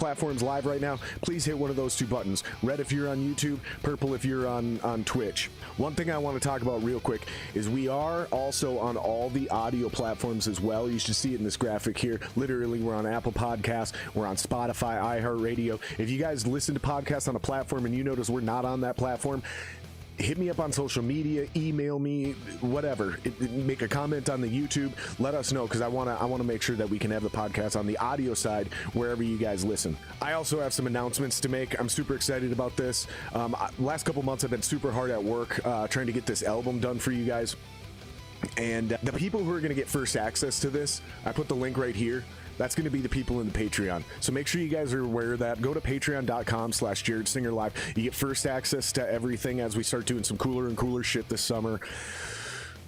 platforms live right now, please hit one of those two buttons. Red if you're on YouTube, purple if you're on Twitch. One thing I want to talk about real quick is we are also on all the audio platforms as well. You should see it in this graphic here. Literally, we're on Apple Podcasts, we're on Spotify, iHeartRadio. If you guys listen to podcasts on a platform and you notice we're not on that platform, hit me up on social media, email me, whatever. Make a comment on the YouTube. Let us know, because I want to make sure that we can have the podcast on the audio side wherever you guys listen. I also have some announcements to make. I'm super excited about this. Last couple months I've been super hard at work trying to get this album done for you guys. And the people who are going to get first access to this, I put the link right here. That's going to be the people in the Patreon. So make sure you guys are aware of that. Go to patreon.com/JaredSingerLive. You get first access to everything as we start doing some cooler and cooler shit this summer,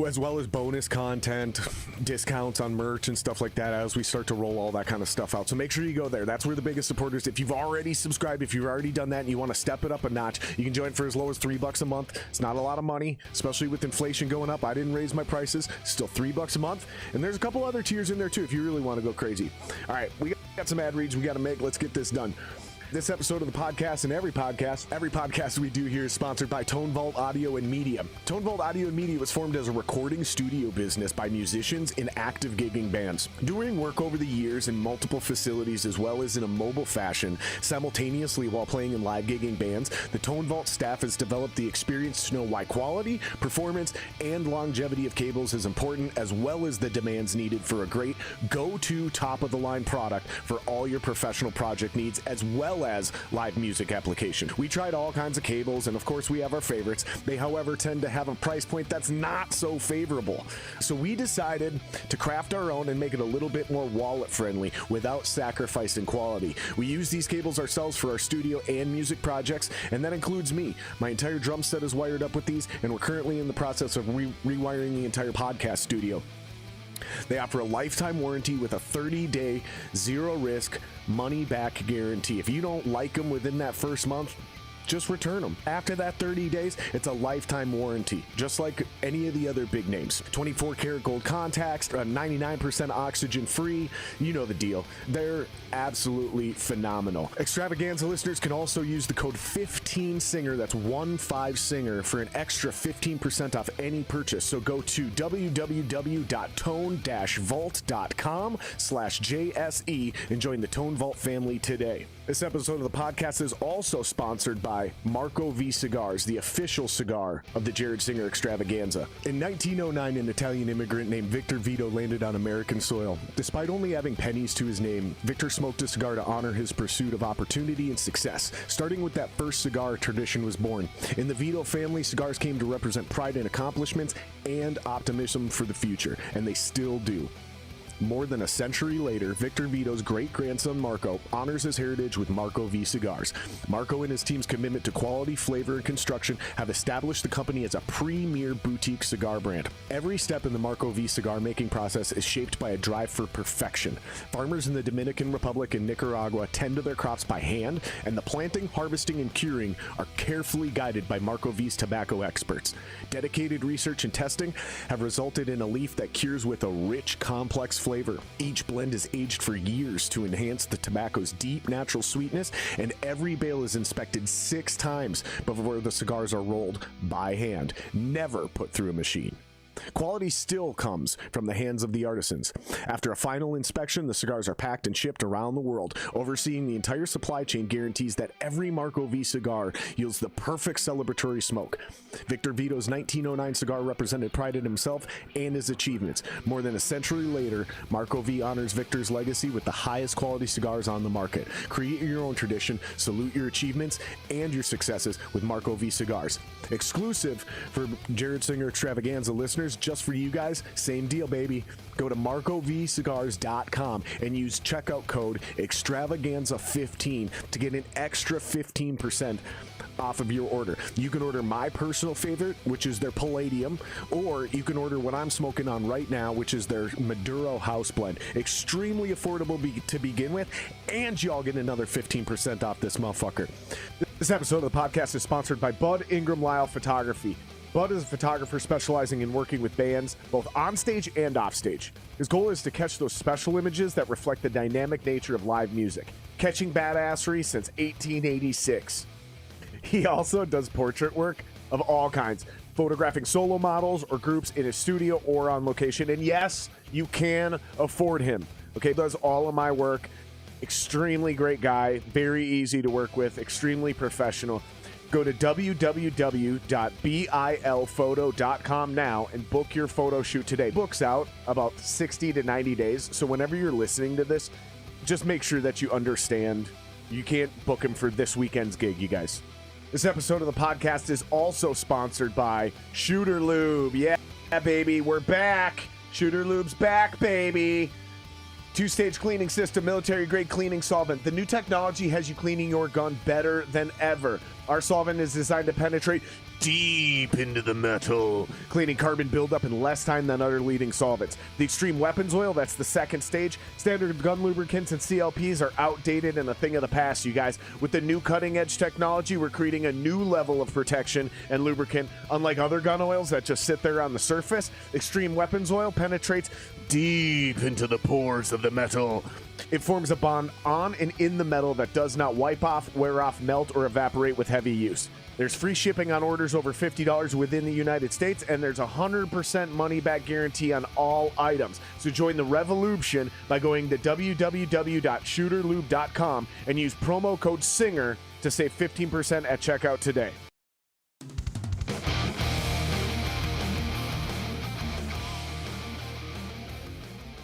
as well as bonus content, discounts on merch and stuff like that as we start to roll all that kind of stuff out. So make sure you go there. That's where the biggest supporters. If you've already subscribed, if you've already done that and you want to step it up a notch, you can join for as low as $3 a month. It's not a lot of money, especially with inflation going up. I didn't raise my prices. Still $3 a month. And there's a couple other tiers in there too if you really want to go crazy. All right, we got some ad reads we got to make. Let's get this done. This episode of the podcast and every podcast we do here is sponsored by Tone Vault Audio and Media. Tone Vault Audio and Media was formed as a recording studio business by musicians in active gigging bands. Doing work over the years in multiple facilities as well as in a mobile fashion, simultaneously while playing in live gigging bands, the Tone Vault staff has developed the experience to know why quality, performance, and longevity of cables is important, as well as the demands needed for a great go-to top-of-the-line product for all your professional project needs, as well as live music application. We tried all kinds of cables, and of course we have our favorites. They, however, tend to have a price point that's not so favorable. So we decided to craft our own and make it a little bit more wallet friendly without sacrificing quality. We use these cables ourselves for our studio and music projects, and that includes me. My entire drum set is wired up with these, and we're currently in the process of rewiring the entire podcast studio. They offer a lifetime warranty with a 30-day, zero-risk, money-back guarantee. If you don't like them within that first month, just return them. After that 30 days, it's a lifetime warranty, just like any of the other big names. 24 karat gold contacts, 99% oxygen free. You know the deal. They're absolutely phenomenal. Extravaganza listeners can also use the code 15SINGER, that's 15SINGER, for an extra 15% off any purchase. So go to www.tone-vault.com/JSE and join the Tone Vault family today. This episode of the podcast is also sponsored by Marco V Cigars, the official cigar of the Jared Singer Extravaganza. In 1909, an Italian immigrant named Victor Vito landed on American soil. Despite only having pennies to his name, Victor smoked a cigar to honor his pursuit of opportunity and success. Starting with that first cigar, tradition was born. In the Vito family, cigars came to represent pride in accomplishments and optimism for the future, and they still do. More than a century later, Victor Vito's great-grandson Marco honors his heritage with Marco V Cigars. Marco and his team's commitment to quality, flavor, and construction have established the company as a premier boutique cigar brand. Every step in the Marco V cigar making process is shaped by a drive for perfection. Farmers in the Dominican Republic and Nicaragua tend to their crops by hand, and the planting, harvesting, and curing are carefully guided by Marco V's tobacco experts. Dedicated research and testing have resulted in a leaf that cures with a rich, complex flavor. Each blend is aged for years to enhance the tobacco's deep natural sweetness, and every bale is inspected 6 times before the cigars are rolled by hand, never put through a machine. Quality still comes from the hands of the artisans. After a final inspection, the cigars are packed and shipped around the world. Overseeing the entire supply chain guarantees that every Marco V cigar yields the perfect celebratory smoke. Victor Vito's 1909 cigar represented pride in himself and his achievements. More than a century later, Marco V honors Victor's legacy with the highest quality cigars on the market. Create your own tradition, salute your achievements and your successes with Marco V cigars. Exclusive for Jared Singer Extravaganza listeners, just for you guys, same deal, baby. Go to marcovcigars.com and use checkout code Extravaganza15 to get an extra 15% off of your order. You can order my personal favorite, which is their Palladium, or you can order what I'm smoking on right now, which is their Maduro House Blend. Extremely affordable to begin with, and y'all get another 15% off this motherfucker. This episode of the podcast is sponsored by Bud Ingram Lyle Photography. Bud is a photographer specializing in working with bands, both on stage and off stage. His goal is to catch those special images that reflect the dynamic nature of live music, catching badassery since 1886. He also does portrait work of all kinds, photographing solo models or groups in his studio or on location. And yes, you can afford him. Okay, does all of my work. Extremely great guy, very easy to work with, extremely professional. Go to www.bilphoto.com now and book your photo shoot today. Book's out about 60 to 90 days, so whenever you're listening to this, just make sure that you understand you can't book him for this weekend's gig, you guys. This episode of the podcast is also sponsored by Shooter Lube. Yeah, baby, we're back. Shooter Lube's back, baby. Two-stage cleaning system, military-grade cleaning solvent. The new technology has you cleaning your gun better than ever. Our solvent is designed to penetrate deep into the metal, cleaning carbon buildup in less time than other leading solvents. The extreme weapons oil, that's the second stage. Standard gun lubricants and CLPs are outdated and a thing of the past, you guys. With the new cutting-edge technology, we're creating a new level of protection and lubricant. Unlike other gun oils that just sit there on the surface, extreme weapons oil penetrates deep into the pores of the metal. It forms a bond on and in the metal that does not wipe off, wear off, melt, or evaporate with heavy use. There's free shipping on orders over $50 within the United States, and there's a 100% money-back guarantee on all items. So join the revolution by going to www.shooterlube.com and use promo code SINGER to save 15% at checkout today.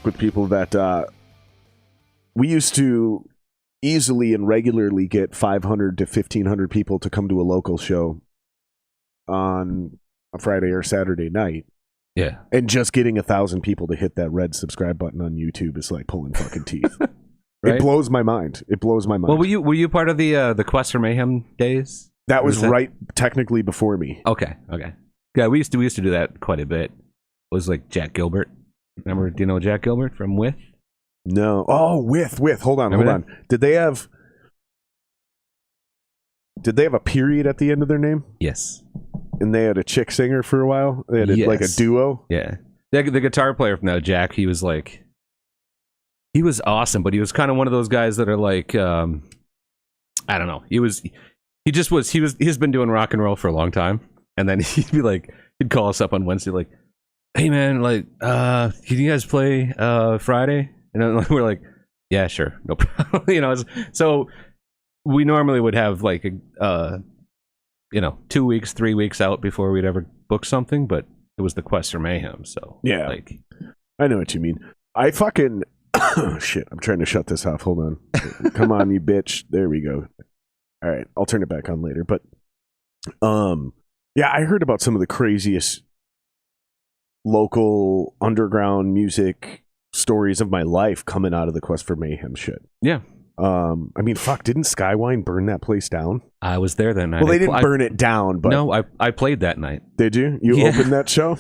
With people that we used to easily and regularly get 500 to 1,500 people to come to a local show on a Friday or Saturday night. Yeah. And just getting 1,000 people to hit that red subscribe button on YouTube is like pulling fucking teeth. Right? It blows my mind. It blows my mind. Well, were you part of the Quest for Mayhem days? That was right technically before me. Okay. Yeah, we used to do that quite a bit. It was like Jack Gilbert. Remember, do you know Jack Gilbert from With? No. Oh, with. Hold on. Did they have a period at the end of their name? Yes. And they had a chick singer for a while? They had like a duo? Yeah. The guitar player from that, Jack, he was awesome, but he was kind of one of those guys that are like, I don't know. He's been doing rock and roll for a long time. And then he'd call us up on Wednesday like, hey man, can you guys play Friday? And then we're like, yeah, sure, no problem. So we normally would have 2 weeks, 3 weeks out before we'd ever book something, but it was the Quest for Mayhem. So yeah, I know what you mean. I fucking shit. I'm trying to shut this off. Hold on. Come on, you bitch. There we go. All right, I'll turn it back on later. But yeah, I heard about some of the craziest local underground music stories of my life coming out of the Quest for Mayhem shit. Yeah. I mean, fuck, didn't Skywine burn that place down? I was there that night. Well, they didn't burn it down, but... No, I played that night. Did you? You opened that show?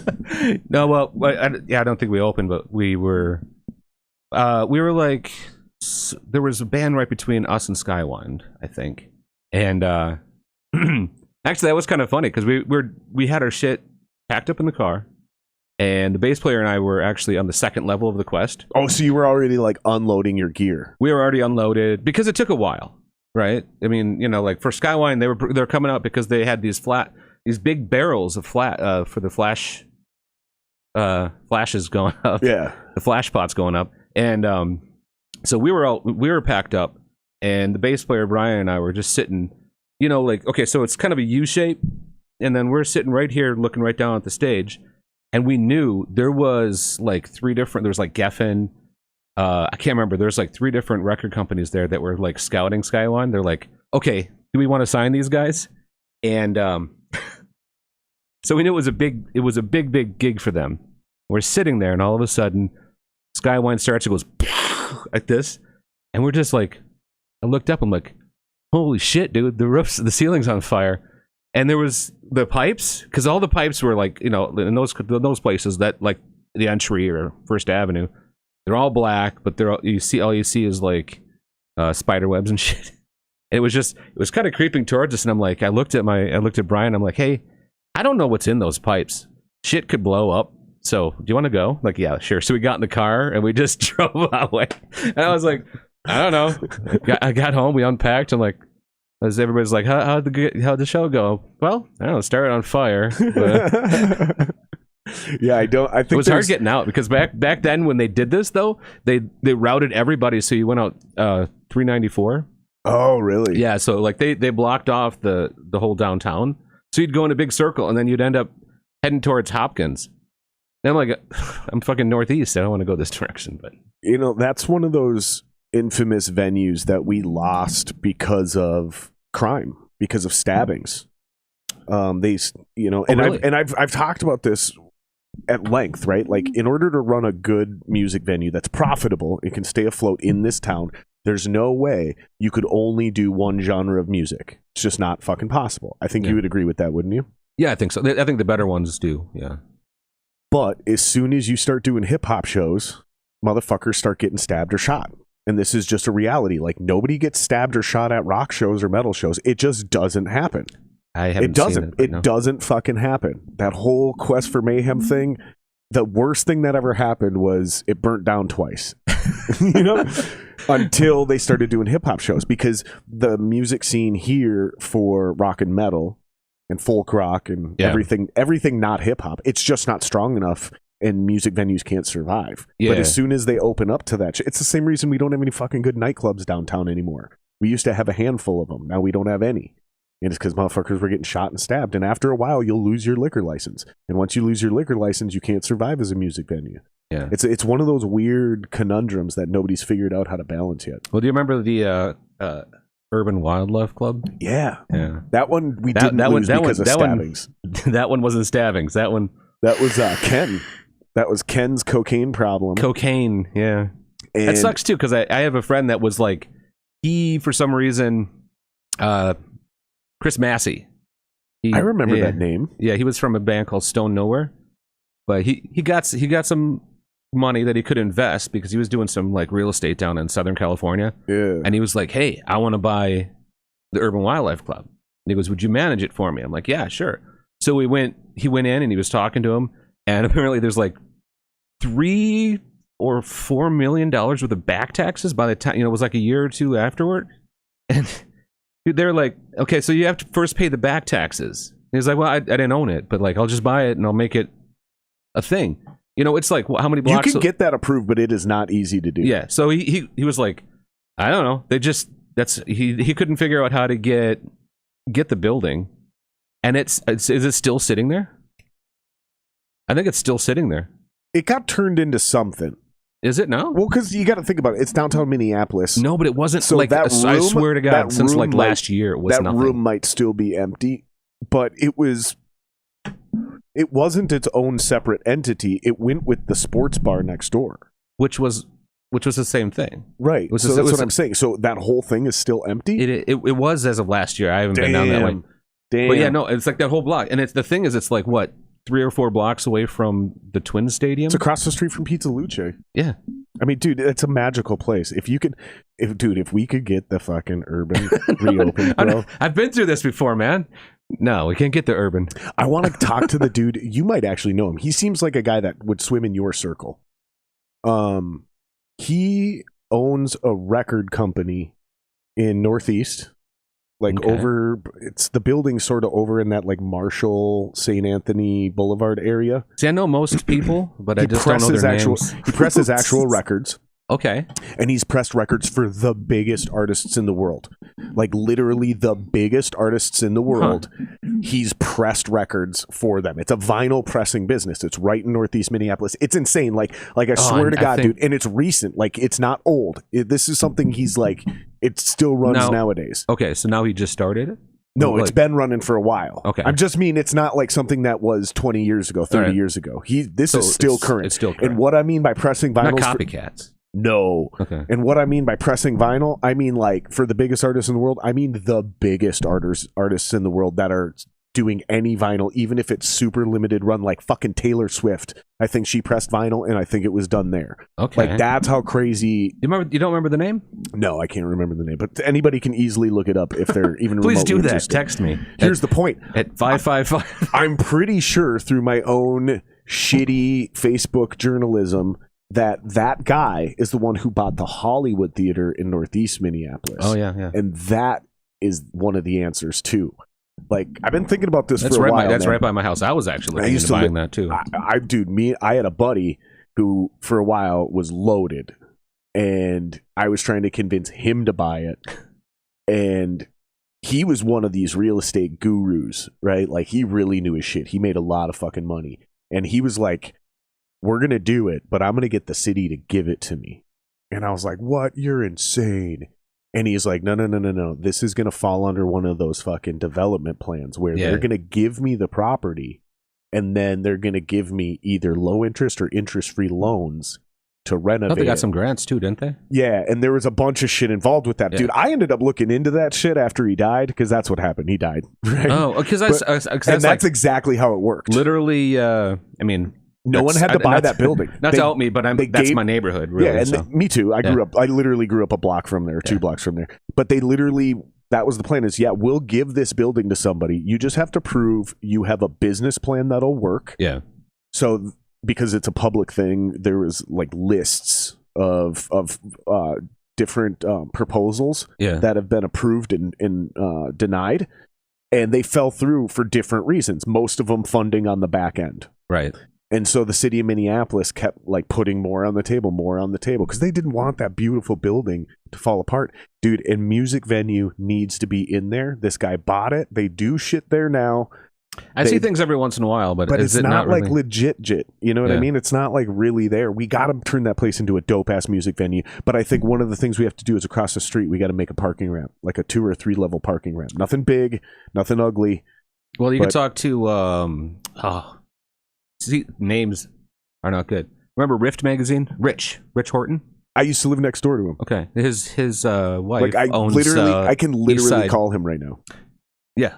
No, well, I don't think we opened, but we were like... There was a band right between us and Skywine, I think. And actually, that was kind of funny, because we had our shit packed up in the car. And the bass player and I were actually on the second level of the Quest. Oh, so you were already unloading your gear. We were already unloaded because it took a while, right? I mean, for Skywine, they're coming out because they had these big barrels of for the flashes going up. Yeah, the flash pots going up, and so we were packed up, and the bass player Brian and I were just sitting, okay, so it's kind of a U shape, and then we're sitting right here looking right down at the stage. And we knew there was three different. There was Geffen. I can't remember. There's 3 different record companies there that were scouting Skywine. They're like, okay, do we want to sign these guys? And so we knew it was a big gig for them. We're sitting there, and all of a sudden, Skywine starts. It goes like this, and we're just I looked up. I'm like, holy shit, dude! The ceiling's on fire. And there was the pipes, because all the pipes were in those places that the entry or First Avenue, they're all black, but all you see is spider webs and shit. And it was kind of creeping towards us, and I'm like, I looked at Brian, I'm like, hey, I don't know what's in those pipes. Shit could blow up. So, do you want to go? Like, yeah, sure. So we got in the car and we just drove away. And I was like, I don't know. I got home, we unpacked, and like, as everybody's like, how'd the show go? Well, I don't know, it started on fire. But yeah, I think it was hard getting out because back then when they did this though, they routed everybody, so you went out 394. Oh, really? Yeah, so like they blocked off the whole downtown. So you'd go in a big circle and then you'd end up heading towards Hopkins. And I'm like, I'm fucking northeast. I don't want to go this direction, but that's one of those infamous venues that we lost because of crime, because of stabbings. Really? I've talked about this at length, right? Like, in order to run a good music venue that's profitable, it can stay afloat in this town, there's no way you could only do one genre of music. It's just not fucking possible. I think you would agree with that, wouldn't you? Yeah, I think so. I think the better ones do, yeah. But as soon as you start doing hip-hop shows, motherfuckers start getting stabbed or shot. And this is just a reality. Like, nobody gets stabbed or shot at rock shows or metal shows. It just doesn't happen. I haven't seen it. It doesn't fucking happen. That whole Quest for Mayhem thing, the worst thing that ever happened was it burnt down twice. Until they started doing hip-hop shows, because the music scene here for rock and metal and folk rock and everything not hip-hop, it's just not strong enough, and music venues can't survive. Yeah. But as soon as they open up to that, it's the same reason we don't have any fucking good nightclubs downtown anymore. We used to have a handful of them. Now we don't have any. And it's because motherfuckers were getting shot and stabbed. And after a while, you'll lose your liquor license. And once you lose your liquor license, you can't survive as a music venue. Yeah. It's one of those weird conundrums that nobody's figured out how to balance yet. Well, do you remember the Urban Wildlife Club? Yeah. Yeah. That one we didn't lose because of stabbings. That one wasn't stabbings. That was Ken. That was Ken's cocaine problem. Cocaine, yeah. And that sucks too, because I have a friend that was like, he, for some reason, Chris Massey. I remember that name. Yeah, he was from a band called Stone Nowhere. But he got some money that he could invest because he was doing some like real estate down in Southern California. Yeah. And he was like, hey, I want to buy the Urban Wildlife Club. And he goes, would you manage it for me? I'm like, yeah, sure. So he went in and he was talking to him, and apparently there's like $3 or $4 million worth of back taxes by the time, it was like a year or two afterward. And they're like, okay, so you have to first pay the back taxes. And he's like, well, I didn't own it, but like, I'll just buy it and I'll make it a thing. It's like, how many blocks? You can get that approved, but it is not easy to do. Yeah. So he was like, I don't know. He couldn't figure out how to get the building, and is it still sitting there? I think it's still sitting there. It got turned into something. Is it now? Well, because you got to think about it. It's downtown Minneapolis. No, but it wasn't. So like that room, I swear to God, since like last year, it was that nothing. Room might still be empty, but it wasn't its own separate entity. It went with the sports bar next door, which was the same thing, right? So that's what I'm saying. So that whole thing is still empty. It was as of last year. I haven't been down that way. Damn. But yeah, no, it's like that whole block, and it's like what, 3 or 4 blocks away from the Twins Stadium. It's across the street from Pizza Luce. Yeah, I mean, dude, it's a magical place. If we could get the fucking Urban reopened, bro. I've been through this before, man. No, we can't get the Urban. I want to talk to the dude. You might actually know him. He seems like a guy that would swim in your circle. He owns a record company in Northeast. Like it's the building sort of over in that like Marshall, St. Anthony Boulevard area. See, I know most people, but I just don't know their names. He presses actual records. Okay. And he's pressed records for the biggest artists in the world. Like literally the biggest artists in the world. Huh. He's pressed records for them. It's a vinyl pressing business. It's right in Northeast Minneapolis. It's insane. Like I swear to God, dude. And it's recent. Like it's not old. This is something he's like, it still runs nowadays. Okay. So now he just started it? No, it's been running for a while. Okay. I just mean it's not like something that was 20 years ago, 30 years ago. This is still current. It's still current. And what I mean by pressing vinyl, not copycats. No. Okay. And what I mean by pressing vinyl, I mean like for the biggest artists in the world, I mean the biggest artists in the world that are doing any vinyl, even if it's super limited run, like fucking Taylor Swift. I think she pressed vinyl, and I think it was done there. Okay. Like, that's how crazy. You don't remember the name? No, I can't remember the name, but anybody can easily look it up if they're even Please remotely do that. interested. Text me. Here's the point. At 555. I'm pretty sure through my own shitty Facebook journalism that guy is the one who bought the Hollywood Theater in Northeast Minneapolis. Oh, yeah. And that is one of the answers, too. Like, I've been thinking about this That's for a while. That's right by my house. I was actually looking into buying that, too. I had a buddy who, for a while, was loaded. And I was trying to convince him to buy it. And he was one of these real estate gurus, right? Like, he really knew his shit. He made a lot of fucking money. And he was like, we're going to do it, but I'm going to get the city to give it to me. And I was like, what? You're insane. And he's like, no. This is going to fall under one of those fucking development plans where they're going to give me the property, and then they're going to give me either low interest or interest-free loans to renovate. They got some grants too, didn't they? Yeah, and there was a bunch of shit involved with that. Dude, I ended up looking into that shit after he died, because that's what happened. He died. Right? Oh, because that's like, exactly how it worked. Literally, I mean... No one had to buy that building. Not to help me, but that's my neighborhood, really. Yeah, and me too. I literally grew up a block from there, 2 blocks from there. But they literally, that was the plan is, we'll give this building to somebody. You just have to prove you have a business plan that'll work. Yeah. So, because it's a public thing, there was like lists of different proposals that have been approved and denied. And they fell through for different reasons, most of them funding on the back end. Right. And so the city of Minneapolis kept like putting more on the table, because they didn't want that beautiful building to fall apart. Dude, and music venue needs to be in there. This guy bought it. They do shit there now. I see things every once in a while, but it's not like really... legit. You know what I mean? It's not like really there. We got to turn that place into a dope ass music venue. But I think one of the things we have to do is across the street, we got to make a parking ramp, like a 2 or 3 level parking ramp. Nothing big, nothing ugly. Well, you could talk to, see, names are not good. Remember Rift magazine? Rich Horton? I used to live next door to him. Okay. His wife owns... I can literally call him right now. Yeah.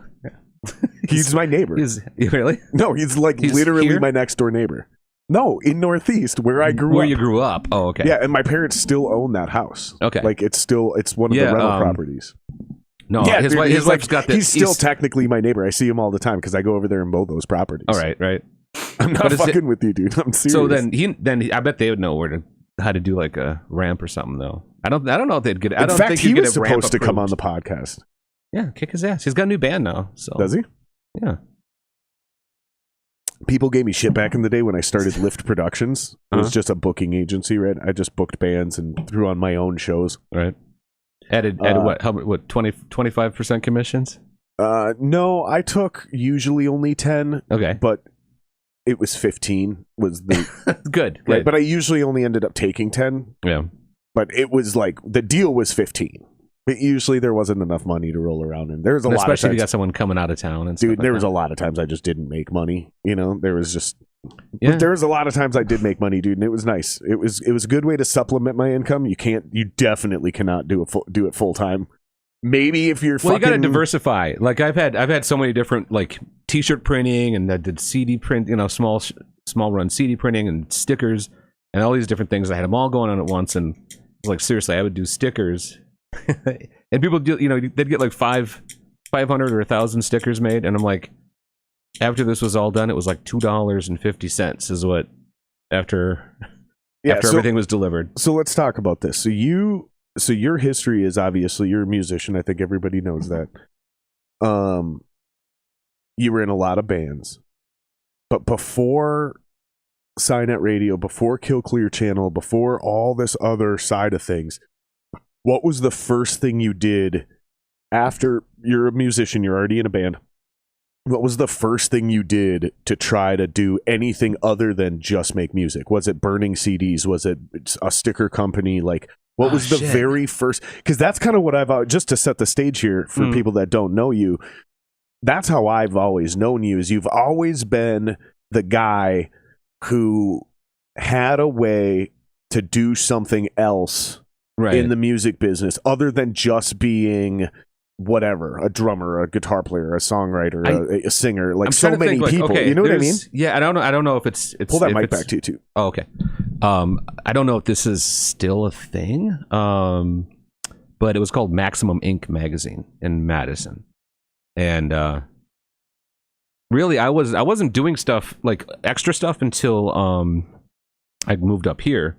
He's my neighbor. Really? No, he's literally here? My next door neighbor. No, in Northeast, where I grew up. Where you grew up. Oh, okay. Yeah, and my parents still own that house. Okay. Like, it's one of the rental properties. No, yeah, his wife's got this. He's still technically my neighbor. I see him all the time because I go over there and mow those properties. All right. I'm not fucking with you, dude. I'm serious. So then I bet they would know how to do like a ramp or something, though. I don't know if they'd get. In fact, he was supposed to come on the podcast. Yeah, kick his ass. He's got a new band now. So does he? Yeah. People gave me shit back in the day when I started Lift Productions. It was just a booking agency, right? I just booked bands and threw on my own shows. Right. Added what? How what? 25% commissions? No, I took usually only 10. Okay, but it was 15. Was the good? Right, but I usually only ended up taking 10. Yeah, but it was like the deal was 15. But usually there wasn't enough money to roll around, and there's a lot of times, especially if you got someone coming out of town and dude. Stuff like there was that. a lot of times I just didn't make money. You know, there was just. Yeah. But there was a lot of times I did make money, dude, and it was nice. It was a good way to supplement my income. You definitely cannot do it full time. Maybe if you're you got to diversify. Like I've had so many different like T-shirt printing, and I did CD print, small run CD printing and stickers and all these different things. I had them all going on at once, and I was like, seriously, I would do stickers, and people do, they'd get like 500 or 1,000 stickers made, and I'm like. After this was all done, it was like $2.50 is what after everything was delivered. So let's talk about this. So your history is obviously you're a musician. I think everybody knows that. You were in a lot of bands, but before SiaNet Radio, before Kill Clear Channel, before all this other side of things, what was the first thing you did after you're a musician? You're already in a band. What was the first thing you did to try to do anything other than just make music? Was it burning CDs? Was it a sticker company? Like, what was the very first? Because that's kind of what I've, just to set the stage here for people that don't know you, that's how I've always known you, is you've always been the guy who had a way to do something else in the music business other than just being whatever, a drummer, a guitar player, a songwriter, a singer, like so many think, people. Okay, you know what I mean? Yeah, I don't know if it's pull that mic back to you too. Oh, okay. I don't know if this is still a thing. But it was called Maximum Ink magazine in Madison, and really, I wasn't doing stuff like extra stuff until I moved up here,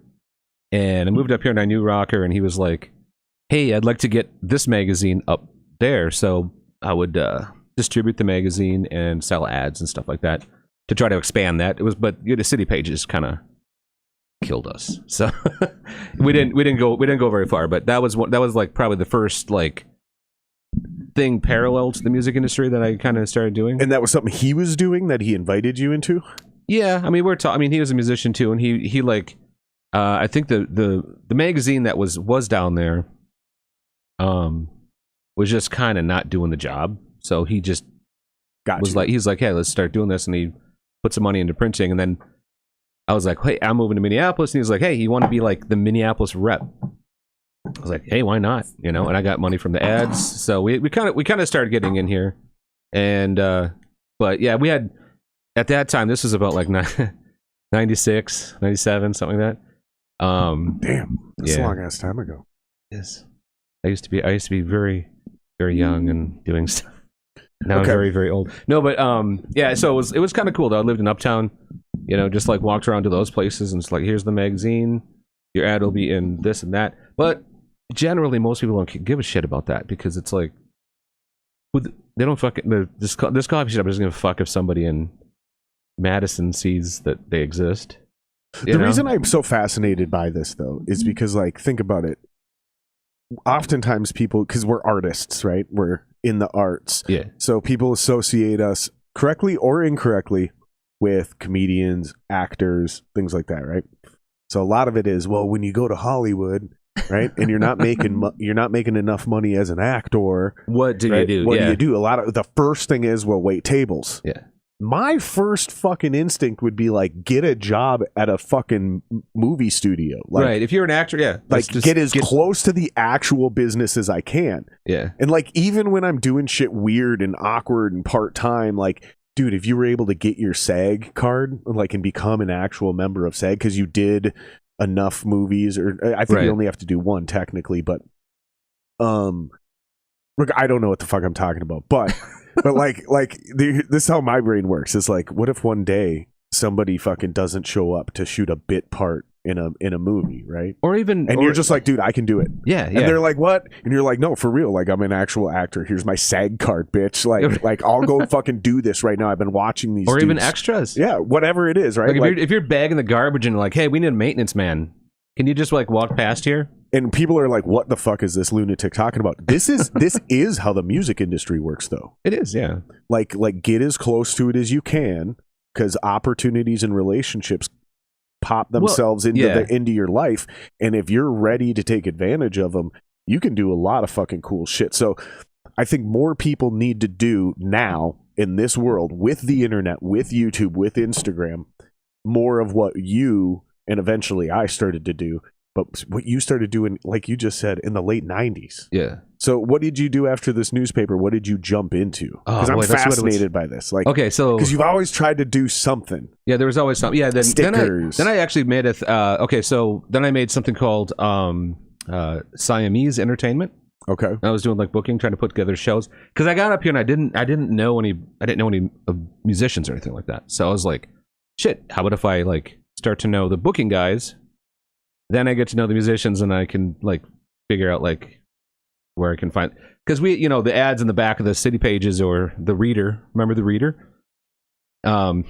and I knew Rocker, and he was like, "Hey, I'd like to get this magazine up there," so I would distribute the magazine and sell ads and stuff like that to try to expand that. But the city pages kind of killed us, so we didn't go very far. But that was like probably the first like thing parallel to the music industry that I kind of started doing. And that was something he was doing that he invited you into? Yeah, I mean he was a musician too, and he like I think the magazine that was down there was just kind of not doing the job. So he just he's like, hey, let's start doing this, and he put some money into printing, and then I was like, hey, I'm moving to Minneapolis, and he was like, hey, you want to be like the Minneapolis rep? I was like, hey, why not? You know, and I got money from the ads, so we kind of started getting in here, and but yeah, we had at that time, this was about like 96, 97, something like that. Damn, that's a long ass time ago. Yes, I used to be very, very young and doing stuff. Now I'm very, very old. No, but yeah, so it was kind of cool though. I lived in Uptown, you know, just like walked around to those places, and it's like, here's the magazine, your ad will be in this and that. But generally, most people don't give a shit about that, because it's like, they don't fucking, this coffee shop isn't gonna fuck if somebody in Madison sees that they exist. The reason I'm so fascinated by this though is because, like, think about it. Oftentimes people, because we're artists, right? We're in the arts. Yeah. So people associate us correctly or incorrectly with comedians, actors, things like that, right? So a lot of it is, well, when you go to Hollywood, right, and you're not making enough money as an actor, what do you do? What do you do? A lot of the first thing is, well, wait tables. Yeah. My first fucking instinct would be like, get a job at a fucking movie studio. Like, right. If you're an actor, yeah. Like, get as close to the actual business as I can. Yeah. And like, even when I'm doing shit weird and awkward and part-time, like, dude, if you were able to get your SAG card, like, and become an actual member of SAG because you did enough movies, or I think you only have to do one technically, but look, I don't know what the fuck I'm talking about, but but this is how my brain works. It's like, what if one day somebody fucking doesn't show up to shoot a bit part in a movie, right? Or even, and you're just like, dude, I can do it. Yeah. And they're like, what? And you're like, no, for real. Like, I'm an actual actor. Here's my SAG card, bitch. Like I'll go fucking do this right now. I've been watching these. Or dudes. even extras. Yeah, whatever it is, right? Like, if you're bagging the garbage and like, hey, we need a maintenance man. Can you just like walk past here? And people are like, what the fuck is this lunatic talking about? This is how the music industry works, though. It is, yeah. Like get as close to it as you can, because opportunities and relationships pop themselves into your life, and if you're ready to take advantage of them, you can do a lot of fucking cool shit. So I think more people need to do now in this world, with the internet, with YouTube, with Instagram, more of what you and eventually I started to do, but what you started doing, like you just said, in the late 90s. Yeah. So what did you do after this newspaper? What did you jump into? Because I'm fascinated by this. Like, okay, so because you've always tried to do something. Yeah, there was always something. Yeah, stickers. Then I actually made then I made something called Siamese Entertainment. Okay. I was doing like booking, trying to put together shows, because I got up here and I didn't know any musicians or anything like that. So I was like, shit, how about if I like start to know the booking guys, then I get to know the musicians, and I can like figure out like where I can find, because the ads in the back of the city pages, or the Reader. Remember the Reader? No,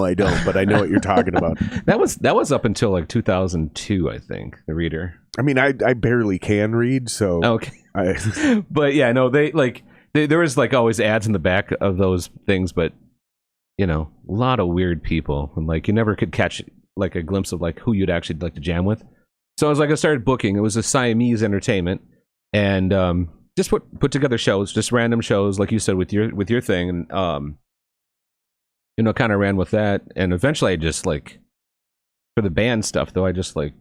I don't, but I know what you're talking about. That was up until like 2002, I think. The Reader. I mean, I barely can read, so okay. But yeah, no, there was like always ads in the back of those things, but a lot of weird people, and like you never could catch like a glimpse of like who you'd actually like to jam with. So I was like, I started booking. It was a Siamese Entertainment, and just put together shows, just random shows, like you said with your thing, and kind of ran with that. And eventually, I just like, for the band stuff though, I just like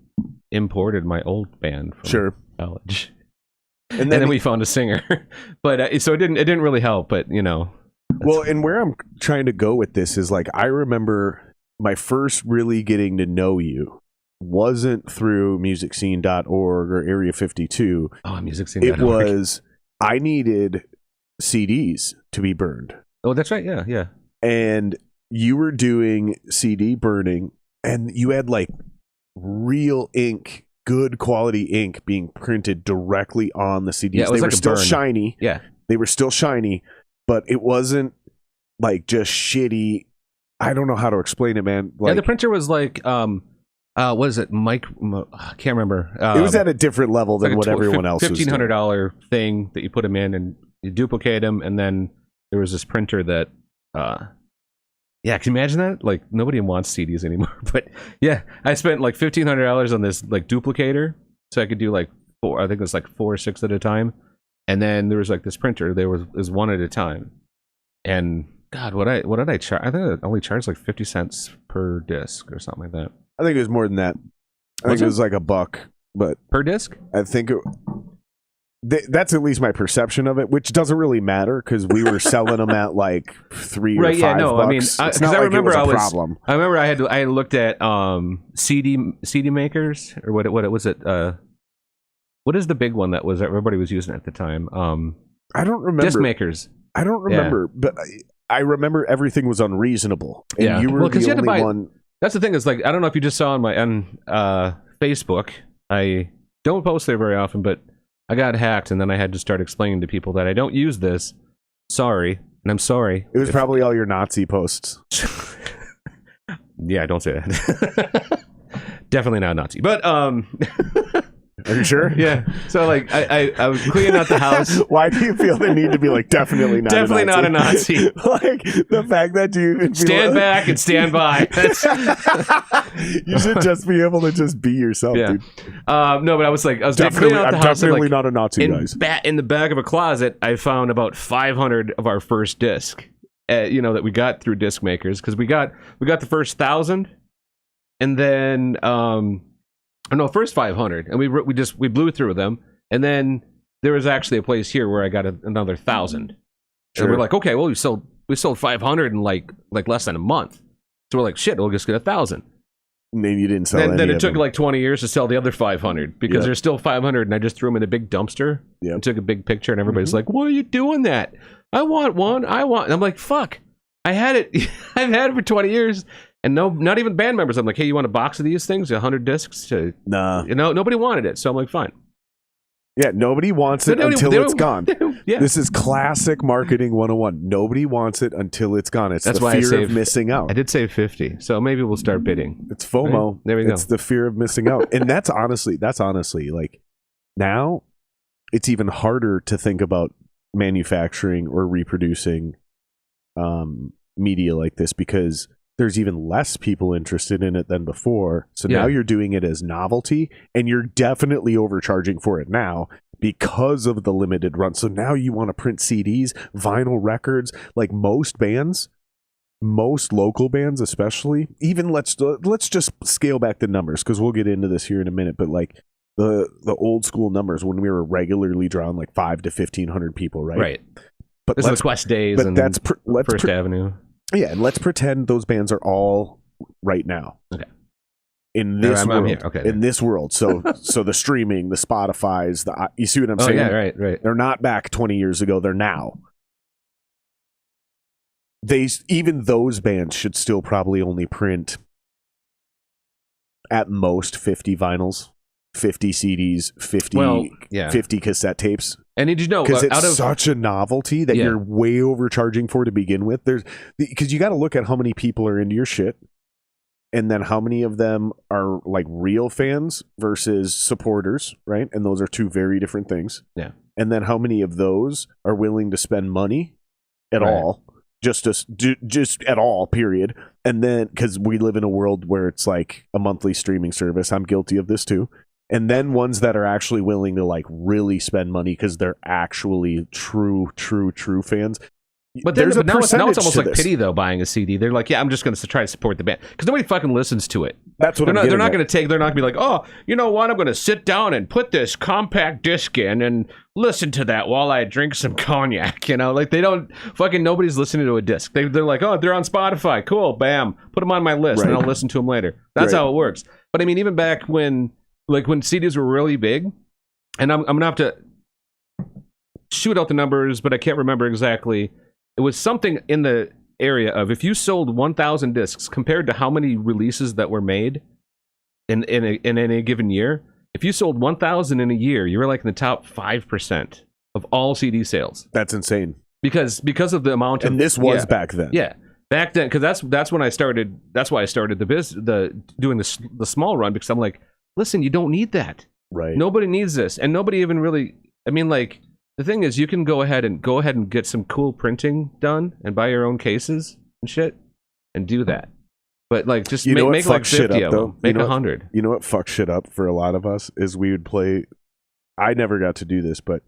imported my old band from college. and then we found a singer. But so it didn't really help. But Well, and where I'm trying to go with this is like I remember my first really getting to know you wasn't through musicscene.org or Area 52. Oh, musicscene.org. It was I needed CDs to be burned. Oh, that's right. Yeah. And you were doing CD burning, and you had like real ink, good quality ink being printed directly on the CDs. Yeah, it was they like were still burn. shiny. Yeah. They were still shiny, but it wasn't like just shitty. I don't know how to explain it, man. Like, the printer was like, what is it? I can't remember. It was at a different level than like what everyone else was doing. $1,500 thing that you put them in and you duplicate them, and then there was this printer that, yeah, can you imagine that? Like nobody wants CDs anymore. But yeah, I spent like $1,500 on this like duplicator, so I could do like 4. I think it was like 4 or 6 at a time. And then there was like this printer. There was 1 at a time. And God, what did I charge? I think I only charged like 50 cents per disc or something like that. I think it was more than that. I think it was like $1, but per disc. I think that's at least my perception of it, which doesn't really matter because we were selling them at like $3 or $5. Yeah, no, bucks. I mean, it's not like remember it was a problem. I remember I had looked at CD makers, or what was it? What is the big one that everybody was using at the time? I don't remember. Disc makers. I don't remember, but I remember everything was unreasonable, and you were the only one. That's the thing, is like I don't know if you just saw on Facebook. I don't post there very often, but I got hacked, and then I had to start explaining to people that I don't use this. Sorry, and I'm sorry. It was probably all your Nazi posts. Yeah, don't say that. Definitely not Nazi, but Are you sure? Yeah. So like I was cleaning out the house. Why do you feel the need to be like definitely not not a Nazi? Like the fact that you stand back and stand by. You should just be able to just be yourself, dude. No, but I was Definitely, cleaning out the I'm house. definitely not a Nazi, guys. In the back of a closet, I found about 500 of our first disc. That we got through disc makers, because we got the first 1,000, and then first 500, and we blew through them, and then there was actually a place here where I got another 1,000. Sure. And we're like, okay, well we sold 500 in like less than a month, so we're like, shit, we'll just get 1,000. And then you didn't sell any. Then it took like 20 years to sell the other 500 because there's still 500, and I just threw them in a big dumpster and took a big picture, and everybody's like, why are you doing that? I want one. And I'm like, fuck, I had it. I've had it for 20 years. And not even band members. I'm like, hey, you want a box of these things? 100 discs? Nah. Nobody wanted it. So I'm like, fine. Yeah, nobody wants it until it's gone. Yeah. This is classic marketing 101. Nobody wants it until it's gone. It's the fear of missing out. I did save 50. So maybe we'll start bidding. It's FOMO. Right? There we go. It's the fear of missing out. And that's honestly like now it's even harder to think about manufacturing or reproducing media like this because there's even less people interested in it than before. So now you're doing it as novelty, and you're definitely overcharging for it now because of the limited run. So now you want to print CDs, vinyl records, like most local bands especially. Even let's just scale back the numbers because we'll get into this here in a minute. But like the old school numbers when we were regularly drawing like 500 to 1,500 people, right? Right. But this is the Quest Days, but and that's First Avenue. Yeah, and let's pretend those bands are all right now. Okay. In this world. Here. Okay. In this world. So the streaming, the Spotify's, you see what I'm saying? Yeah, right. They're not back 20 years ago. They're now. Even those bands should still probably only print at most 50 vinyls, 50 CDs, 50 cassette tapes. And did you know, because it's such a novelty that you're way overcharging for to begin with. Because you got to look at how many people are into your shit, and then how many of them are like real fans versus supporters, right? And those are two very different things. Yeah. And then how many of those are willing to spend money at all, just at all, period. And then because we live in a world where it's like a monthly streaming service, I'm guilty of this too. And then ones that are actually willing to like really spend money because they're actually true fans. But then now it's almost like pity though. Buying a CD, they're like, yeah, I'm just going to try to support the band because nobody fucking listens to it. That's what they're not going to be like, oh, you know what? I'm going to sit down and put this compact disc in and listen to that while I drink some cognac. You know, like they don't fucking nobody's listening to a disc. They're like, oh, they're on Spotify. Cool, bam, put them on my list, and I'll listen to them later. That's how it works. But I mean, even back when CDs were really big, and I'm gonna have to shoot out the numbers, but I can't remember exactly. It was something in the area of if you sold 1,000 discs compared to how many releases that were made in any given year. If you sold 1,000 in a year, you were like in the top 5% of all CD sales. That's insane. Because of the amount of, and this was back then. Yeah, back then, because that's when I started. That's why I started doing the small run, because I'm like, listen, you don't need that. Right. Nobody needs this, and nobody even really. I mean, like. The thing is, you can go ahead and get some cool printing done and buy your own cases and shit and do that. But like, just make like 50 of them. Make 100. You know what fucks shit up for a lot of us is we would play. I never got to do this, but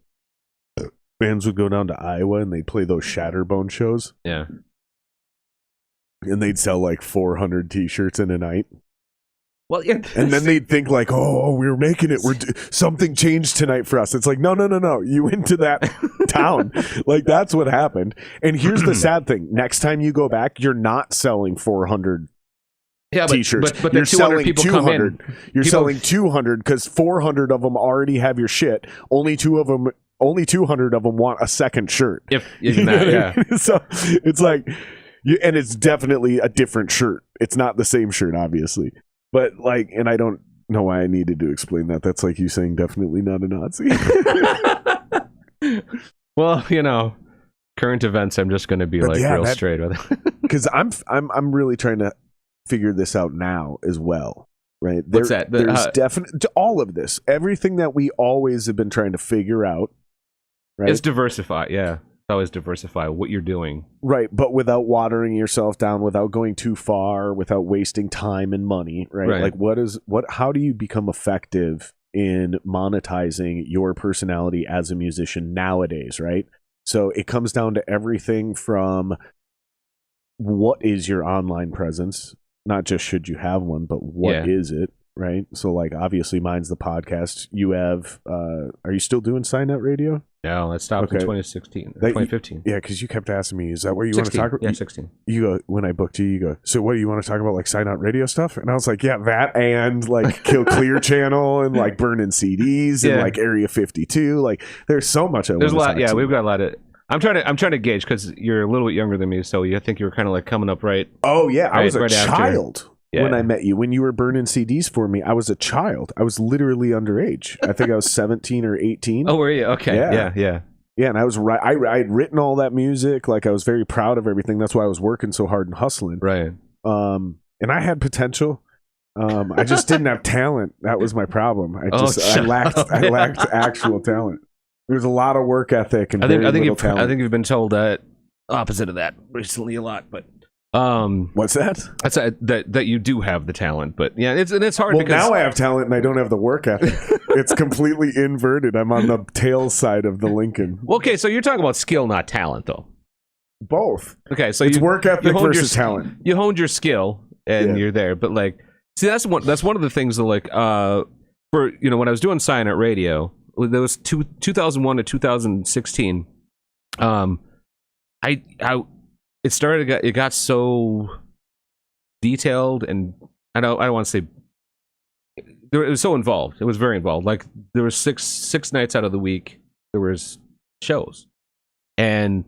bands would go down to Iowa and they'd play those Shatterbone shows. Yeah. And they'd sell like 400 T-shirts in a night. Well, yeah. And then they'd think like, oh, we're making it. Something changed tonight for us. It's like, no. You went to that town. Like, that's what happened. And here's the sad thing. Next time you go back, you're not selling 400 T-shirts. But you're selling people 200. Come in. You're selling 200 because 400 of them already have your shit. Only 200 of them want a second shirt. If that, yeah. So it's like, and it's definitely a different shirt. It's not the same shirt, obviously. But like, and I don't know why I needed to explain that. That's like you saying definitely not a Nazi. Well, you know, current events. I'm just going to be real straight with it. Because I'm really trying to figure this out now as well, right? What's that? There's definitely all of this, everything that we always have been trying to figure out. Right? It's diversify. Yeah. Always diversify what you're doing, right? But without watering yourself down, without going too far, without wasting time and money, right? Like how do you become effective in monetizing your personality as a musician nowadays, right? So it comes down to everything from what is your online presence, not just should you have one, but what is it, right? So like obviously mine's the podcast. You have are you still doing SiaNet Radio? No, that stopped in 2016 or 2015. Yeah, because you kept asking me, is that what you want to talk about? Yeah, 16. You go, when I booked you, you go, so what do you want to talk about, like SiaNet Radio stuff? And I was like, yeah, that and like Kill Clear Channel and like burning CDs and like Area 52. Like there's so much. There's a lot. Yeah, we've got a lot of. I'm trying to gauge because you're a little bit younger than me, so I think you were kind of like coming up right. Oh yeah, I was a child. Yeah. When I met you, when you were burning CDs for me, I was a child. I was literally underage. I think I was 17 or 18. Oh, were you? Okay. Yeah. Yeah, and I was right. I had written all that music. Like I was very proud of everything. That's why I was working so hard and hustling. Right. And I had potential. I just didn't have talent. That was my problem. I lacked actual talent. There was a lot of work ethic and I think you've been told that opposite of that recently a lot, but. What's that? That's that you do have the talent, but yeah, it's hard. Well, because now I have talent and I don't have the work ethic. It's completely inverted. I'm on the tail side of the Lincoln. Okay, so you're talking about skill, not talent, though. Both. Okay, so it's work ethic versus talent. You honed your skill and you're there, but like, see, that's one of the things that like, for when I was doing SiaNet Radio, there was 2001 to 2016. It got so detailed, and I don't want to say it was so involved. It was very involved. Like there was six nights out of the week there was shows, and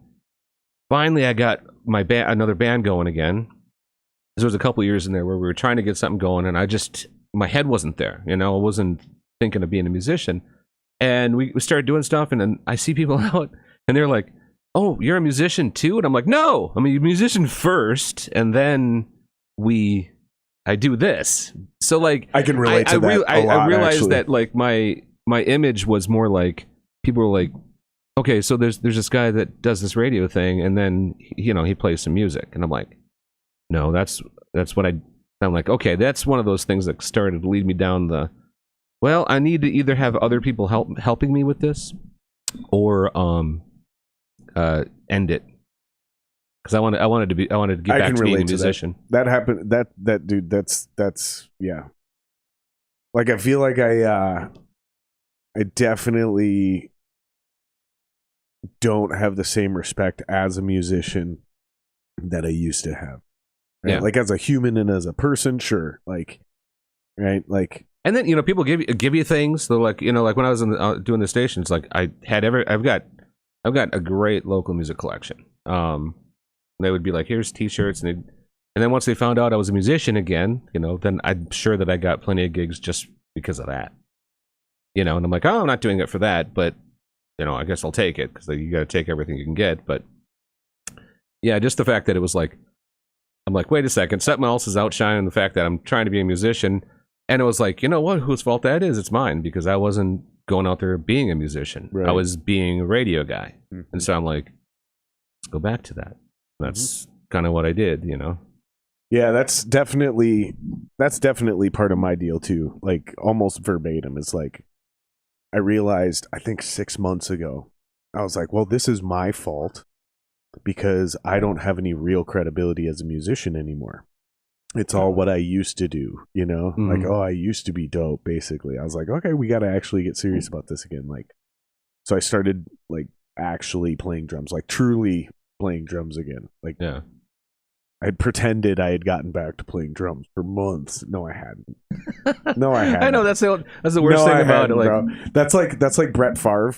finally I got another band going again. There was a couple years in there where we were trying to get something going, and my head wasn't there. I wasn't thinking of being a musician, and we started doing stuff, and then I see people out, and they're like, oh, you're a musician too? And I'm like, no, I'm a musician first, and then I do this. So like, I can relate to that. I realized that like my image was more like people were like, okay, so there's this guy that does this radio thing, and then he plays some music, and I'm like, no, that's what I'm like, okay, that's one of those things that started to lead me down well, I need to either have other people helping me with this, or end it. because I wanted to get back to being a musician. That happened. That dude. That's yeah. Like I feel like I definitely don't have the same respect as a musician that I used to have. Right? Yeah. Like as a human and as a person, sure. Like, right, like. And then people give you things. They're like like when I was doing the station, it's like I've got a great local music collection. They would be like, here's T-shirts, and then once they found out I was a musician again, then I'm sure that I got plenty of gigs just because of that. And I'm like, oh, I'm not doing it for that, but I guess I'll take it because you got to take everything you can get. But yeah, just the fact that it was like, I'm like, wait a second, something else is outshining the fact that I'm trying to be a musician, and it was like, you know what, whose fault that is? It's mine, because I wasn't going out there being a musician. Right. I was being a radio guy, and so I'm like, let's go back to that. That's kind of what I did, Yeah, that's definitely part of my deal too. Like almost verbatim. It's like I realized, I think 6 months ago, I was like, well, this is my fault because I don't have any real credibility as a musician anymore. It's all what I used to do, Like, oh, I used to be dope, basically. I was like, okay, we got to actually get serious about this again. Like, so I started like actually playing drums, like truly playing drums again. Like, yeah, I pretended I had gotten back to playing drums for months. No, I hadn't. No, I hadn't. I know that's the worst thing about it. Like, bro. That's like Brett Favre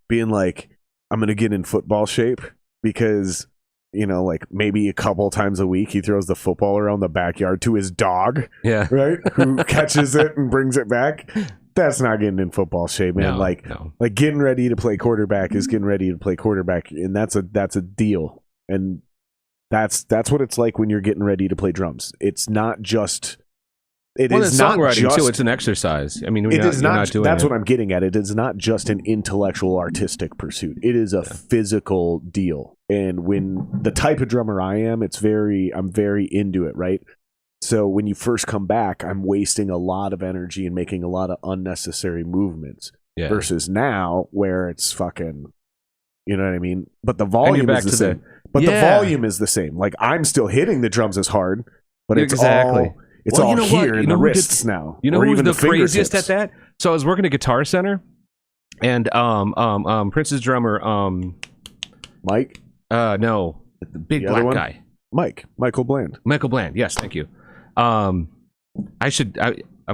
being like, I'm gonna get in football shape because like maybe a couple times a week he throws the football around the backyard to his dog. Yeah, right. Who catches it and brings it back. That's not getting in football shape, man. No. Like getting ready to play quarterback is getting ready to play quarterback, and that's a deal. And that's what it's like when you're getting ready to play drums. It's not just. It's songwriting too. It's an exercise. I mean, it is not. Doing that's it. what I'm getting at. It is not just an intellectual, artistic pursuit. It is a physical deal. And when the type of drummer I am, I'm very into it, right? So when you first come back, I'm wasting a lot of energy and making a lot of unnecessary movements. Yeah. Versus now, where it's fucking, you know what I mean? But the volume is the same. The volume is the same. Like I'm still hitting the drums as hard, but it's all here in the wrists now. You know who's the craziest at that? So I was working at Guitar Center, and Prince's drummer, Mike. No, the big black guy. Michael Bland. Michael Bland. Yes, thank you. I'm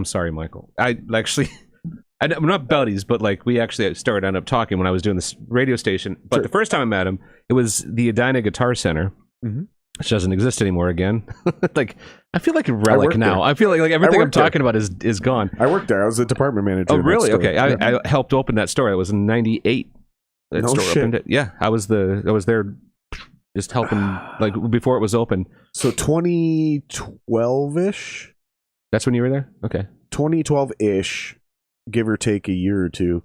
sorry, Michael. I'm not buddies, but like we actually ended up talking when I was doing this radio station. But the first time I met him, it was the Edina Guitar Center, which doesn't exist anymore again. Like I feel like a relic now. I feel like everything I'm talking about is gone. I worked there. I was the department manager. Oh, really? Okay. I helped open that store. It was in '98. That store opened it. Yeah, I was there. Just helping, like, before it was open. So 2012-ish? That's when you were there? Okay. 2012-ish, give or take a year or two.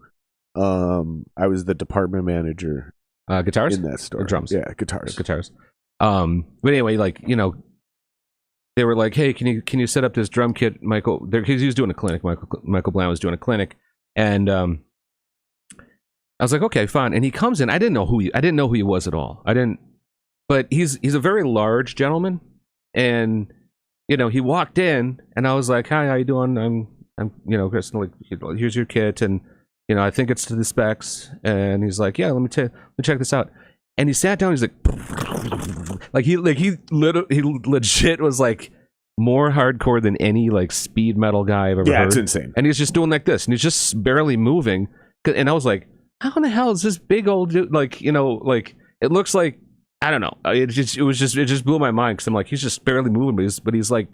I was the department manager. Guitars? In that store. Or drums? Yeah, guitars. But anyway, like, they were like, hey, can you set up this drum kit, Michael? Because he was doing a clinic. Michael Bland was doing a clinic. And I was like, okay, fine. And he comes in. I didn't know who he was at all. But he's a very large gentleman, and he walked in, and I was like, "Hi, how you doing? I'm Chris. Like, here's your kit, and I think it's to the specs." And he's like, "Yeah, let me check this out." And he sat down. He's like, he legit was like more hardcore than any like speed metal guy I've ever heard. Yeah, it's insane. And he's just doing like this, and he's just barely moving. And I was like, "How in the hell is this big old dude? Like, like it looks like." I don't know. It just blew my mind because I'm like, he's just barely moving, but he's like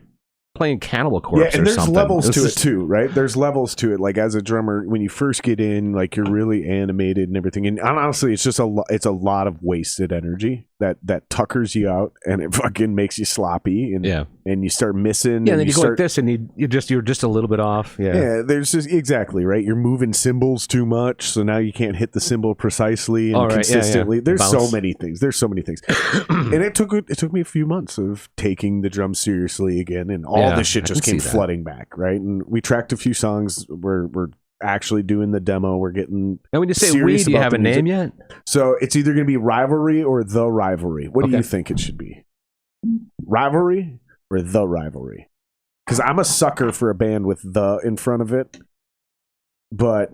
playing Cannibal Corpse. Yeah, and there's something. Levels to it too, right? There's levels to it. Like as a drummer, when you first get in, like you're really animated and everything. And honestly, it's just a lot of wasted energy that tuckers you out, and it fucking makes you sloppy. And and you start missing. Yeah, and then you go like this, and you're just a little bit off. Yeah, there's just exactly right. You're moving cymbals too much, so now you can't hit the cymbal precisely and consistently. There's so many things. And it took me a few months of taking the drum seriously again, and all this shit just came flooding back, right? And we tracked a few songs. We're actually doing the demo. We're getting. And when you say we, do you have a name yet? So it's either going to be Rivalry or The Rivalry. What do you think it should be? Rivalry or The Rivalry? Because I'm a sucker for a band with the in front of it. But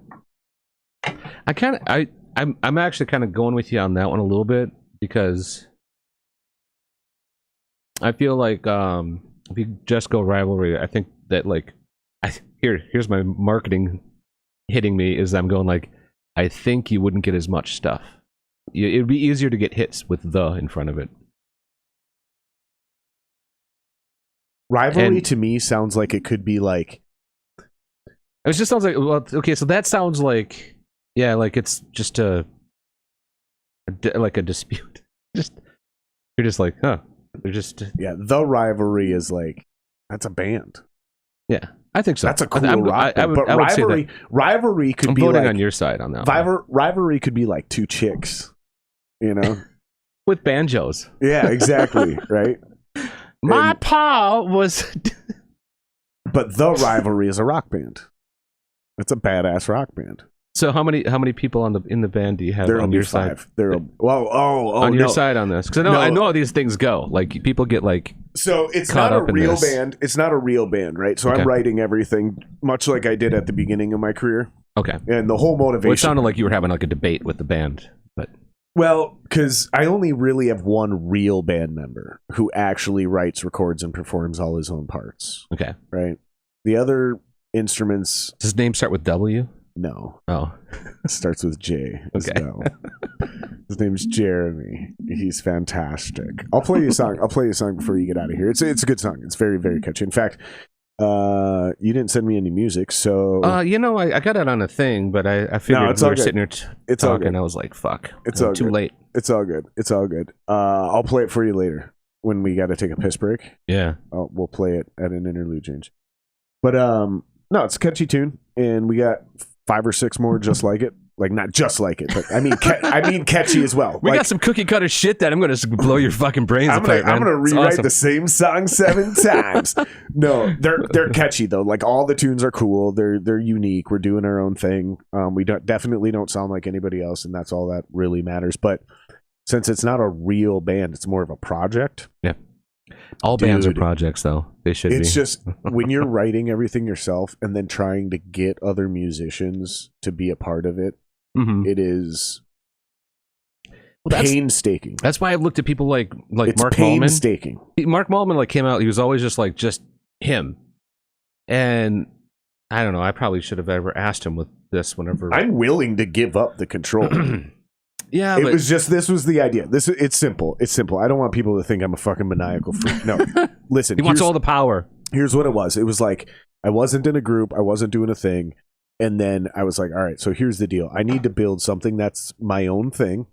I'm actually kind of going with you on that one a little bit, because I feel like if you just go Rivalry, I think that like here's my marketing hitting me, is I'm going like, I think you wouldn't get as much stuff. It'd be easier to get hits with the in front of it. Rivalry to me sounds like it could be like. It just sounds like, well, okay, so that sounds like, yeah, like it's just like a dispute. You're just like, huh? They're just The Rivalry is like, that's a band. Yeah, I think so. That's a cool rock band. But Rivalry could I'm be voting like, on your side on that. Rivalry could be like two chicks, you know, with banjos. Yeah, exactly. Right. My pa was. But The Rivalry is a rock band. It's a badass rock band. So how many people in the band do you have on your side? On your side on this, because I know how these things go. Like people get like. So it's not a real band. It's not a real band, right? So I'm writing everything much like I did at the beginning of my career. Okay. And the whole motivation. Well, it sounded like you were having like a debate with the band, but. Well, because I only really have one real band member who actually writes, records, and performs all his own parts. Okay. Right. The other instruments. Does his name start with W? No. Oh. It starts with J. Okay. No. His name's Jeremy. He's fantastic. I'll play you a song. Before you get out of here. It's a good song. It's very, very catchy. In fact, you didn't send me any music, so I got it on a thing, but I figured we were sitting here talking. I was like, fuck. It's all too good. late. It's all good. It's all good. I'll play it for you later when we got to take a piss break. Yeah. We'll play it at an interlude change. But no, it's a catchy tune, and we got 5 or 6 more just like it. Like, not just like it, but I mean catchy as well. We got some cookie cutter shit that I'm going to blow your fucking brains apart. I'm going to rewrite the same song 7 times. No, they're catchy though. Like, all the tunes are cool. They're unique. We're doing our own thing. We definitely don't sound like anybody else, and that's all that really matters. But since it's not a real band, it's more of a project. Yeah. All bands are projects, though. They should be. It's just when you're writing everything yourself and then trying to get other musicians to be a part of it, it is painstaking. That's why I've looked at people like it's Mark painstaking. Maltman. Mark Maltman came out. He was always just him, and I don't know. I probably should have ever asked him with this. Whenever I'm willing to give up the control. Yeah, it was just, this was the idea. It's simple. It's simple. I don't want people to think I'm a fucking maniacal freak. No, listen. He wants all the power. Here's what it was. It was like, I wasn't in a group. I wasn't doing a thing. And then I was like, all right, so here's the deal. I need to build something that's my own thing,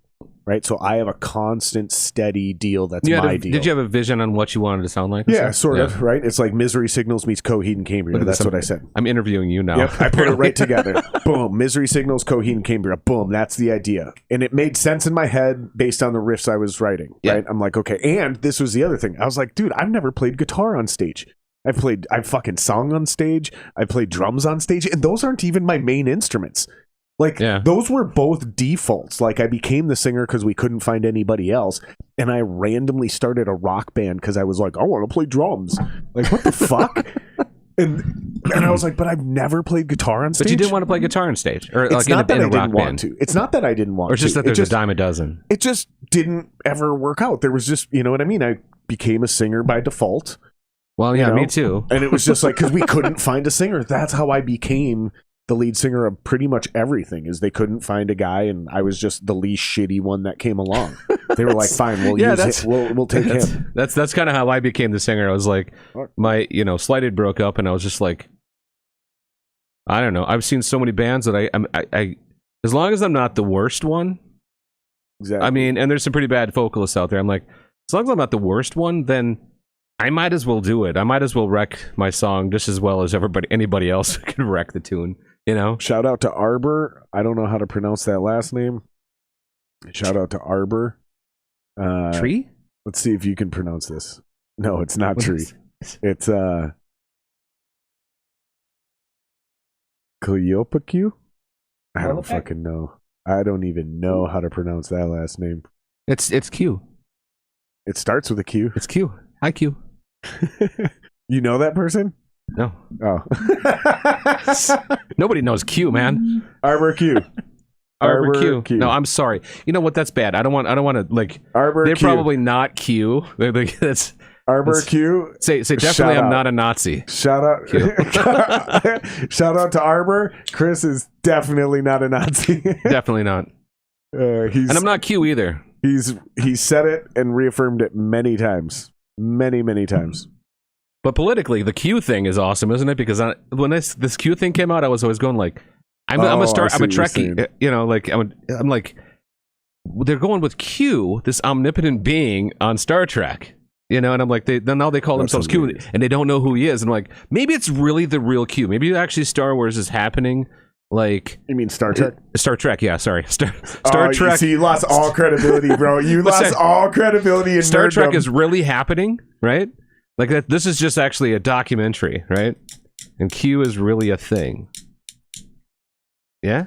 right? So I have a constant, steady deal that's my deal. Did you have a vision on what you wanted to sound like? Yeah, sort of, right? It's like Misery Signals meets Coheed and Cambria. That's what I said. I'm interviewing you now. Yep, I put it right together. Boom. Misery Signals, Coheed and Cambria. Boom. That's the idea. And it made sense in my head based on the riffs I was writing, right? I'm like, okay. And this was the other thing. I was like, dude, I've never played guitar on stage. I've fucking sung on stage. I played drums on stage, and those aren't even my main instruments. Like, those were both defaults. Like, I became the singer because we couldn't find anybody else, and I randomly started a rock band because I was like, I want to play drums. Like, what the fuck? And I was like, but I've never played guitar on stage. But you didn't want to play guitar on stage, or it's like not that in a I didn't rock want band. to. It's not that I didn't want to. Or it's just that there's a dime a dozen. It just didn't ever work out. There was just, you know what I mean? I became a singer by default. Well, yeah, me too. And it was just like, because we couldn't find a singer. That's how I became the lead singer of pretty much everything, is they couldn't find a guy, and I was just the least shitty one that came along. They were like, fine, we'll use it. We'll take him. That's kind of how I became the singer. I was like, my, Slighted broke up, and I was just like, I don't know. I've seen so many bands that I as long as I'm not the worst one. Exactly. I mean, and there's some pretty bad vocalists out there. I'm like, as long as I'm not the worst one, then I might as well do it. I might as well wreck my song just as well as anybody else can wreck the tune, Shout out to Arbor. I don't know how to pronounce that last name. Shout out to Arbor. Tree? Let's see if you can pronounce this. No, it's not Tree. It's Cleopacu? I don't Cleopac? fucking know. I don't even know how to pronounce that last name. It's Q. It starts with a Q. It's Q. Hi, Q. You know that person? No. Oh. Nobody knows Q, man. Arbor Q. Arbor Q. No, I'm sorry. You know what? That's bad. I don't want to like. Arbor They're Q. probably not Q. That's Arbor Q. Say definitely. I'm not a Nazi. Shout out. Shout out to Arbor. Chris is definitely not a Nazi. Definitely not. And I'm not Q either. He's said it and reaffirmed it many times. Many times. But politically, the Q thing is awesome, isn't it? Because when this Q thing came out, I was always going like, I'm a Trekkie, you know, like I'm like, they're going with Q, this omnipotent being on Star Trek, you know, and I'm like, now they call themselves Q, and they don't know who he is, and I'm like, maybe it's really the real Q, maybe actually Star Wars is happening. Like, you mean Star Trek? Star Trek, yeah. Sorry, Star Trek. You lost all credibility, bro. You lost all credibility. In Star Trek is really happening, right? Like that. This is just actually a documentary, right? And Q is really a thing. Yeah.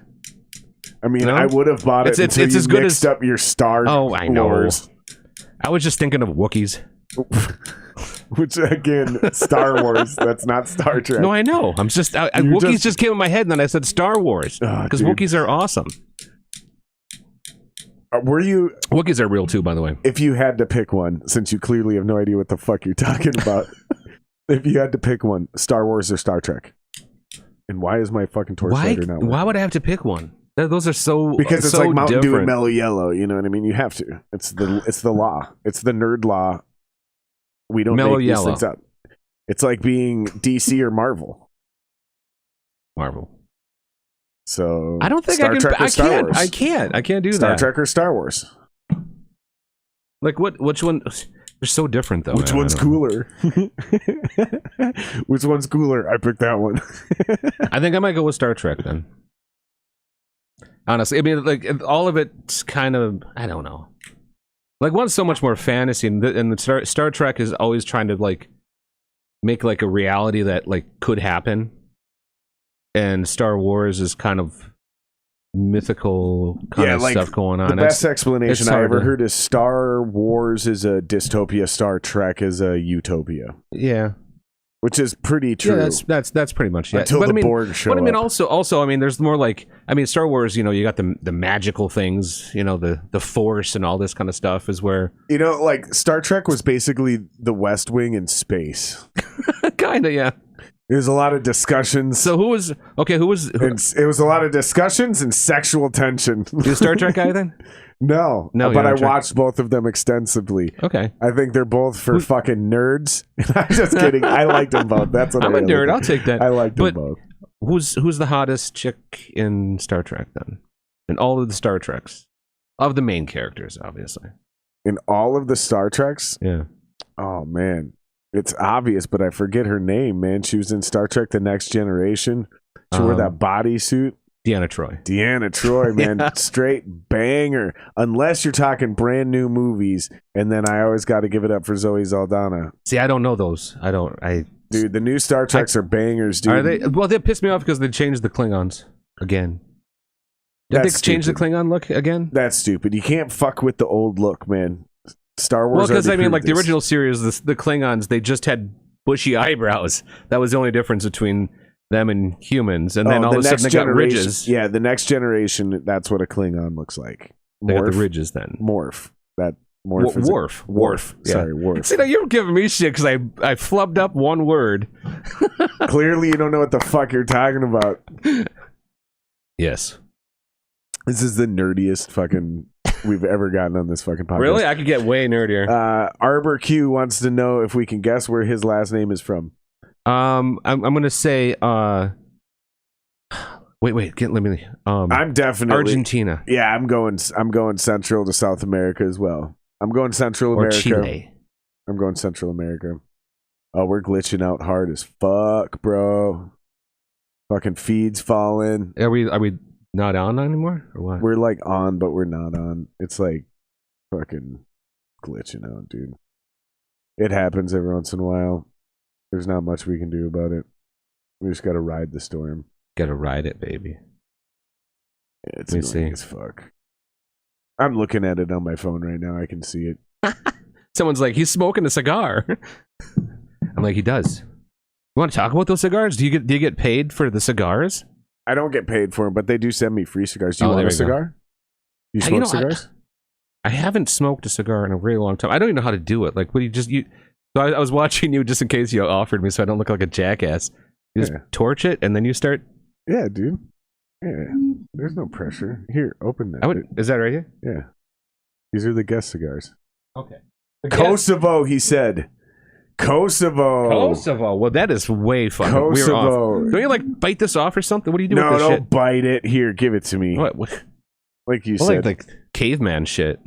I mean, I would have bought it. It's as good as up your Star. Oh, I know. Wars. I was just thinking of Wookiees. Which again, Star Wars. That's not Star Trek. No, I know. I'm just Wookiees just came in my head, and then I said Star Wars because Wookiees are awesome. Wookiees are real too, by the way. If you had to pick one, since you clearly have no idea what the fuck you're talking about, if you had to pick one, Star Wars or Star Trek, and why is my fucking torch lighter not working? Why would I have to pick one? Those are so because it's so like Mountain different. Dew and Mellow Yellow. You know what I mean? You have to. It's the law. It's the nerd law. We don't Mellow make Yellow. these things up. It's like being DC or Marvel. Marvel. So I don't think I can. I can't do that. Star Trek or Star Wars? Like which one? They're so different though. Which one's cooler? Which one's cooler? I picked that one. I think I might go with Star Trek then. Honestly, I mean, like all of it's kind of, I don't know. Like one's so much more fantasy, and the Star Trek is always trying to like make like a reality that like could happen, and Star Wars is kind of mythical kind of stuff going on. The best explanation I ever heard is Star Wars is a dystopia, Star Trek is a utopia. Yeah. Which is pretty true. Yeah, that's pretty much it. Until the Borg show up. But I mean, also, I mean, there's more like, I mean, Star Wars. You know, you got the magical things. You know, the Force and all this kind of stuff is where. You know, like Star Trek was basically the West Wing in space. Kind of, yeah. There's a lot of discussions. So who was? It was a lot of discussions and sexual tension. You a Star Trek guy then? No, but I watched both of them extensively. Okay. I think they're both for fucking nerds. I'm just kidding. I liked them both. That's what I'm a nerd. I'll take that. I liked them both. Who's the hottest chick in Star Trek then? In all of the Star Treks, of the main characters, obviously. In all of the Star Treks? Yeah. Oh man, it's obvious, but I forget her name. Man, she was in Star Trek: The Next Generation. She wore that bodysuit. Deanna Troi, man. Yeah. Straight banger. Unless you're talking brand new movies, and then I always got to give it up for Zoe Saldana. See, I don't know those. Dude, the new Star Treks are bangers, dude. Are they? Well, they pissed me off because they changed the Klingons again. Did they change the Klingon look again? That's stupid. You can't fuck with the old look, man. Star Wars. Well, because I mean, like the original series, the Klingons, they just had bushy eyebrows. That was the only difference between them and humans, and then all of a sudden they got ridges. Yeah, the Next Generation, that's what a Klingon looks like. They got the ridges then. Worf. Yeah. Sorry, Worf. See, now you're giving me shit because I flubbed up one word. Clearly, you don't know what the fuck you're talking about. Yes. This is the nerdiest fucking we've ever gotten on this fucking podcast. Really? I could get way nerdier. Arbor Q wants to know if we can guess where his last name is from. I'm gonna say wait, let me I'm definitely Argentina. Yeah, I'm going Central to South America as well. I'm going Central America. Or Chile. I'm going Central America. Oh, we're glitching out hard as fuck, bro. Fucking feeds falling. Are we not on anymore or what? We're like on, but we're not on. It's like fucking glitching out, dude. It happens every once in a while. There's not much we can do about it. We just got to ride the storm. Gotta ride it, baby. Yeah, it's Let me annoying see. as fuck. I'm looking at it on my phone right now. I can see it. Someone's like, he's smoking a cigar. I'm like, he does. You want to talk about those cigars? Do you get paid for the cigars? I don't get paid for them, but they do send me free cigars. Do you want a cigar? You Yeah, smoke cigars? I haven't smoked a cigar in a really long time. I don't even know how to do it. Like, what do you? So I was watching you just in case you offered me, so I don't look like a jackass. You just torch it and then you start. Yeah, dude. Yeah, there's no pressure. Here, open that. Is that right here? Yeah. These are the guest cigars. Okay. Kosovo, he said. Kosovo. Well, that is way fun. Kosovo. Don't you like bite this off or something? What do you do with this shit? No, shit? don't bite it. Here, give it to me. What? Like you said. Like caveman shit.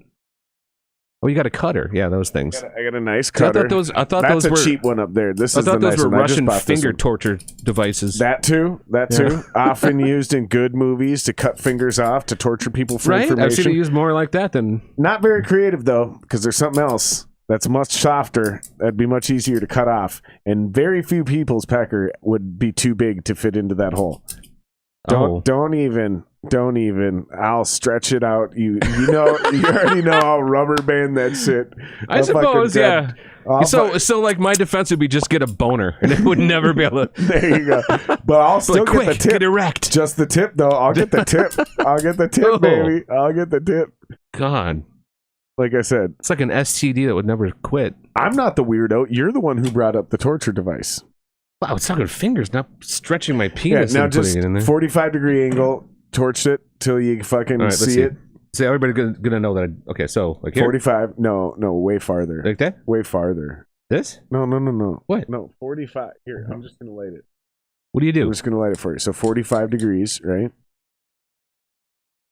Oh, you got a cutter. Yeah, those things. I got a nice cutter. I thought That's those were a cheap one up there. I thought those were Russian finger torture devices. That too. Often used in good movies to cut fingers off to torture people for information. I've seen it used more like that than. Not very creative though, because there's something else that's much softer. That'd be much easier to cut off, and very few people's pecker would be too big to fit into that hole. Don't even. I'll stretch it out. You already know I'll rubber band that shit. I suppose, yeah. So like my defense would be just get a boner, and it would never be able to. There you go. But I'll still get the tip. Get erect. Just the tip, though. I'll get the tip. Baby. I'll get the tip. God. Like I said, it's like an STD that would never quit. I'm not the weirdo. You're the one who brought up the torture device. Wow, it's talking fingers, not stretching my penis. Yeah, now and just putting it in there. 45-degree angle. Torch it till you fucking see it. See, everybody's gonna know that. Okay, so like here? 45. No, way farther. Like that? Way farther. This? No. What? No, 45. Here, I'm just gonna light it. What do you do? I'm just gonna light it for you. So 45 degrees, right?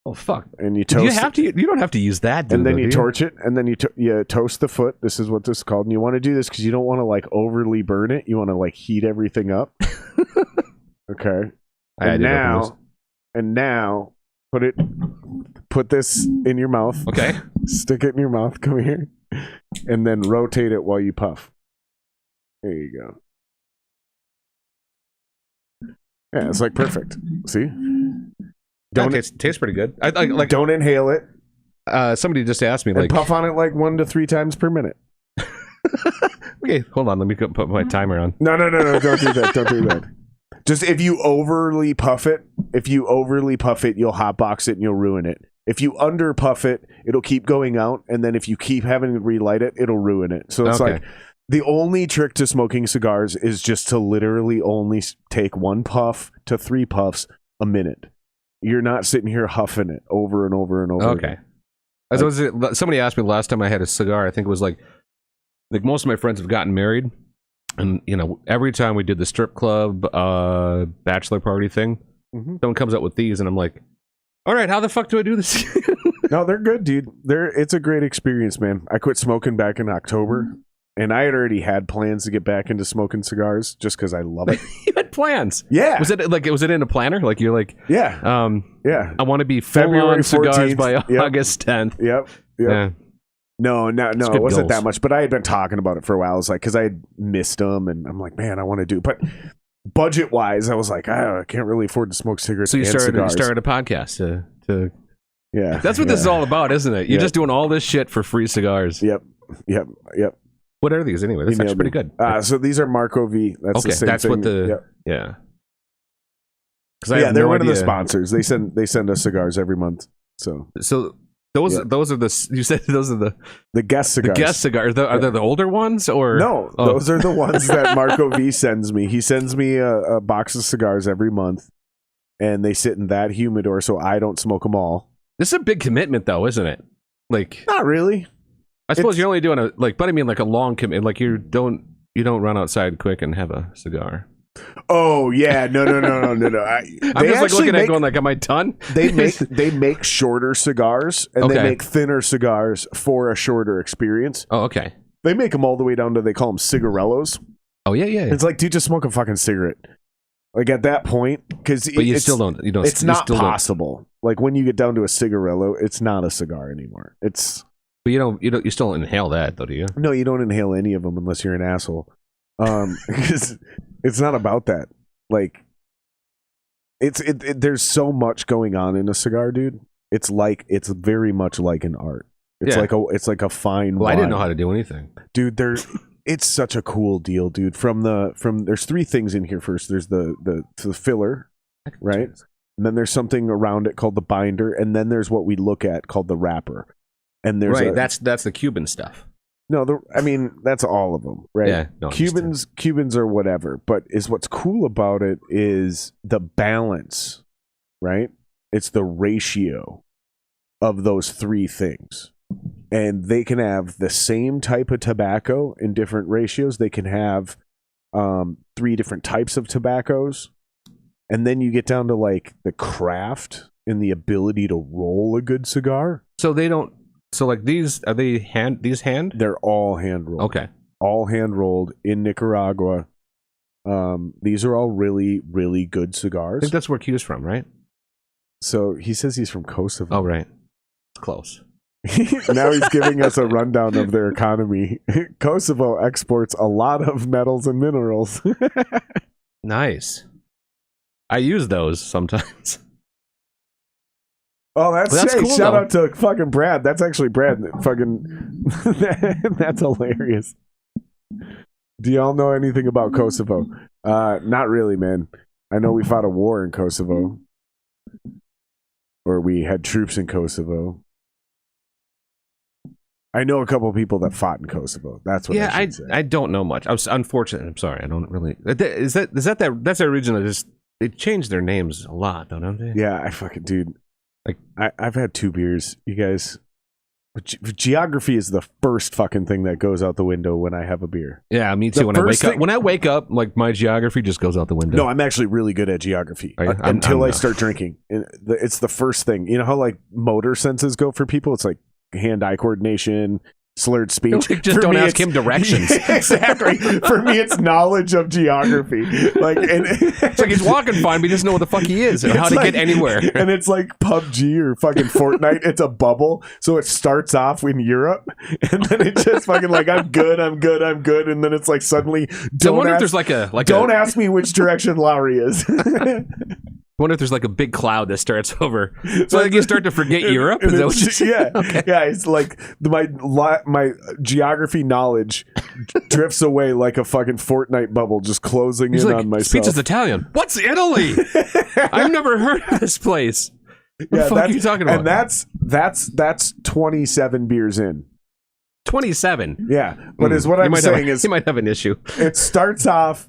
Oh fuck! And you toast. You have to. You don't have to use that. And then you torch it, and then you toast the foot. This is what this is called. And you want to do this because you don't want to like overly burn it. You want to like heat everything up. Okay. And now, put this in your mouth. Okay. Stick it in your mouth. Come here. And then rotate it while you puff. There you go. Yeah, it's like perfect. See? Tastes pretty good. I like. Don't inhale it. Somebody just asked me and like puff on it like 1 to 3 times per minute. Okay, hold on. Let me put my timer on. No. Don't do that. Don't do that. Just if you overly puff it, you'll hotbox it and you'll ruin it. If you under puff it, it'll keep going out, and then if you keep having to relight it, it'll ruin it. So it's like the only trick to smoking cigars is just to literally only take 1 puff to 3 puffs a minute. You're not sitting here huffing it over and over and over. Okay. Somebody asked me last time I had a cigar. I think it was like most of my friends have gotten married. And, every time we did the strip club, bachelor party thing, someone comes up with these, and I'm like, all right, how the fuck do I do this? No, they're good, dude. It's a great experience, man. I quit smoking back in October, and I had already had plans to get back into smoking cigars just because I love it. You had plans? Yeah. Was it in a planner? Like, you're like, yeah. Yeah. I want to be full on cigars by August 10th. Yep. Yeah. No, it wasn't that much, but I had been talking about it for a while. I was like, because I had missed them, and I'm like, man, I want to do. But budget-wise, I was like, I can't really afford to smoke cigarettes. So you started a podcast to yeah. That's what this is all about, isn't it? You're just doing all this shit for free cigars. Yep. What are these anyway? That's actually pretty good. So these are Marco V. That's the same thing. What the yeah. They're one of the sponsors. They send us cigars every month. So those are the, you said those are the guest cigars. The guest cigars. Are they the older ones or no? Those are the ones that Marco V sends me. He sends me a box of cigars every month, and they sit in that humidor, so I don't smoke them all. This is a big commitment, though, isn't it? Like, not really. I suppose you're only doing but I mean like a long commitment. Like you don't run outside quick and have a cigar. Oh yeah, no. I'm just like looking at it going like, am I done? They make shorter cigars and they make thinner cigars for a shorter experience. Oh, okay. They make them all the way down to, they call them cigarellos. Oh yeah. It's like, dude, just smoke a fucking cigarette. Like at that point, because you still don't. It's not possible. Like when you get down to a cigarello, it's not a cigar anymore. It's. But you still don't inhale that though, do you? No, you don't inhale any of them unless you're an asshole. Because it's not about that. Like, There's so much going on in a cigar, dude. It's very much like an art. It's like a fine wine. I didn't know how to do anything, dude. It's such a cool deal, dude. There's three things in here. First, there's the filler, right? And then there's something around it called the binder, and then there's what we look at called the wrapper. And there's that's the Cuban stuff. No, that's all of them, right? Yeah, no, Cubans are whatever, but what's cool about it is the balance, right? It's the ratio of those three things. And they can have the same type of tobacco in different ratios. They can have three different types of tobaccos. And then you get down to like the craft and the ability to roll a good cigar. So they don't. So like these, are they hand? They're all hand rolled. Okay. All hand rolled in Nicaragua. These are all really, really good cigars. I think that's where Q's from, right? So he says he's from Kosovo. Oh, right. It's close. Now he's giving us a rundown of their economy. Kosovo exports a lot of metals and minerals. Nice. I use those sometimes. Oh, that's cool. Shout out to fucking Brad. That's actually Brad. Fucking, that's hilarious. Do y'all know anything about Kosovo? Not really, man. I know we fought a war in Kosovo, or we had troops in Kosovo. I know a couple of people that fought in Kosovo. That's what I should say. I don't know much. I was unfortunate. I'm sorry. I don't really. Is that that's a region that just they changed their names a lot, though, don't they? Yeah, I fucking dude. Like I've had 2 beers, you guys. Geography is the first fucking thing that goes out the window when I have a beer. Yeah, me too. When I wake up, like my geography just goes out the window. No, I'm actually really good at geography until I start drinking. It's the first thing. You know how like motor senses go for people? It's like hand-eye coordination, slurred speech. Just don't ask him directions. Yeah, exactly. For me, it's knowledge of geography. Like, and it's like he's walking fine, but he doesn't know what the fuck he is or how to get anywhere. And it's like PUBG or fucking Fortnite. It's a bubble, so it starts off in Europe, and then it just fucking like I'm good, and then it's like suddenly. I wonder if there's don't ask me which direction Lowry is. I wonder if there's like a big cloud that starts over. So like you start to forget Europe? Is that what you're saying? Yeah. Okay. Yeah, it's like my geography knowledge drifts away like a fucking Fortnite bubble, just closing in on myself. Pizza's Italian. What's Italy? I've never heard of this place. What the fuck are you talking about? And that's 27 beers in. 27? Yeah. But is what I'm saying is... You might have an issue. It starts off...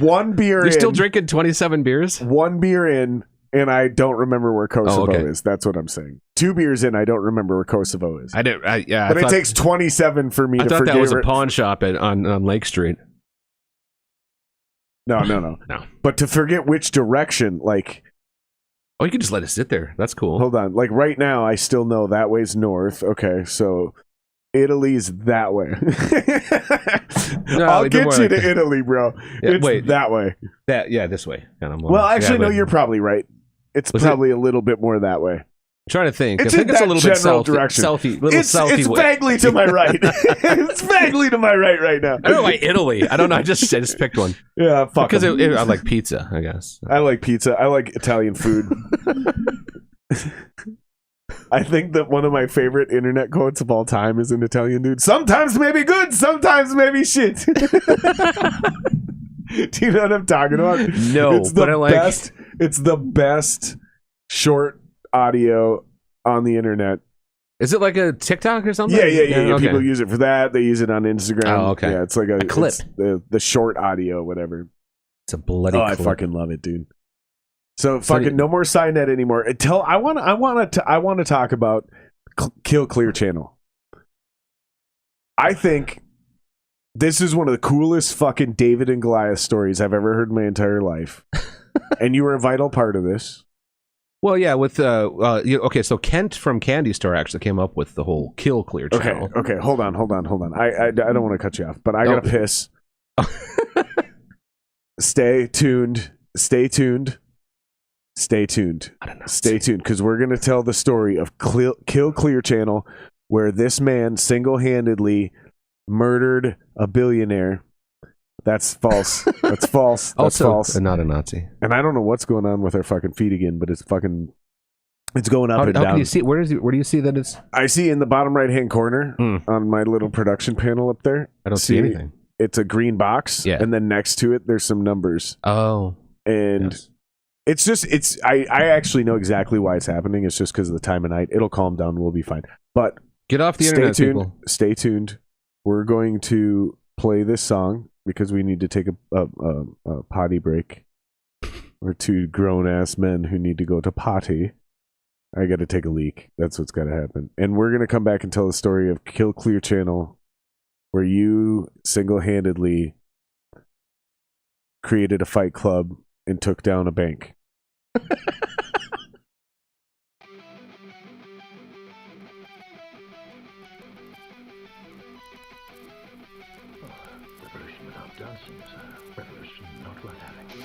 One beer in. You're still drinking 27 beers? One beer in, and I don't remember where Kosovo is. That's what I'm saying. 2 beers in, I don't remember where Kosovo is. But it takes 27 for me to forget. I thought that was a pawn shop on Lake Street. No. But to forget which direction, like... Oh, you can just let it sit there. That's cool. Hold on. Like right now, I still know that way's north. Okay, so... Italy's that way. I'll get you to Italy, bro. Yeah, it's that way. This way. Well, actually, no, you're probably right. It's probably a little bit more that way. I'm trying to think. It's I think in it's that a little bit direction. It's vaguely to my right. It's vaguely to my right now. I don't know why Italy. I don't know. I just picked one. Yeah, fuck. Because I like pizza, I guess. I like pizza. I like Italian food. I think that one of my favorite internet quotes of all time is an Italian dude. Sometimes maybe good, sometimes maybe shit. Do you know what I'm talking about? No, it's the best short audio on the internet. Is it like a TikTok or something? Yeah. Okay. People use it for that. They use it on Instagram. Oh, okay. Yeah, it's like a clip. The short audio, whatever. It's a bloody clip. I fucking love it, dude. So fucking no more SiaNet anymore. Until I want to talk about Kill Clear Channel. I think this is one of the coolest fucking David and Goliath stories I've ever heard in my entire life. And you were a vital part of this. Well, yeah, with so Kent from Candy Store actually came up with the whole Kill Clear Channel. Okay, hold on. I don't want to cut you off, but I gotta piss. Stay tuned. Stay tuned, because we're going to tell the story of Kill Clear Channel, where this man single-handedly murdered a billionaire That's false. That's false. That's Also, false. not a Nazi. And I don't know what's going on with our fucking feed again, but it's going up and How down. can you see? Where do you see that it's? I see in the bottom right hand corner on my little production panel up there. I don't see anything. It's a green box, and then next to it there's some numbers. Oh, and I actually know exactly why it's happening. It's just because of the time of night. It'll calm down. We'll be fine. But get off the internet, people. Stay tuned. We're going to play this song because we need to take a potty break. We're two grown ass men who need to go to potty. I got to take a leak. That's what's got to happen. And we're going to come back and tell the story of Kill Clear Channel, where you single-handedly created a fight club and took down a bank. Revolution without dancing is a revolution not worth having.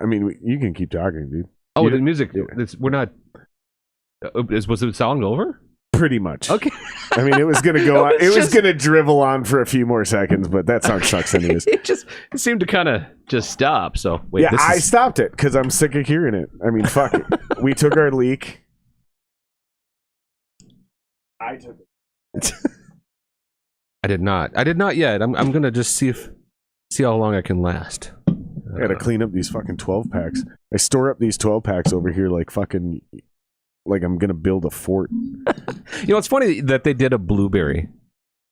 I mean, you can keep talking, dude. Oh, the music. We're not. Was the song over? Pretty much. Okay. I mean, it was gonna go on. It was gonna drivel on for a few more seconds, but that song sucks anyways. It seemed to kind of just stop. So wait, Yeah, I stopped it because I'm sick of hearing it. I mean, fuck it. We took our leak. I took it. I did not yet. I'm gonna just see how long I can last. I gotta clean up these fucking 12 packs. I store up these 12 packs over here like fucking, like I'm gonna build a fort. You know, it's funny that they did a blueberry.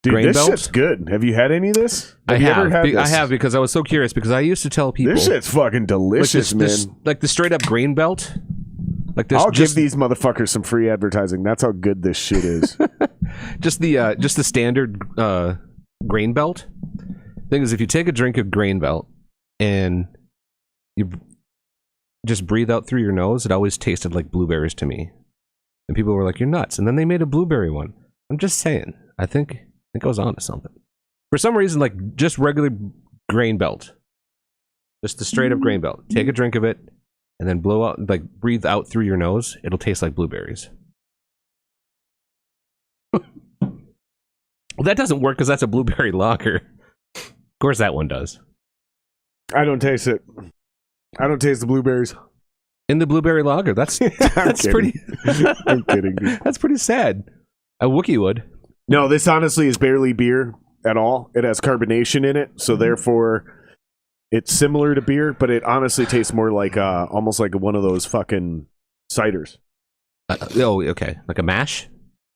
Dude, grain this belt? shit's good. Have you had any of this? I you ever have. had this? I have because I was so curious because I used to tell people This shit's fucking delicious, man. like the straight up grain belt. Like this, I'll give these motherfuckers some free advertising. That's how good this shit is. just the standard grain belt. Thing is, if you take a drink of grain belt and you just breathe out through your nose, it always tasted like blueberries to me. And people were like, "You're nuts!" And then they made a blueberry one. I'm just saying. I think I was onto something. For some reason, like just regular grain belt, just the straight up grain belt. Take a drink of it, and then blow out, like breathe out through your nose. It'll taste like blueberries. Well, that doesn't work because that's a blueberry lager. Of course, that one does. I don't taste it. I don't taste the blueberries. In the blueberry lager, that's pretty. I'm kidding, dude. That's pretty sad. A Wookiee would. No, this honestly is barely beer at all. It has carbonation in it, so therefore it's similar to beer, but it honestly tastes more like almost like one of those fucking ciders. Okay, like a mash.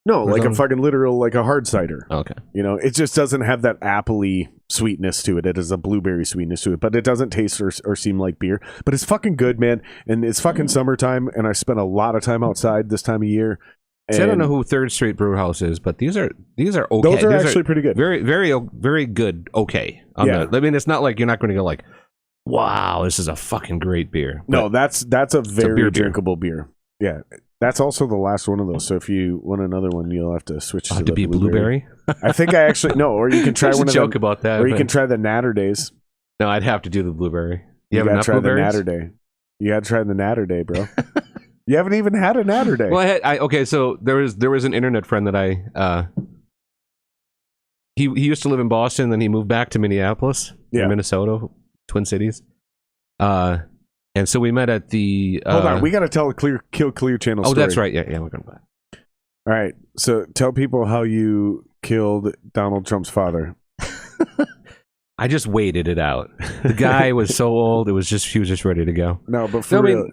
No, like a fucking literal, like a hard cider. Okay. You know, it just doesn't have that apple-y sweetness to it. It has a blueberry sweetness to it, but it doesn't taste or seem like beer. But it's fucking good, man. And it's fucking summertime, and I spent a lot of time outside this time of year. See, I don't know who Third Street Brew House is, but these are okay. Those are these actually pretty good. Very, very, very good. Okay. Yeah. I mean, it's not like you're not going to go like, wow, this is a fucking great beer. No, that's a very beer. drinkable beer. Yeah. That's also the last one of those. So if you want another one, you'll have to switch to the be blueberry. I think I actually no, or you can try one of joke them, about that. or you can try the Natter Days. No, I'd have to do the blueberry. You have gotta enough try blueberries? the Natter Day. You gotta try the Natter Day, bro. You haven't even had a Natter Day. Well, okay. So there was an internet friend that he used to live in Boston, then he moved back to Minneapolis, Minnesota, Twin Cities. And so we met at the. Hold on, we got to tell a Kill Clear Channel story. Oh, that's right. Yeah, we're going back. All right, so tell people how you killed Donald Trump's father. I just waited it out. The guy was so old; he was just ready to go. No, but for real,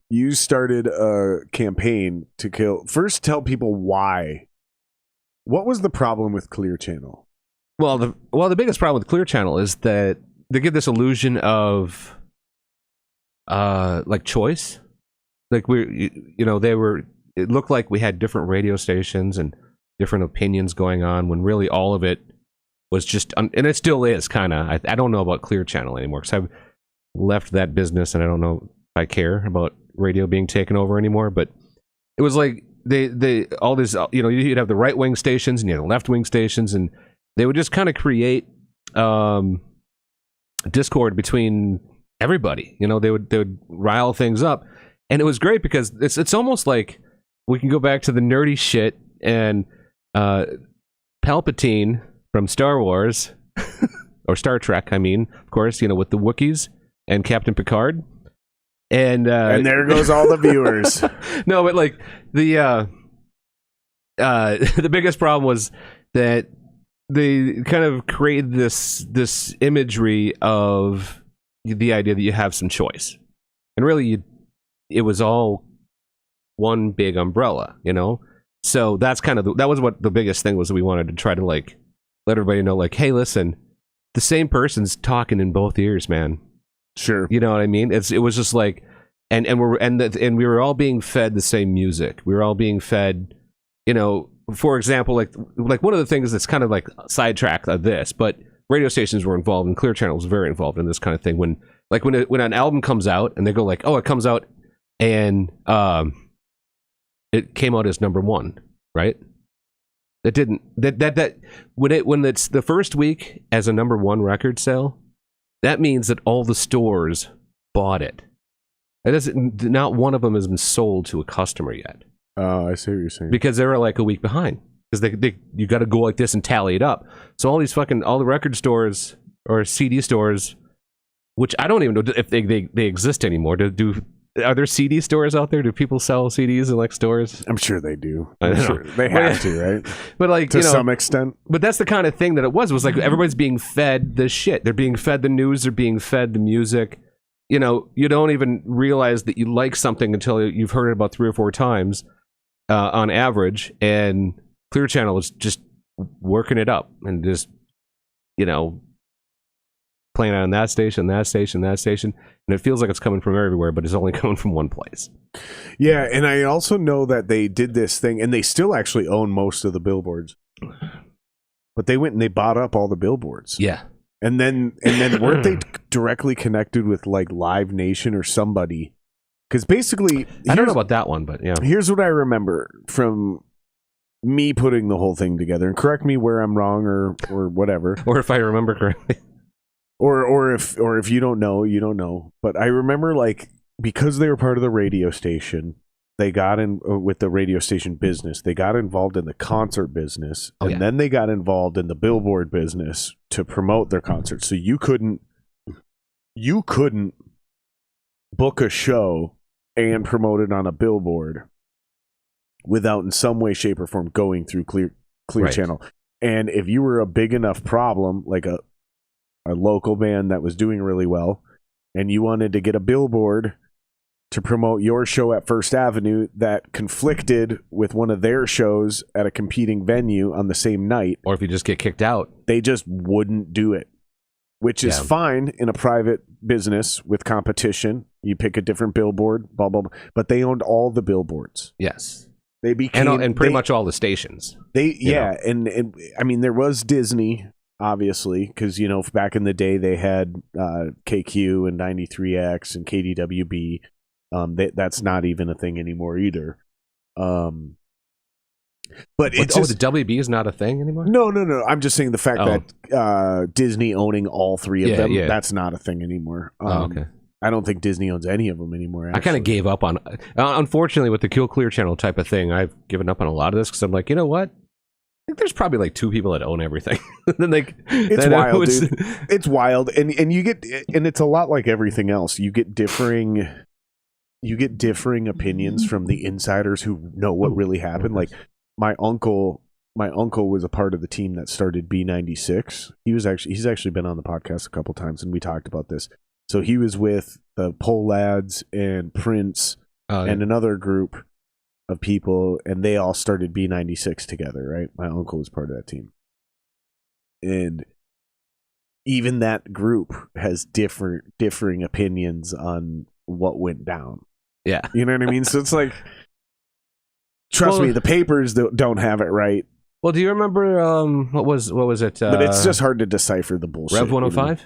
you started a campaign to kill. First, tell people why. What was the problem with Clear Channel? Well, the biggest problem with Clear Channel is that they give this illusion of like choice. Like it looked like we had different radio stations and different opinions going on when really all of it was just, and it still is kind of, I don't know about Clear Channel anymore because I've left that business and I don't know if I care about radio being taken over anymore, but it was like they all this, you'd have the right wing stations and you had the left wing stations and they would just kind of create discord between everybody. They would rile things up, and it was great because it's almost like we can go back to the nerdy shit and Palpatine from Star Wars or Star Trek. I mean, of course, with the Wookiees and Captain Picard, and there goes all the viewers. No, but like the biggest problem was that they kind of created this imagery of the idea that you have some choice, and really it was all one big umbrella, so that's kind of that was what the biggest thing was that we wanted to try to like let everybody know, like, hey, listen, the same person's talking in both ears, man. Sure. You know what I mean? It was just like and we were all being fed the same music. We were all being fed, for example, like one of the things that's kind of like sidetrack of this, but radio stations were involved and Clear Channel was very involved in this kind of thing. When an album comes out and they go like, oh, it comes out and it came out as number one, right? It didn't. That when it's the first week as a number one record sale, that means that all the stores bought it. Not one of them has been sold to a customer yet. Oh, I see what you're saying. because they were like a week behind. Because you got to go like this and tally it up. So all the record stores or CD stores, which I don't even know if they exist anymore. Are there CD stores out there? Do people sell CDs in like stores? I'm sure they do. I I'm know. sure they have to, right? But like To some extent. But that's the kind of thing that it was like everybody's being fed the shit. They're being fed the news. They're being fed the music. You don't even realize that you like something until you've heard it about 3 or 4 times on average. And Clear Channel is just working it up and just, playing on that station, that station, that station. And it feels like it's coming from everywhere, but it's only coming from one place. Yeah, and I also know that they did this thing, and they still actually own most of the billboards. But they went and they bought up all the billboards. Yeah. And then weren't they directly connected with like Live Nation or somebody? Because basically, I don't know about that one, but yeah. Here's what I remember from me putting the whole thing together, and correct me where I'm wrong or whatever, Or if I remember correctly. or if you don't know, you don't know. But I remember, like, because they were part of the radio station, they got in with the radio station business. They got involved in the concert business, and then they got involved in the billboard business to promote their concerts. So you couldn't book a show and promote it on a billboard without in some way, shape, or form going through Clear Right. Channel. And if you were a big enough problem, like a local band that was doing really well, and you wanted to get a billboard to promote your show at First Avenue that conflicted with one of their shows at a competing venue on the same night, Or if you just get kicked out. they just wouldn't do it, which is fine in a private business with competition. You pick a different billboard, blah, blah, blah. But they owned all the billboards. Yes. They became... And pretty much all the stations. And I mean, there was Disney, obviously, because, back in the day, they had KQ and 93X and KDWB. That's not even a thing anymore either. But it's the WB is not a thing anymore? No. I'm just saying the fact that Disney owning all 3 of them, that's not a thing anymore. Okay. I don't think Disney owns any of them anymore. I kind of gave up on unfortunately, with the Clear Channel type of thing, I've given up on a lot of this because I'm like, you know what? I think there's probably like 2 people that own everything. It's wild, dude. It's wild. And you get, and it's a lot like everything else. You get differing opinions from the insiders who know what really happened. Like my uncle was a part of the team that started B96. He's actually been on the podcast a couple times, and we talked about this. So he was with the Pole Lads and Prince and another group of people, and they all started B96 together, right? My uncle was part of that team. And even that group has differing opinions on what went down. Yeah. You know what I mean? So it's like, trust me, the papers don't have it right. Well, do you remember what was it? But it's just hard to decipher the bullshit. Rev 105?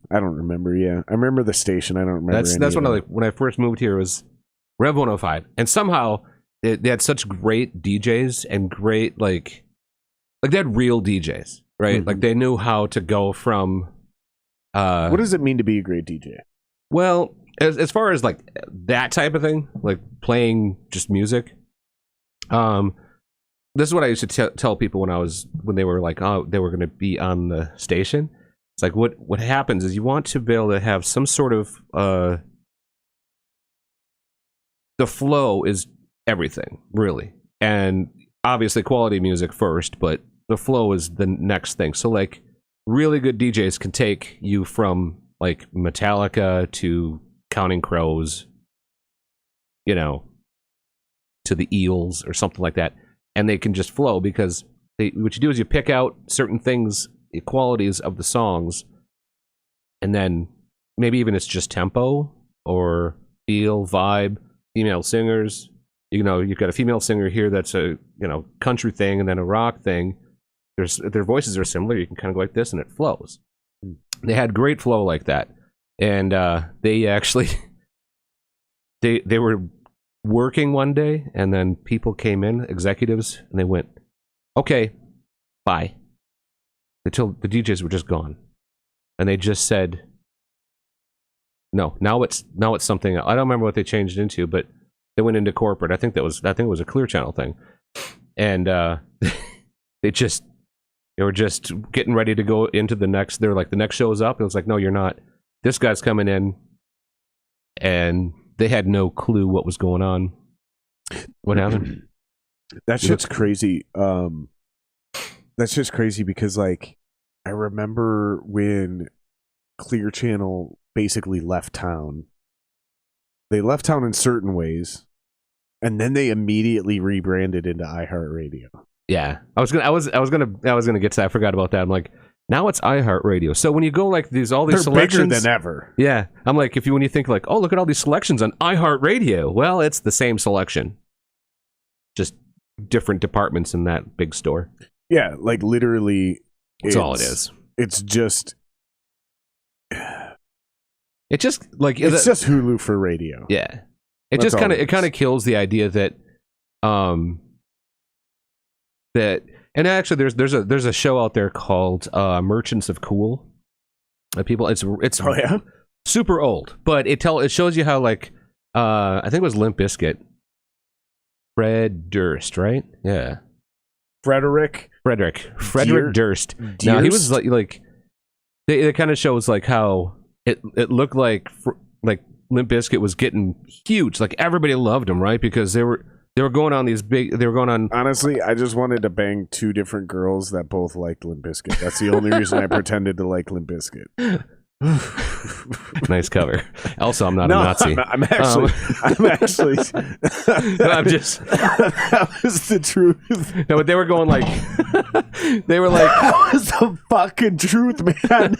I don't remember. Yeah, I remember the station. I don't remember. That's when I first moved here, was Rev 105, and somehow they had such great DJs and great like they had real DJs, right? Mm-hmm. Like they knew how to go from. What does it mean to be a great DJ? Well, as far as like that type of thing, like playing just music, this is what I used to tell people when they were like, oh, they were going to be on the station. It's like what happens is you want to be able to have some sort of the flow is everything, really, and obviously quality music first, but the flow is the next thing. So like really good DJs can take you from like Metallica to Counting Crows, to the Eels or something like that, and they can just flow because what you do is you pick out certain things, qualities of the songs, and then maybe even it's just tempo or feel, vibe, female singers. You've got a female singer here that's a country thing, and then a rock thing. Their voices are similar. You can kind of go like this, and it flows. They had great flow like that, and they actually they were working one day, and then people came in, executives, and they went, "Okay, bye." Until the DJs were just gone, and they just said, "No, now it's something." I don't remember what they changed it into, but They went into corporate. I think it was a Clear Channel thing, and they were just getting ready to go into the next. They're like, the next show is up. And it was like, no, you're not. This guy's coming in, and they had no clue what was going on. What happened? That shit's crazy. That's just crazy because, like, I remember when Clear Channel basically left town. They left town in certain ways, and then they immediately rebranded into iHeartRadio. Yeah, I was gonna get to that. I forgot about that. I'm like, now it's iHeartRadio. So when you go like all these They're selections, bigger than ever. Yeah, I'm like, when you think like, oh, look at all these selections on iHeartRadio. Well, it's the same selection, just different departments in that big store. Yeah, like literally, that's all it is. It's just. It's just like it's just Hulu for radio. Yeah, it just kind of kills the idea that and actually there's a show out there called Merchants of Cool. People, it's oh yeah, super old, but it shows you how like I think it was Limp Bizkit, Fred Durst, right? Yeah, Frederick Durst. Now he was like it kind of shows like how it looked like Limp Bizkit was getting huge. Like everybody loved him, right? Because they were going on these big. They were going on. Honestly, I just wanted to bang two different girls that both liked Limp Bizkit. That's the only reason I pretended to like Limp Bizkit. Nice cover. Also, I'm not a Nazi. I'm actually. No, I'm just. That was the truth. No, but they were going like. They were like. That was the fucking truth, man.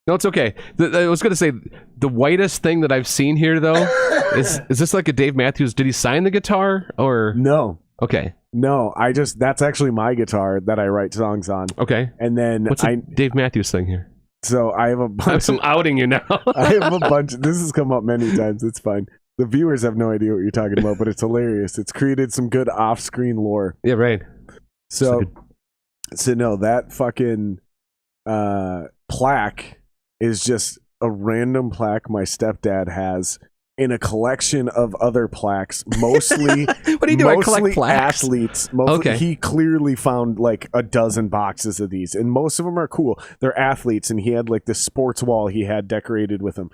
No, it's okay. I was going to say, the whitest thing that I've seen here, though, is this like a Dave Matthews? Did he sign the guitar, or? No. Okay. No, that's actually my guitar that I write songs on. Okay. And then what's the Dave Matthews thing here? So I have a bunch. I'm outing you now. I have a bunch. This has come up many times. It's fine. The viewers have no idea what you're talking about, but it's hilarious. It's created some good off-screen lore. Yeah, right. So no, that fucking plaque is just a random plaque my stepdad has in a collection of other plaques, mostly what do you do? I collect plaques? Athletes. Okay. He clearly found like a dozen boxes of these, and most of them are cool. They're athletes, and he had like this sports wall he had decorated with them.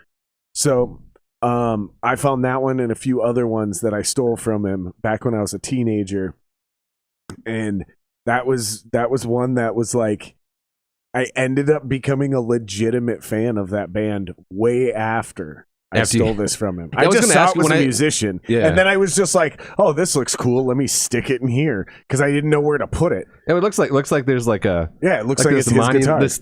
So I found that one and a few other ones that I stole from him back when I was a teenager, and that was one that was like, I ended up becoming a legitimate fan of that band way after I stole this from him. I just saw it was a musician, and then I was just like, "Oh, this looks cool. Let me stick it in here," because I didn't know where to put it. It looks like there's like a it looks like it's his guitar. I was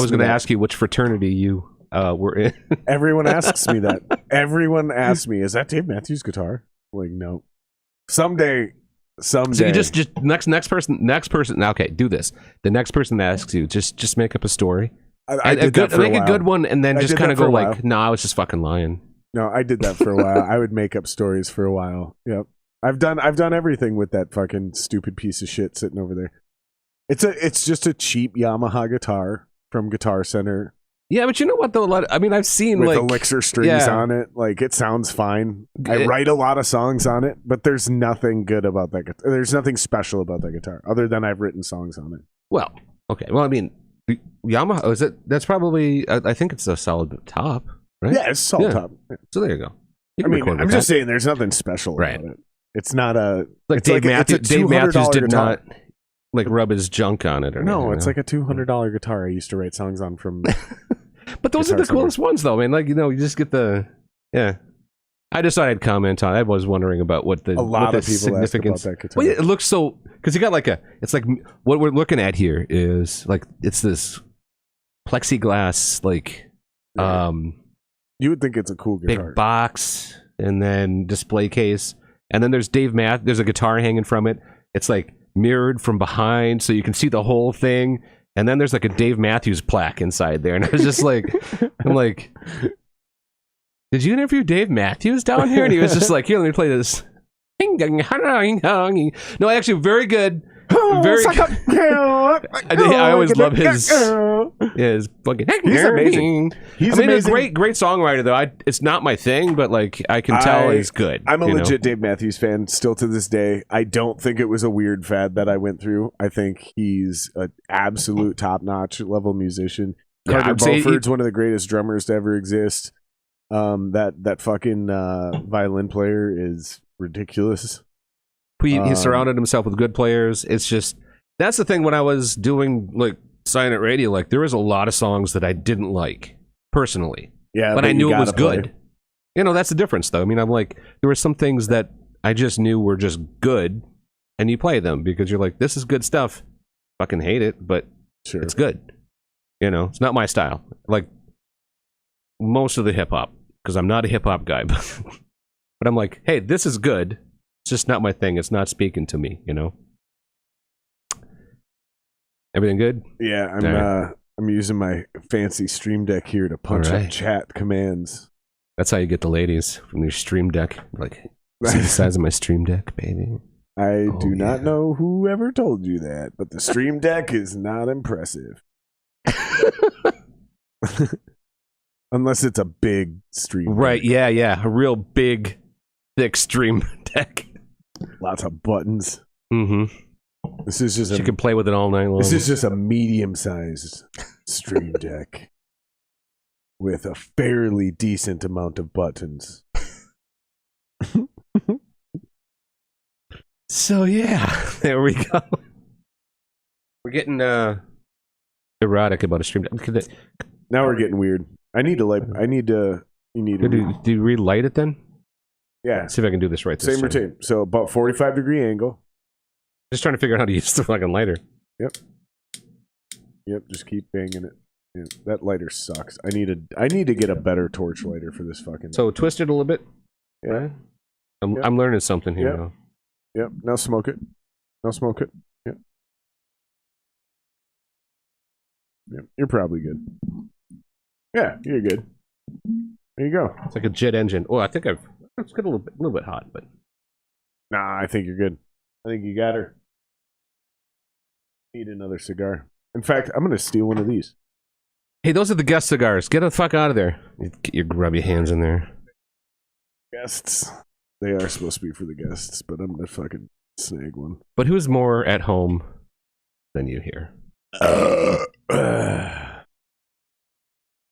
going to ask you which fraternity you were in. Everyone asks me that. Everyone asks me, "Is that Dave Matthews' guitar?" I'm like, no. Someday. So you just next person. Now, okay, do this. The next person that asks you, just make up a story. I did that for a while. A good one, and then just kind of go like, "No, I was just fucking lying." No, I did that for a while. I would make up stories for a while. Yep, I've done everything with that fucking stupid piece of shit sitting over there. It's just a cheap Yamaha guitar from Guitar Center. Yeah, but you know what though? I've seen with like elixir strings on it. Like it sounds fine. I write a lot of songs on it, but there's nothing good about that guitar. There's nothing special about that guitar other than I've written songs on it. Well, okay. Well, I mean, the Yamaha is it? That's probably. I think it's a solid top, right? Yeah, it's solid top. Yeah. So there you go. I'm just saying, there's nothing special about it. It's not a like Dave Matthews. Dave Matthews did not like rub his junk on it, or no. It's like a $200 guitar I used to write songs on from. But those are the coolest ones, though. I mean, like, you just get the I just thought I'd comment on. I was wondering about what the significance. Ask about that guitar. Well, it looks so because you got like it's like what we're looking at here is like it's this plexiglass like you would think it's a cool guitar, big box, and then display case, and then there's there's a guitar hanging from it. It's like mirrored from behind, so you can see the whole thing. And then there's like a Dave Matthews plaque inside there. And I was just like, I'm like, did you interview Dave Matthews down here? And he was just like, here, let me play this. No, actually, very good. very. I always love his fucking. He's amazing. He's amazing. A great songwriter though. It's not my thing, but like I can tell he's good. I'm a legit Dave Matthews fan still to this day. I don't think it was a weird fad that I went through. I think he's an absolute top-notch level musician. Carter Beauford's one of the greatest drummers to ever exist. That fucking violin player is ridiculous. He surrounded himself with good players. It's just that's the thing. When I was doing like SiaNet Radio, like there was a lot of songs that I didn't like personally. Yeah, but I knew it was good. You know, that's the difference, though. I mean, I'm like there were some things that I just knew were just good, and you play them because you're like, this is good stuff. Fucking hate it, but sure, it's good. You know, it's not my style. Like most of the hip hop, because I'm not a hip hop guy, but I'm like, hey, this is good. It's just not my thing. It's not speaking to me, you know? Everything good? Yeah, I'm using my fancy Stream Deck here to punch up chat commands. That's how you get the ladies from your Stream Deck. Like, see the size of my Stream Deck, baby? I do not know whoever told you that, but the Stream Deck is not impressive. Unless it's a big Stream Deck. Right, yeah. A real big, thick Stream Deck. Lots of buttons. Mm-hmm. This is just you can play with it all night long. This is just a medium-sized Stream Deck with a fairly decent amount of buttons. So yeah, there we go. We're getting erotic about a Stream Deck. Now we're getting weird. You need to. Do you relight it then? Yeah. Let's see if I can do this right. Same routine. So about 45-degree angle. Just trying to figure out how to use the fucking lighter. Yep. Just keep banging it. Yeah, that lighter sucks. I need to get a better torch lighter for this fucking. So twist it a little bit. Yeah. I'm learning something here now. Yep. Now smoke it. Yep. Yep. You're probably good. Yeah, you're good. There you go. It's like a jet engine. Oh, I think it's got a little bit hot, but nah, I think you're good. I think you got her. Need another cigar. In fact, I'm gonna steal one of these. Hey, those are the guest cigars. Get the fuck out of there. Get your grubby hands in there. Guests. They are supposed to be for the guests, but I'm gonna fucking snag one. But who's more at home than you here?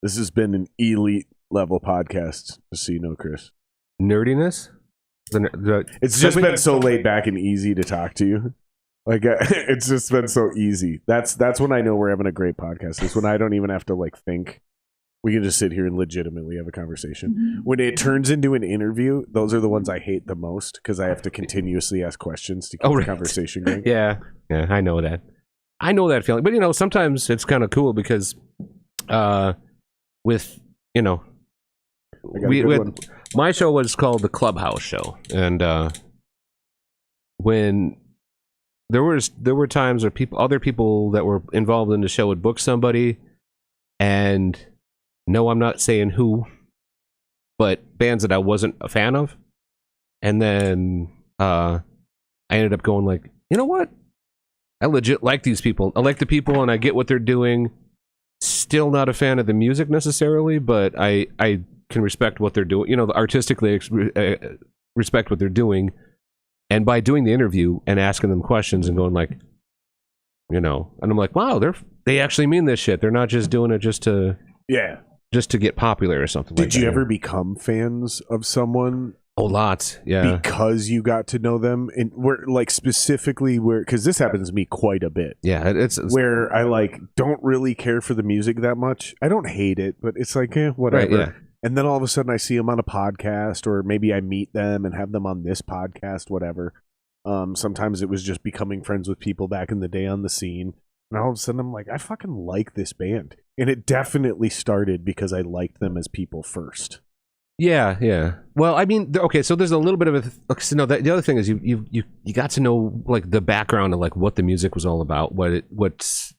This has been an elite level podcast, just so you know, Chris. Nerdiness? It's just been so laid back and easy to talk to you. Like it's just been so easy. That's when I know we're having a great podcast. It's when I don't even have to like think. We can just sit here and legitimately have a conversation. When it turns into an interview, those are the ones I hate the most because I have to continuously ask questions to keep the conversation going. Yeah, I know that. I know that feeling. But, you know, sometimes it's kind of cool because with, you know, my show was called The Clubhouse Show. And when there were times where other people that were involved in the show would book somebody and... No, I'm not saying who, but bands that I wasn't a fan of. And then I ended up going like, you know what? I legit like these people. I like the people and I get what they're doing. Still not a fan of the music necessarily, but I can respect what they're doing. You know, artistically respect what they're doing. And by doing the interview and asking them questions and going like, you know, and I'm like, wow, they actually mean this shit. They're not just doing it just to... Yeah. Just to get popular or something like that. Did you ever become fans of someone? Oh, lots, yeah. Because you got to know them? And where, like, specifically where... Because this happens to me quite a bit. Yeah, it's... Where I, like, don't really care for the music that much. I don't hate it, but it's like, whatever. Right, yeah. And then all of a sudden I see them on a podcast, or maybe I meet them and have them on this podcast, whatever. Sometimes it was just becoming friends with people back in the day on the scene. And all of a sudden I'm like, I fucking like this band. And it definitely started because I liked them as people first. Yeah. Well, I mean, okay, so there's a little bit of the other thing is you got to know like the background of like what the music was all about, what's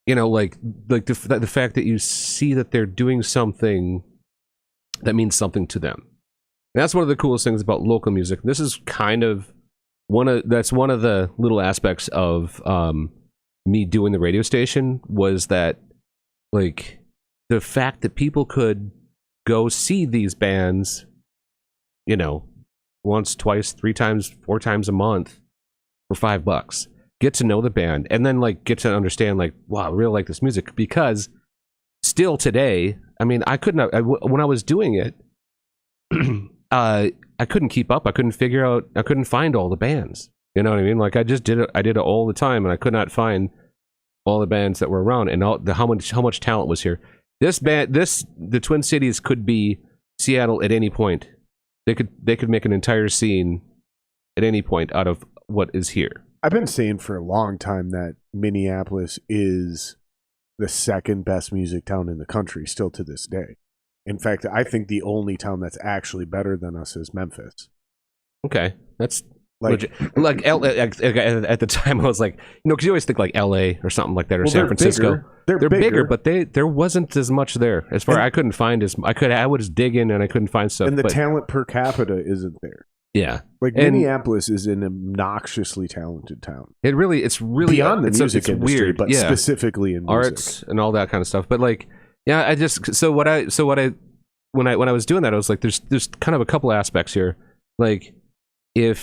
you know, like the fact that you see that they're doing something that means something to them. And that's one of the coolest things about local music. This is kind of that's one of the little aspects of me doing the radio station was that, like, the fact that people could go see these bands, you know, once, twice, 3 times, 4 times a month for $5, get to know the band, and then like get to understand, like, wow, I really like this music. Because still today, I mean, when I was doing it, I couldn't keep up. I couldn't find all the bands. You know what I mean? Like, I did it all the time, and I could not find all the bands that were around, and how much talent was here. The Twin Cities could be Seattle at any point. They could make an entire scene at any point out of what is here. I've been saying for a long time that Minneapolis is the second best music town in the country, still to this day. In fact, I think the only town that's actually better than us is Memphis. Okay, that's like at the time I was like, because you always think like L.A. or something like that, or San Francisco. They're bigger, but there wasn't as much there. As far I couldn't find I would just dig in and I couldn't find stuff. And the talent per capita isn't there. Yeah, like Minneapolis is an obnoxiously talented town. It's really beyond the music industry, weird, but specifically in music. Arts and all that kind of stuff. But like, yeah, when I was doing that, I was like, there's kind of a couple aspects here. Like, I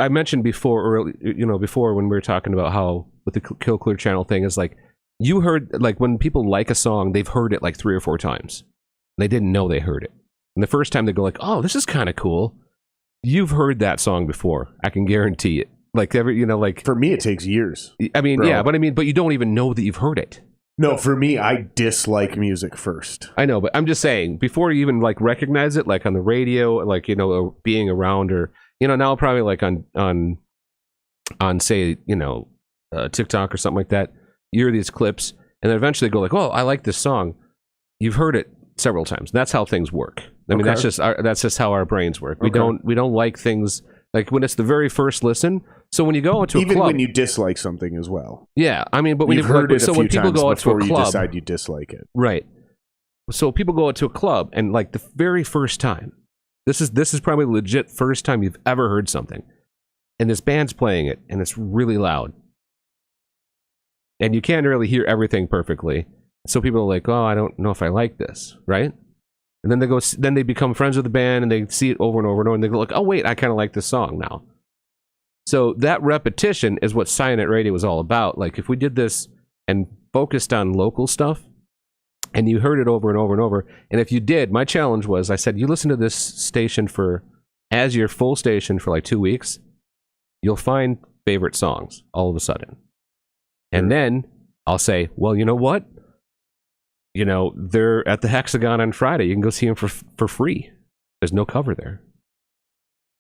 mentioned before when we were talking about how with the Kill Clear channel thing is like, you heard, like, when people like a song, they've heard it like 3 or 4 times. They didn't know they heard it. And the first time they go like, oh, this is kind of cool. You've heard that song before. I can guarantee it. Like, for me, it takes years. I mean, bro. Yeah, but you don't even know that you've heard it. No, for me, I dislike music first. I know, but I'm just saying, before you even like recognize it, like on the radio, like, being around, or, now probably like on say, TikTok or something like that, you hear these clips, and then eventually go like, oh, I like this song. You've heard it several times. That's how things work. I mean, that's just how our brains work. We don't like things like when it's the very first listen. So when you go into a club, even when you dislike something as well. Yeah, I mean, but when you've heard it a few times before you decide you dislike it, right? So people go into a club, and like the very first time, this is probably the legit first time you've ever heard something, and this band's playing it, and it's really loud, and you can't really hear everything perfectly. So people are like, oh, I don't know if I like this, right? And then they become friends with the band, and they see it over and over and over, and they go like, oh wait, I kind of like this song now. So that repetition is what SiaNet Radio was all about. Like, if we did this and focused on local stuff, and you heard it over and over and over, and if you did, my challenge was, I said, you listen to this station as your full station for like 2 weeks, you'll find favorite songs all of a sudden. And then I'll say, well, you know what? They're at the Hexagon on Friday. You can go see them for free. There's no cover there.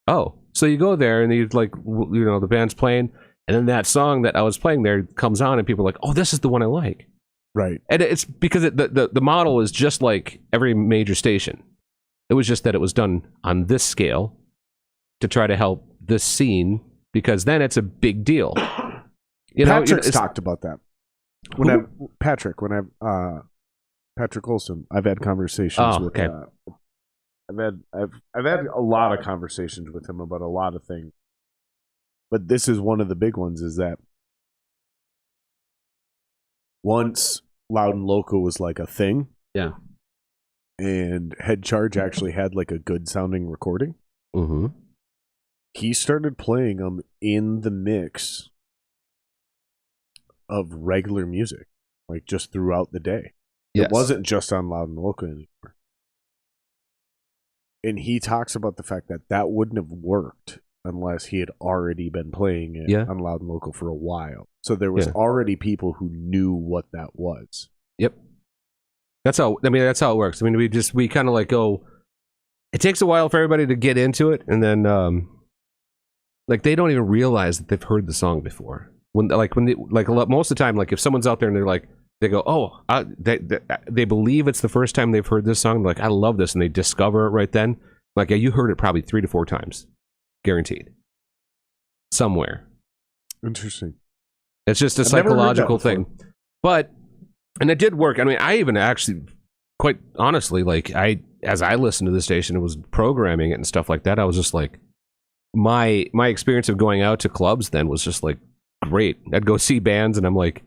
Oh, so you go there and you like, the band's playing, and then that song that I was playing there comes on, and people are like, oh, this is the one I like. Right. And it's because the model is just like every major station. It was just that it was done on this scale to try to help this scene, because then it's a big deal. Patrick's talked about that. Patrick Olson. I've had conversations with. Okay. I've had a lot of conversations with him about a lot of things, but this is one of the big ones. Is that once Loud and Local was like a thing, yeah, and Head Charge actually had like a good sounding recording. Mm-hmm. He started playing them in the mix of regular music, like just throughout the day. Yes. It wasn't just on Loud and Local anymore. And he talks about the fact that wouldn't have worked unless he had already been playing it on Loud and Local for a while. So there was already people who knew what that was. Yep. That's how it works. I mean, we kind of like go, it takes a while for everybody to get into it, and then like they don't even realize that they've heard the song before. Most of the time, like if someone's out there and they're like, they go, oh, they believe it's the first time they've heard this song. They're like, I love this, and they discover it right then. Like, yeah, you heard it probably 3 to 4 times, guaranteed, somewhere. Interesting. It's just a psychological thing, and it did work. I mean, I even actually, quite honestly, like as I listened to the station, it was programming it and stuff like that. I was just like, my experience of going out to clubs then was just like great. I'd go see bands and I'm like,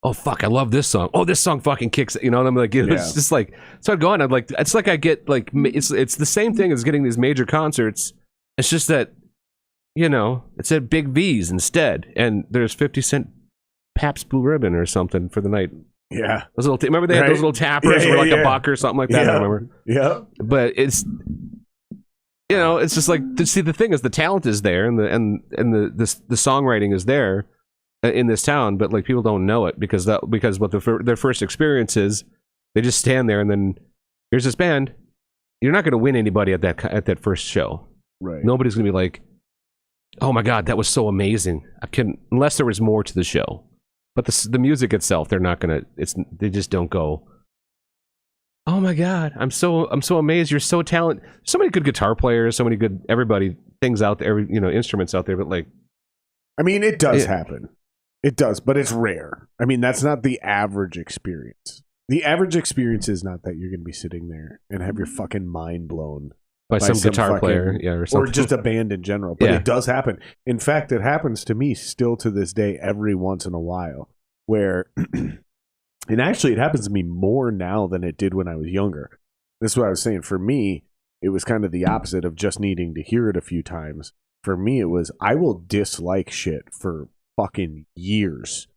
oh fuck, I love this song. Oh, this song fucking kicks. You know, and I'm like, it's just like, so I'd go on. I'd like, it's like I get like, it's the same thing as getting these major concerts. It's just that, you know, it's at Big V's instead, and there's 50 cent Pabst Blue Ribbon or something for the night. Yeah, those little remember they had those little tappers were like a buck or something like that. I remember. Yeah, but it's, you know, it's just like, to see, the thing is the talent is there and the songwriting is there in this town, but like people don't know it because what their first experience is, they just stand there and then here's this band. You're not going to win anybody at that first show. Right. Nobody's going to be like, oh my god, that was so amazing. I couldn't, unless there was more to the show. But the music itself, they're not going to. They just don't go, oh my god, I'm so amazed. You're so talented. So many good guitar players, so many good things out there, instruments out there. But like, I mean, it does happen. It does, but it's rare. I mean, that's not the average experience. The average experience is not that you're going to be sitting there and have your fucking mind blown by some guitar player, or something, or just a band in general. But it does happen. In fact, it happens to me still to this day, every once in a while, where, and actually, it happens to me more now than it did when I was younger. This is what I was saying. For me, it was kind of the opposite of just needing to hear it a few times. For me, it was, I will dislike shit for fucking years,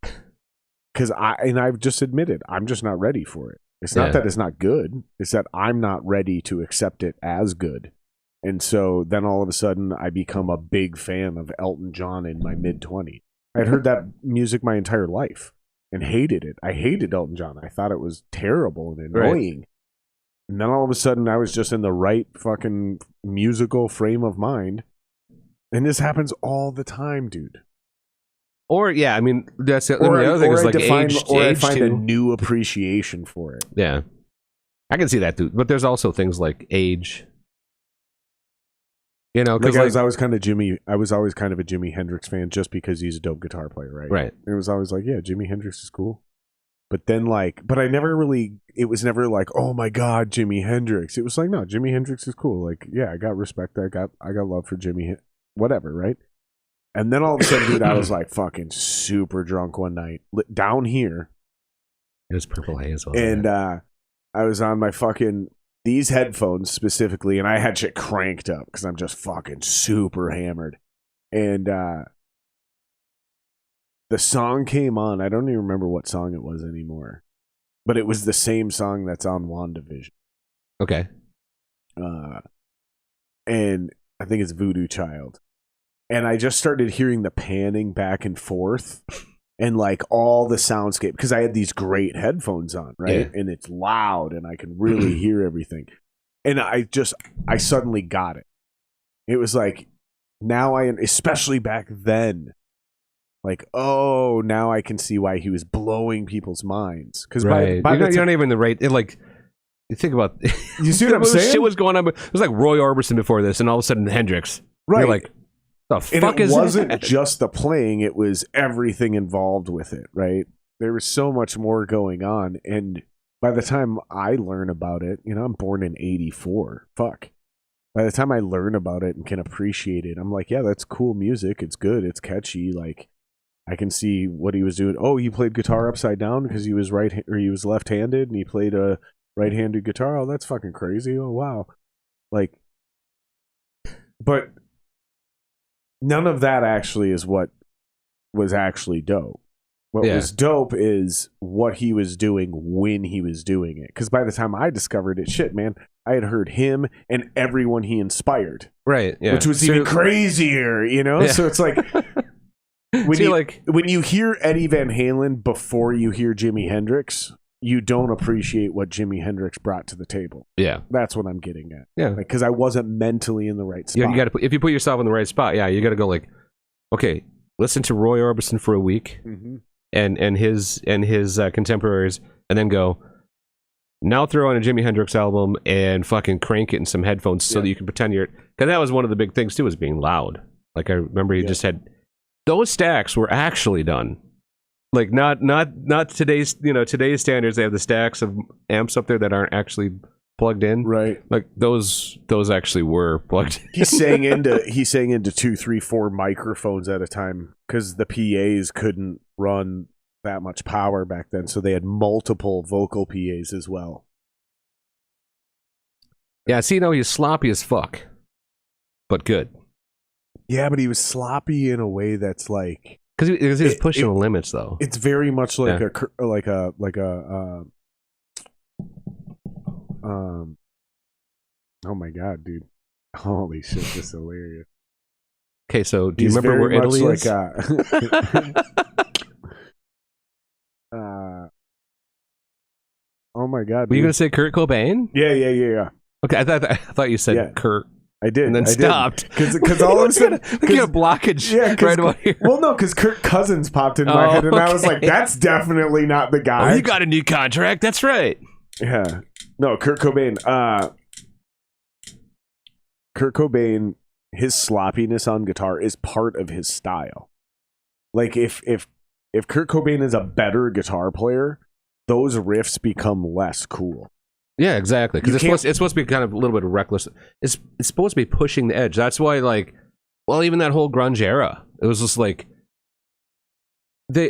because I've just admitted I'm just not ready for it. It's not that it's not good, it's that I'm not ready to accept it as good. And so then all of a sudden I become a big fan of Elton John in my mid-20s. I'd heard that music my entire life and hated it. I hated Elton John. I thought it was terrible and annoying. Right. And then all of a sudden I was just in the right fucking musical frame of mind. And this happens all the time, dude. Or I mean, that's the other thing is like I find a new appreciation for it. Yeah, I can see that too. But there's also things like age. Because I was always kind of a Jimi Hendrix fan just because he's a dope guitar player, right? Right. And it was always like, yeah, Jimi Hendrix is cool. But then but I never really. It was never like, oh my god, Jimi Hendrix. It was like, no, Jimi Hendrix is cool. Like, yeah, I got respect. I got love for Jimi. Whatever, right? And then all of a sudden, dude, I was like fucking super drunk one night down here. It was Purple Haze. And I was on my fucking, these headphones specifically, and I had shit cranked up because I'm just fucking super hammered. And the song came on. I don't even remember what song it was anymore. But it was the same song that's on WandaVision. Okay. And I think it's Voodoo Child. And I just started hearing the panning back and forth and like all the soundscape, because I had these great headphones on, right? Yeah. And it's loud and I can really hear everything. And I suddenly got it. It was like, now especially back then, like, oh, now I can see why he was blowing people's minds. Because you're not even the right, you think about, you see what I'm saying? Shit was going on. It was like Roy Orbison before this, and all of a sudden Hendrix. Right. You're like, the fuck is it wasn't that? Just the playing, it was everything involved with it, right? There was so much more going on, and by the time I learn about it, I'm born in 84. Fuck. By the time I learn about it and can appreciate it, I'm like, yeah, that's cool music. It's good. It's catchy. Like, I can see what he was doing. Oh, he played guitar upside down because he was he was left-handed, and he played a right-handed guitar. Oh, that's fucking crazy. Oh, wow. Like, but none of that actually is what was actually dope. What was dope is what he was doing when he was doing it. Because by the time I discovered it, shit, man, I had heard him and everyone he inspired. Right, yeah. Which was even crazier, Yeah. So it's like, when you hear Eddie Van Halen before you hear Jimi Hendrix, you don't appreciate what Jimi Hendrix brought to the table. Yeah. That's what I'm getting at. Yeah. Because I wasn't mentally in the right spot. Yeah, you got to if you put yourself in the right spot, you got to go like, okay, listen to Roy Orbison for a week, and his contemporaries, and then go, now throw on a Jimi Hendrix album and fucking crank it in some headphones so that you can pretend you're, because that was one of the big things too, was being loud. Like, I remember he just had, those stacks were actually done. Like, not today's today's standards. They have the stacks of amps up there that aren't actually plugged in. Right. Like those actually were plugged in. He sang into 2, 3, 4 microphones at a time because the PAs couldn't run that much power back then, so they had multiple vocal PAs as well. Yeah, see, he's sloppy as fuck, but good. Yeah, but he was sloppy in a way that's like because he was pushing the limits, though. It's very much like Yeah. Oh my god, dude! Holy shit, this is hilarious. Okay, so do you He's remember where very Italy much is? Oh my god! Were you dude. gonna say Kurt Cobain? Yeah. Okay, I thought you said Yeah. Kurt, I did, and then stopped because all of a sudden, look at a blockage right about here. well, no, because Kirk Cousins popped in my head, and I was like, okay. that's definitely not the guy. Oh, you got a new contract. That's right. Yeah. No, Kurt Cobain. Kurt Cobain, his sloppiness on guitar is part of his style. Like if Kurt Cobain is a better guitar player, those riffs become less cool. Yeah, exactly. Because You it's supposed to be kind of a little bit of reckless. It's supposed to be pushing the edge. That's why, like, well, even that whole grunge era, it was just like they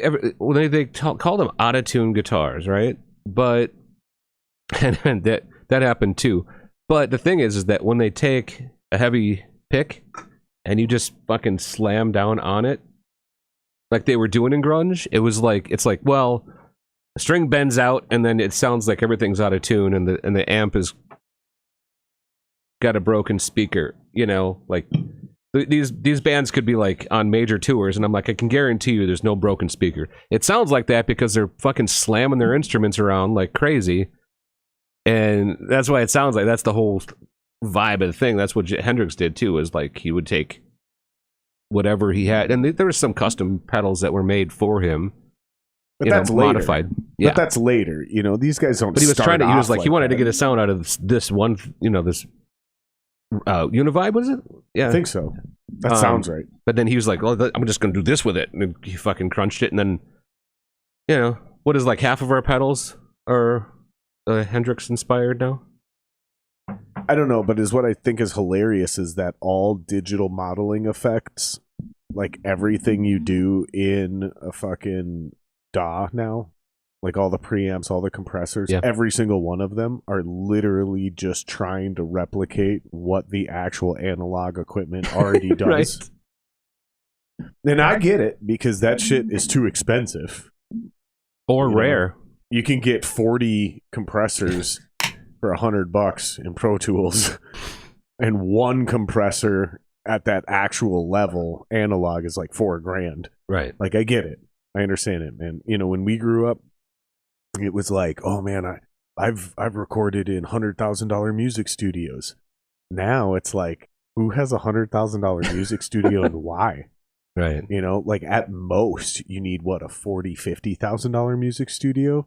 call them out-of-tune guitars, right? But and that happened too. But the thing is that when they take a heavy pick and you just fucking slam down on it, like they were doing in grunge, it's like, well, the string bends out and then it sounds like everything's out of tune, and the amp is got a broken speaker. Like these bands could be like on major tours, and I'm like, I can guarantee you there's no broken speaker. It sounds like that because they're fucking slamming their instruments around like crazy. And that's why it sounds like that's the whole vibe of the thing. That's what Hendrix did too, is like he would take whatever he had, and there were some custom pedals that were made for him, But that's later. modified. Yeah, But that's later. These guys don't. but he was start he was off like he wanted to that. get a sound out of this one, this Univibe, was it? Yeah, I think so. That sounds right. But then he was like, well, I'm just going to do this with it, and he fucking crunched it, and then what is like half of our pedals are Hendrix inspired now. I don't know, but what I think is hilarious is that all digital modeling effects, like everything you do in a fucking DAW now, like all the preamps, all the compressors, Yeah. every single one of them are literally just trying to replicate what the actual analog equipment already does. Right. And I get it, because that shit is too expensive. Or You know, rare. You can get 40 compressors for $100 in Pro Tools, and one compressor at that actual level analog is like $4,000. Right. Like, I get it, I understand it, man. When we grew up, it was like, oh man, I've recorded in $100,000 music studios. Now it's like, who has a $100,000 music studio and why? Right. Like at most you need what, a $40,000-$50,000 music studio.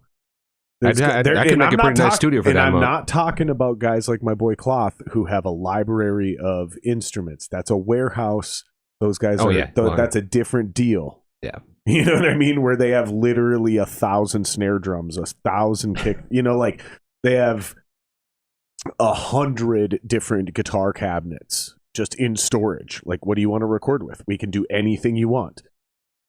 I can make a pretty nice studio for and that I'm amount. not talking about guys like my boy Cloth who have a library of instruments. That's a warehouse. Those guys Oh, are yeah. that's a different deal. Yeah. You know what I mean? Where they have literally 1,000 snare drums, 1,000 kick. Like they have 100 different guitar cabinets just in storage. Like, what do you want to record with? We can do anything you want.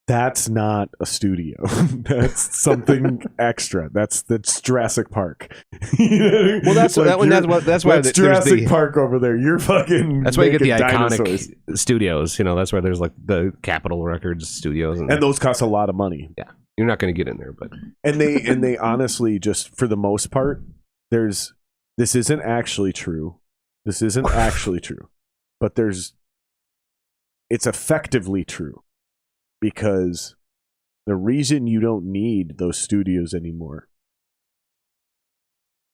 That's not a studio. That's something extra. That's Jurassic Park. Well, that's why that's there's Jurassic the Park over there. You're fucking. that's why you get the making iconic dinosaurs. studios. That's why there's like the Capitol Records studios, And those cost a lot of money. yeah, you're not going to get in there, but And they honestly, just for the most part, this isn't actually true. This isn't actually true, but it's effectively true, because the reason you don't need those studios anymore,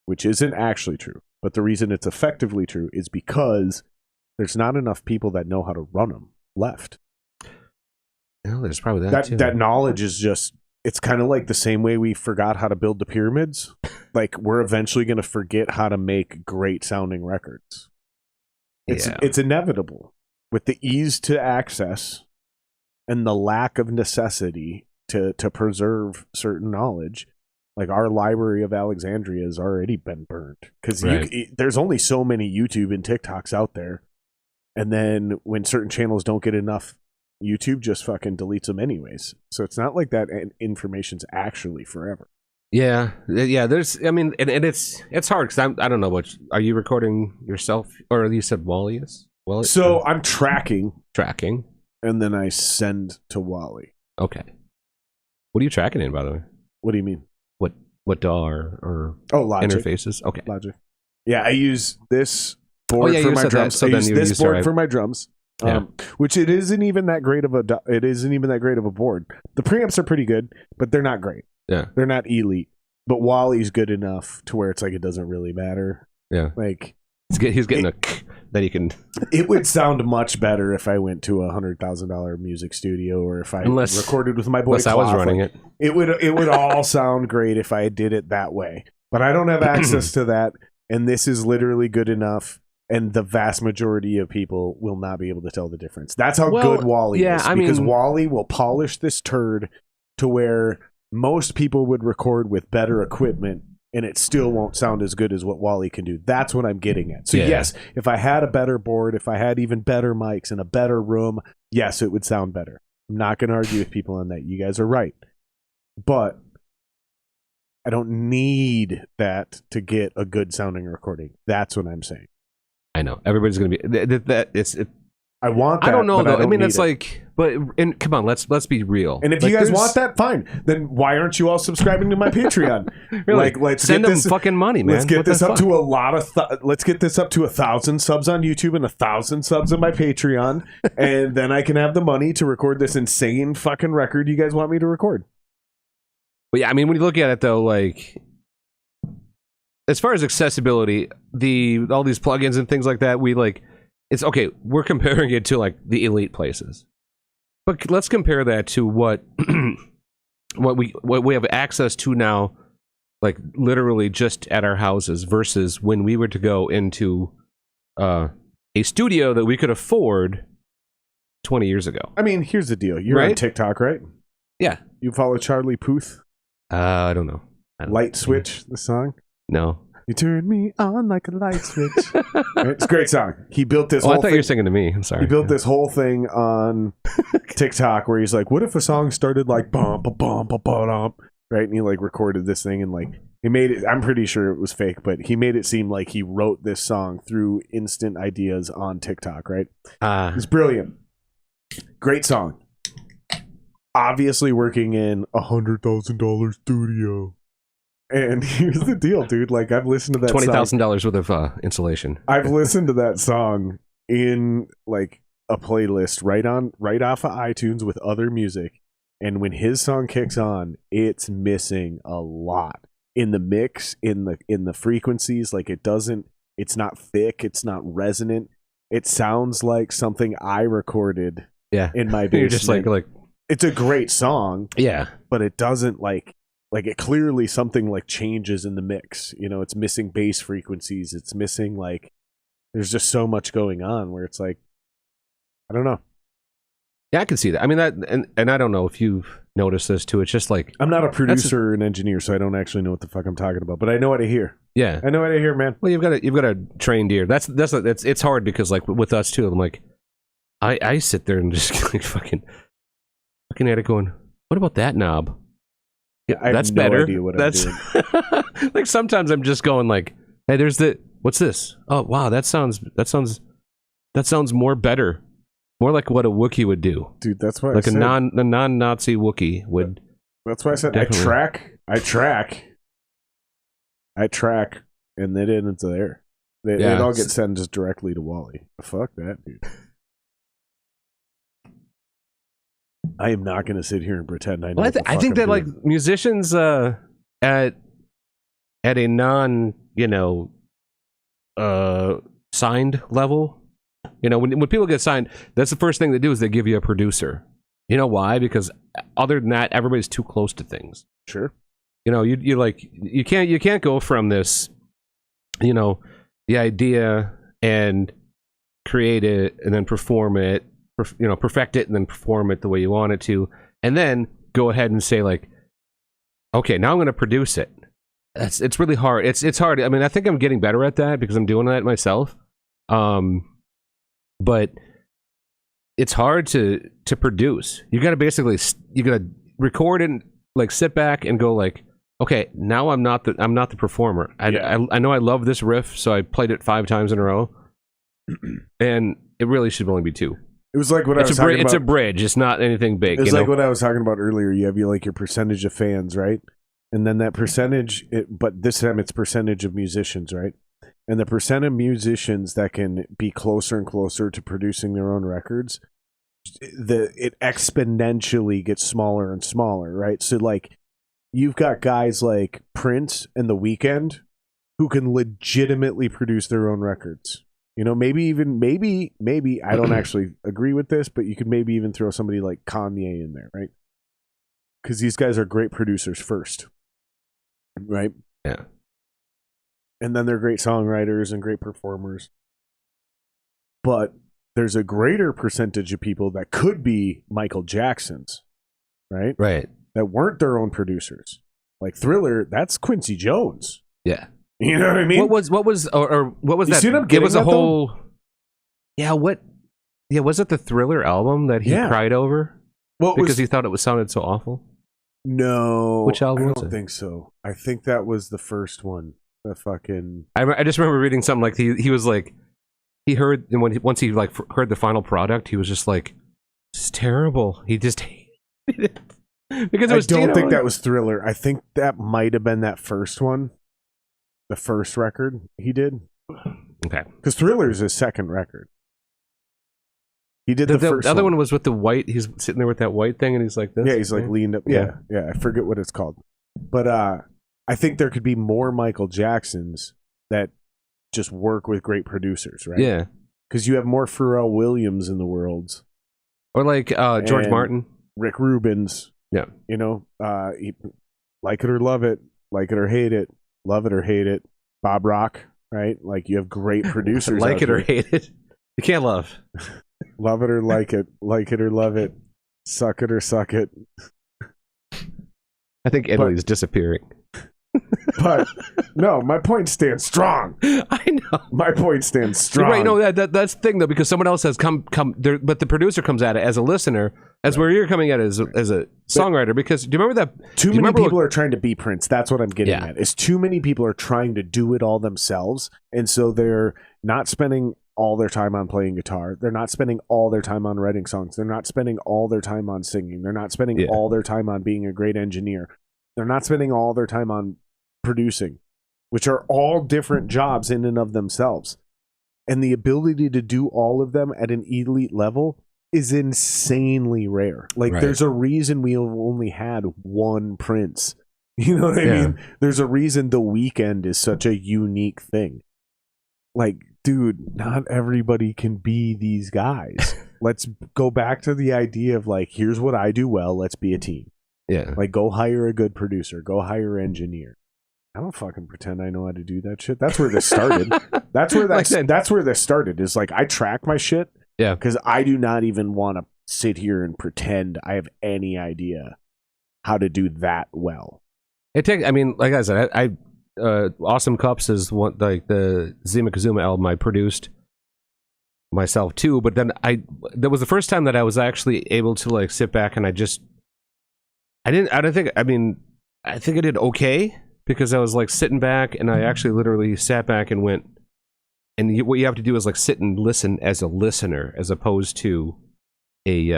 which isn't actually true, but the reason it's effectively true, is because there's not enough people that know how to run them left. there's probably that too. That knowledge is just, it's kind of like the same way we forgot how to build the pyramids. Like, we're eventually going to forget how to make great sounding records. It's inevitable. With the ease to access and the lack of necessity to preserve certain knowledge, Like our library of Alexandria has already been burned because Right. there's only so many YouTube and TikToks out there. And then when certain channels don't get enough, YouTube just fucking deletes them anyways. So it's not like that information's actually forever. Yeah. There's, I mean, and it's hard because I don't know are you recording yourself, or you said Wally is? Well, So I'm tracking, and then I send to Wally. Okay. What are you tracking in, by the way? What do you mean? What DAW or Logic. interfaces? Okay. Logic. Yeah, I use this board yeah, for you my said that, drums. so I then use you this use board our- for my drums. Yeah. Which it isn't even that great of a board. The preamps are pretty good, but they're not great. Yeah. They're not elite. But Wally's good enough to where it's like it doesn't really matter. Yeah. Like He's getting that he can. it would sound much better if I went to $100,000 music studio, or if I recorded with my boy. Unless I was Cloth. running Like, it. It would all sound great if I did it that way. But I don't have access to that, and this is literally good enough. And the vast majority of people will not be able to tell the difference. That's how good Wally is. Because Wally will polish this turd to where most people would record with better equipment, and it still won't sound as good as what Wally can do. That's what I'm getting at. So yes, if I had a better board, if I had even better mics and a better room, yes, it would sound better. I'm not going to argue with people on that. You guys are right. But I don't need that to get a good sounding recording. That's what I'm saying. I know everybody's going to be that. I want that. I don't know though. I mean, it's it's like, and come on, let's be real. And if like, you guys want that, fine. Then why aren't you all subscribing to my Patreon? Really? Like, let's send get them this, fucking money, man. Let's get What this the up fuck? to a lot of. Let's get this up to 1,000 subs on YouTube and 1,000 subs on my Patreon, and then I can have the money to record this insane fucking record you guys want me to record. But yeah, I mean, when you look at it though, like, as far as accessibility, all these plugins and things like that, it's okay. We're comparing it to like the elite places, but let's compare that to what we have access to now, like literally just at our houses, versus when we were to go into a studio that we could afford 20 years ago. I mean, here's the deal. You're on Right? TikTok, right? Yeah. You follow Charlie Puth? I don't know. Light Switch, the song? No. You turn me on like a light switch. It's a great song. He built this Oh, I whole thought thing. you were singing to me. I'm sorry. He built this whole thing on TikTok where he's like, what if a song started like bum ba bum ba ba dum, right? And he like recorded this thing and like he made it. I'm pretty sure it was fake, but he made it seem like he wrote this song through instant ideas on TikTok, right? It's brilliant. Great song. Obviously working in $100,000 studio. And here's the deal, dude. Like, I've listened to that $20,000 worth of insulation. I've listened to that song in like a playlist right off of iTunes with other music, and when his song kicks on, it's missing a lot in the mix, in the frequencies. Like, it's not thick, it's not resonant. It sounds like something I recorded in my basement. You're just like it's a great song, yeah, but it doesn't like it clearly something like changes in the mix. You know, it's missing bass frequencies. It's missing like there's just so much going on where it's like, I don't know. Yeah, I can see that. I mean, that, and I don't know if you've noticed this too. It's just like, I'm not a producer or an engineer, so I don't actually know what the fuck I'm talking about. But I know what I hear. yeah. I know what I hear, man. Well, you've got a trained ear. It's hard because like with us too. I'm like, I sit there and just like fucking looking at it, going, what about that knob? Yeah, I have that's no better. idea what I'm doing. Like sometimes I'm just going like, hey, what's this? Oh wow, that sounds more better. More like what a Wookiee would do. Dude, that's why like I said. a non-Nazi Wookiee would. That's why I said Definitely. I track, and then it's there. It all gets sent just directly to Wally. Fuck that, dude. I am not going to sit here and pretend I know. Well, what the I fuck think I'm that like doing. musicians at a non signed level, when people get signed, that's the first thing they do is they give you a producer. You know why? Because other than that, everybody's too close to things. Sure. You can't go from this, the idea and create it and then perform it, perfect it and then perform it the way you want it to, and then go ahead and say like, okay, now I'm going to produce it. It's really hard. It's hard. I mean, I think I'm getting better at that because I'm doing that myself. But it's hard to produce. You got to basically record and like sit back and go like, okay, now I'm not the performer. I know I love this riff, so I played it 5 times in a row, and it really should only be 2. It was like what I was talking about. It's a bridge. It's not anything big. It's like what I was talking about earlier. You have your percentage of fans, right? And then that percentage, but this time it's percentage of musicians, right? And the percent of musicians that can be closer and closer to producing their own records, it exponentially gets smaller and smaller, right? So like you've got guys like Prince and The Weeknd who can legitimately produce their own records. You know, maybe I don't actually agree with this, but you could maybe even throw somebody like Kanye in there, right? Because these guys are great producers first, right? Yeah. And then they're great songwriters and great performers. But there's a greater percentage of people that could be Michael Jacksons, right? Right. That weren't their own producers. Like Thriller, that's Quincy Jones. Yeah. You know what I mean? What was what was you that? See what I'm getting it was a at, whole. though? Yeah. What? Yeah. Was it the Thriller album that he cried over? Well, because he thought it sounded so awful. No. Which album I was don't it? think so. I think that was the first one. The fucking. I just remember reading something like he was like he heard, and once he like heard the final product, he was just like, it's terrible. He just hated it because it was. I don't think that was Thriller. I think that might have been that first one, the first record he did. Okay, because Thriller is his second record. He did the first. The other one was with the white. He's sitting there with that white thing, and he's like this. Yeah, he's like leaned up. Yeah. I forget what it's called, but I think there could be more Michael Jacksons that just work with great producers, right? Yeah, because you have more Pharrell Williams in the world, or like George Martin, Rick Rubin's. Yeah, you know, like it or love it, like it or hate it, love it or hate it. Bob Rock, right? Like you have great producers. Like it or hate it, you can't love. Love it or like it or love it, suck it or suck it. I think Italy's disappearing. But no, my point stands strong. I know. My point stands strong. Right, no, that's the thing though, because someone else has come there, but the producer comes at it as a listener, as where you're coming at it as a songwriter. Because do you remember that? Too many people are trying to be Prince. That's what I'm getting Yeah. at. Is too many people are trying to do it all themselves, and so they're not spending all their time on playing guitar. They're not spending all their time on writing songs. They're not spending all their time on singing. They're not spending all their time on being a great engineer. They're not spending all their time on producing, which are all different jobs in and of themselves. And the ability to do all of them at an elite level is insanely rare. Like there's a reason we only had one Prince. You know what I mean? There's a reason The Weeknd is such a unique thing. Like, dude, not everybody can be these guys. Let's go back to the idea of like, here's what I do well. Let's be a team. Yeah. Like, go hire a good producer. Go hire an engineer. I don't fucking pretend I know how to do that shit. That's where this started. That's where this started. Is like I track my shit. Yeah. Because I do not even want to sit here and pretend I have any idea how to do that well. I mean, like I said, Awesome Cups is one, like the Zima Kazuma album I produced myself too. But then that was the first time that I was actually able to like sit back and I think I did okay. Because I was like sitting back and I actually literally sat back and went, and what you have to do is like sit and listen as a listener as opposed to as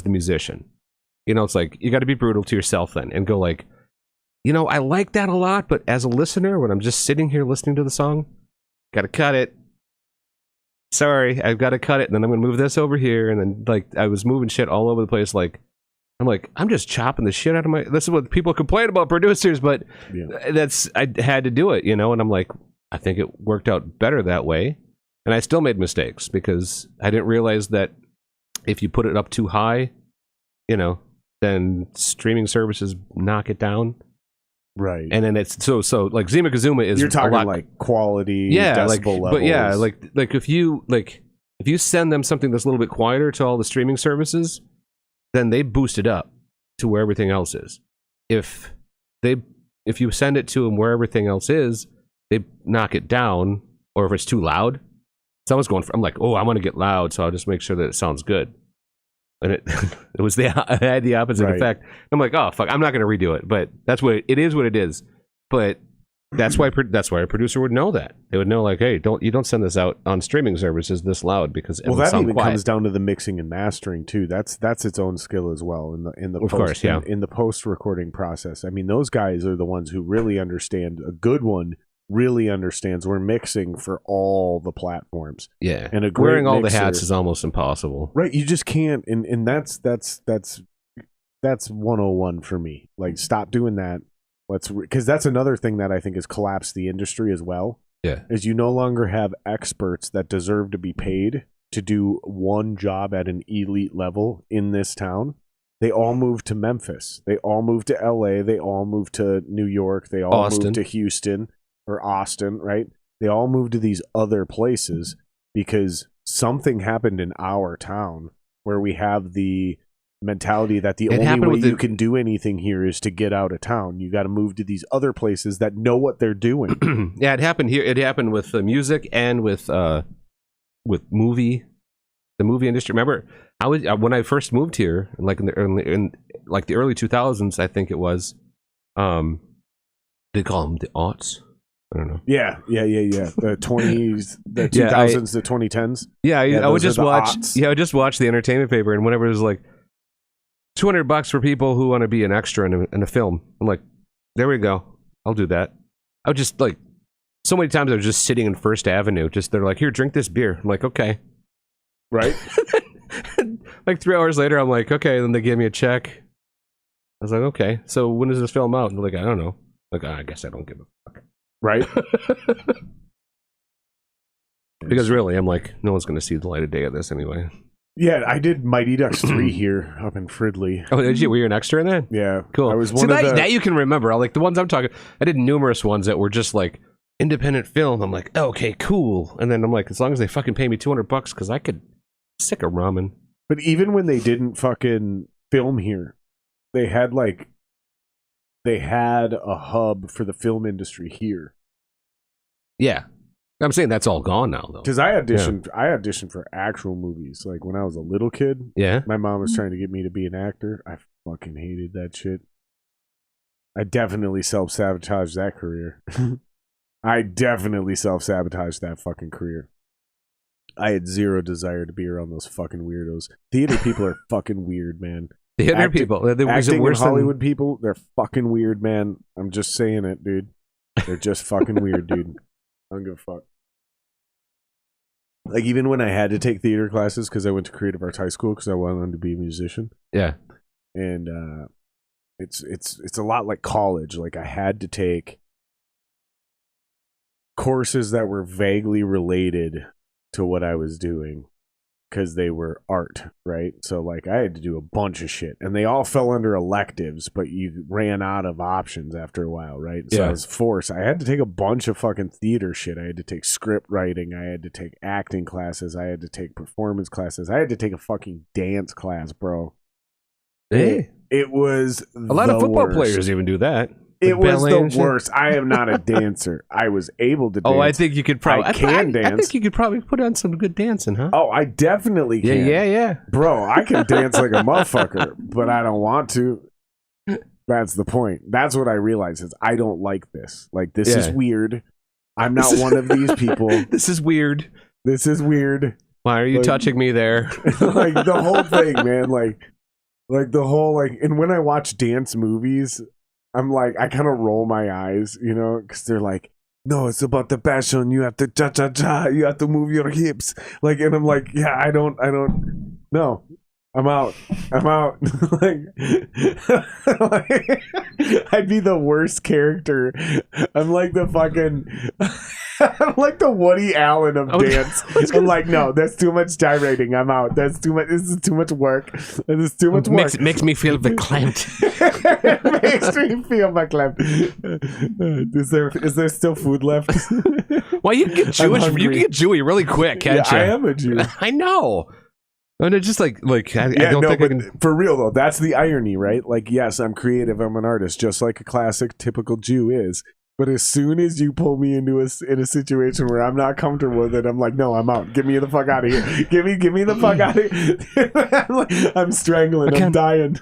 the musician. You know, it's like you got to be brutal to yourself then and go like, you know, I like that a lot, but as a listener, when I'm just sitting here listening to the song, got to cut it. Sorry, I've got to cut it. And then I'm going to move this over here. And then like I was moving shit all over the place like, I'm just chopping the shit out of this is what people complain about producers, but I had to do it, you know, and I'm like, I think it worked out better that way. And I still made mistakes because I didn't realize that if you put it up too high, you know, then streaming services knock it down. Right. And then it's so like Zima Kazuma is you're talking like quality, decibel levels. But yeah, like if you send them something that's a little bit quieter to all the streaming services, then they boost it up to where everything else is. if you send it to them where everything else is, they knock it down, or if it's too loud, someone's going. I'm like, oh, I want to get loud, so I'll just make sure that it sounds good. And it it had the opposite effect. I'm like, oh fuck, I'm not going to redo it. But that's what it is. What it is. But that's why a producer would know that. They would know, like, hey, don't send this out on streaming services this loud, because it will that sound even quiet. comes down to the mixing and mastering too. That's its own skill as well in the of course, yeah. in the post recording process. I mean, those guys are the ones who really understand. A good one really understands we're mixing for all the platforms. Yeah, and a great wearing all mixer, the hats is almost impossible. Right, you just can't. And that's 101 for me. Like, stop doing that. Because that's another thing that I think has collapsed the industry as well. Yeah, is you no longer have experts that deserve to be paid to do one job at an elite level in this town. They all moved to Memphis. They all moved to LA. They all moved to New York. They all moved to Houston or Austin, right? They all moved to these other places because something happened in our town where we have the mentality that the only way you can do anything here is to get out of town. You got to move to these other places that know what they're doing. Yeah, it happened here. It happened with music and with the movie industry. Remember, I was when I first moved here, like in the early 2000s, I think it was. They call them the aughts. I don't know. Yeah. The 20s, the 2000s, the 2010s. Yeah, I would just watch. Aughts. Yeah, I would just watch the entertainment paper, and whenever it was like $200 for people who want to be an extra in a film, I'm like, there we go. I'll do that. I would just like so many times I was just sitting in First Avenue. Just they're like, here, drink this beer. I'm like, okay, right. Like 3 hours later, I'm like, okay. Then they gave me a check. I was like, okay. So when does this film out? And they're like, I don't know. Like, I guess I don't give a fuck. Right. Because really, I'm like, no one's going to see the light of day of this anyway. Yeah, I did Mighty Ducks 3 here up in Fridley. Oh, did you? Were you an extra in that? Yeah. Cool. I was one of that you can remember. Like the ones I'm talking, I did numerous ones that were just like independent film. I'm like, oh, okay, cool. And then I'm like, as long as they fucking pay me $200, because I could sick of ramen. But even when they didn't fucking film here, they had a hub for the film industry here. Yeah. I'm saying that's all gone now, though. Because I auditioned for actual movies. Like when I was a little kid. Yeah. My mom was trying to get me to be an actor. I fucking hated that shit. I definitely self-sabotaged that career. I definitely self-sabotaged that fucking career. I had zero desire to be around those fucking weirdos. Theater people are fucking weird, man. Theater people. Acting in Hollywood people, they're fucking weird, man. I'm just saying it, dude. They're just fucking weird, dude. I don't give a fuck. Like, even when I had to take theater classes because I went to Creative Arts High School because I wanted to be a musician. Yeah. And it's a lot like college. Like, I had to take courses that were vaguely related to what I was doing because they were art, right? So, like, I had to do a bunch of shit. And they all fell under electives, but you ran out of options after a while, right? So I was forced. I had to take a bunch of fucking theater shit. I had to take script writing. I had to take acting classes. I had to take performance classes. I had to take a fucking dance class, bro. Hey. It was a lot of football players even do that. It was the worst. I am not a dancer. I was able to dance. Oh, I think you could probably... I can dance. I think you could probably put on some good dancing, huh? Oh, I definitely can. Yeah. Bro, I can dance like a motherfucker, but I don't want to. That's the point. That's what I realized is I don't like this. Like, this is weird. I'm not one of these people. This is weird. This is weird. Why are you touching me there? Like, the whole thing, man. Like the whole, like... And when I watch dance movies... I'm like, I kind of roll my eyes, you know, because they're like, no, it's about the passion. You have to cha-cha-cha. You have to move your hips. Like, and I'm like, yeah, I don't, no, I'm out. Like, I'd be the worst character. I'm like the fucking, I'm like the Woody Allen of dance. I'm like, no, that's too much gyrating. I'm out. That's too much. This is too much work. This is too much work. Makes me feel verklempt. Makes me feel verklempt. Is there still food left? Well, you can get Jewish. You can get Jewy really quick, can't you? I am a Jew. I know. And it's just like I don't think I can. For real though, that's the irony, right? Like, yes, I'm creative, I'm an artist, just like a classic, typical Jew is. But as soon as you pull me into a situation where I'm not comfortable with it, I'm like, no, I'm out. Get me the fuck out of here. Get me the fuck out of here. I'm strangling. I'm dying.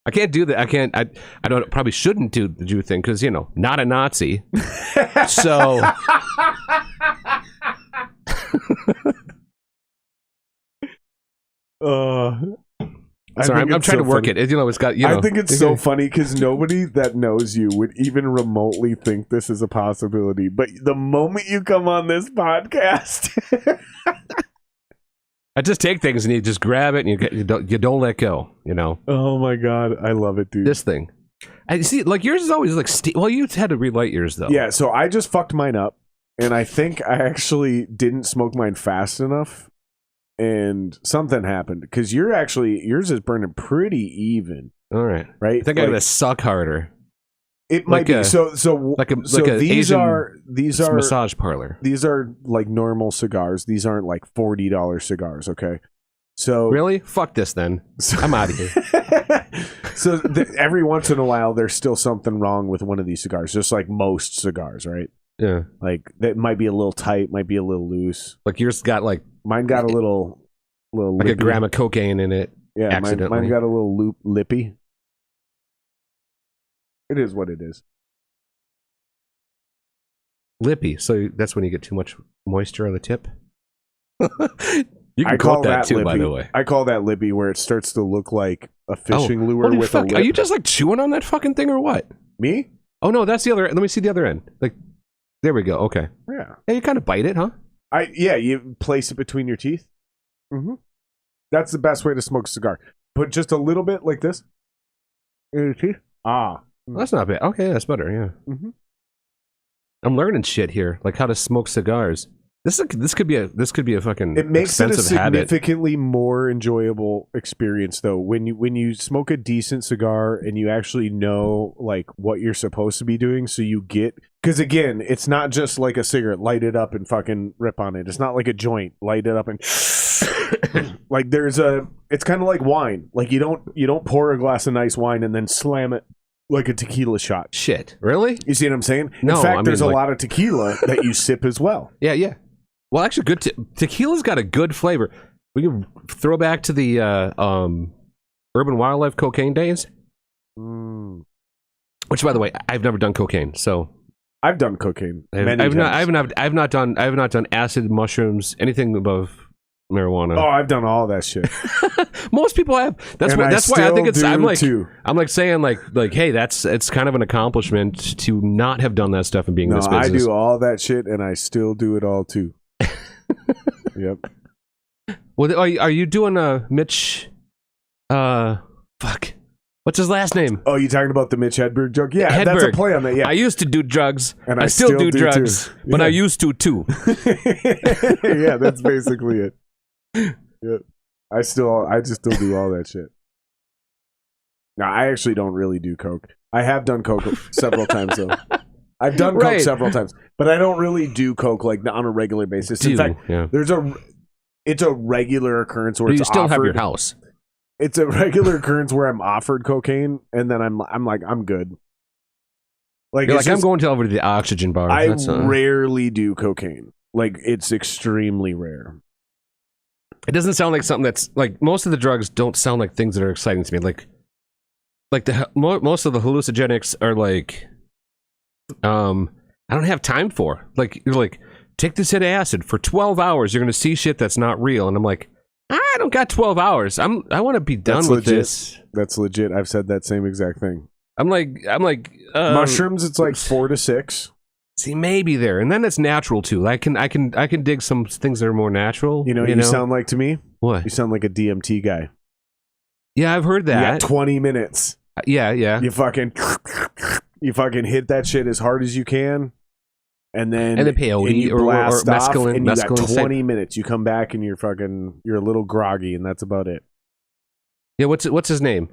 I can't do that. I don't. Probably shouldn't do the Jew thing because not a Nazi. So. Sorry, I'm trying to work it. It's got. I think it's so funny because nobody that knows you would even remotely think this is a possibility. But the moment you come on this podcast, I just take things and you just grab it and you don't let go. Oh my god, I love it, dude. This thing, I see. Like yours is always like. Well, you had to relight yours though. Yeah, so I just fucked mine up, and I think I actually didn't smoke mine fast enough. And something happened because yours is burning pretty even. All right, right. I think I gotta suck harder. It might be so. These are massage parlor. These are like normal cigars. These aren't like $40 cigars. Okay, so really, fuck this then. I'm out of here. So every once in a while, there's still something wrong with one of these cigars, just like most cigars, right? Yeah, like that might be a little tight, might be a little loose. Like yours got like. Mine got a little like lippy. A gram of cocaine in it. Yeah, accidentally. Mine got a little lippy. It is what it is. Lippy. So that's when you get too much moisture on the tip. You can call that too, lippy. by the way. I call that lippy, where it starts to look like a fishing lure with a lip. Are you just like chewing on that fucking thing or what? Me? Oh no, that's the other. Let me see the other end. Like, there we go. Okay. Yeah. Yeah, you kind of bite it, huh? You place it between your teeth. Mm-hmm. That's the best way to smoke a cigar. Put just a little bit like this in your teeth. Well, that's not bad. Okay, that's better. Yeah. Mm-hmm. I'm learning shit here, like how to smoke cigars. This could be a fucking. It makes it a habit. significantly more enjoyable experience, though, when you smoke a decent cigar and you actually know like what you're supposed to be doing. So you get, because again, it's not just like a cigarette, light it up and fucking rip on it. It's not like a joint, light it up and like it's kind of like wine. Like you don't pour a glass of nice wine and then slam it like a tequila shot. Shit, really? You see what I'm saying? No, in fact, there's a lot of tequila that you sip as well. Yeah. Well, actually, good tequila's got a good flavor. We can throw back to the urban wildlife cocaine days. Which, by the way, I've never done cocaine. So I've done cocaine. I've not done acid, mushrooms, anything above marijuana. Oh, I've done all that shit. Most people have. That's why I think it's. I'm like saying like, hey, it's kind of an accomplishment to not have done that stuff and being in this business. I do all that shit, and I still do it all too. Yep. Well, are you doing Mitch? Fuck. What's his last name? Oh, you talking about the Mitch Hedberg joke? Yeah, Hedberg. That's a play on that. Yeah. I used to do drugs, and I still do drugs, but I used to too. Yeah, that's basically it. Yep. I just still do all that shit. No, I actually don't really do coke. I have done coke several times though. I've done coke several times, but I don't really do coke like on a regular basis. In fact, it's a regular occurrence where you still have your house. It's a regular occurrence where I'm offered cocaine, and then I'm like, I'm good. Like, I'm going over to the oxygen bar. I rarely do cocaine. Like, it's extremely rare. It doesn't sound like something that's like most of the drugs don't sound like things that are exciting to me. Like most of the hallucinogenics are like, I don't have time for. Like, you're like, take this hit of acid for 12 hours. You're going to see shit that's not real, and I'm like, I don't got 12 hours. I want to be done with this. That's legit. I've said that same exact thing. I'm like mushrooms. It's like 4 to 6. See, maybe there, and then it's natural too. I can dig some things that are more natural. You sound like to me. What? You sound like a DMT guy. Yeah, I've heard that. You got 20 minutes. Yeah. You fucking hit that shit as hard as you can, and then peyote you or blast off, mescaline. and you got mescaline 20 minutes. You come back and you're a little groggy, and that's about it. Yeah, what's his name?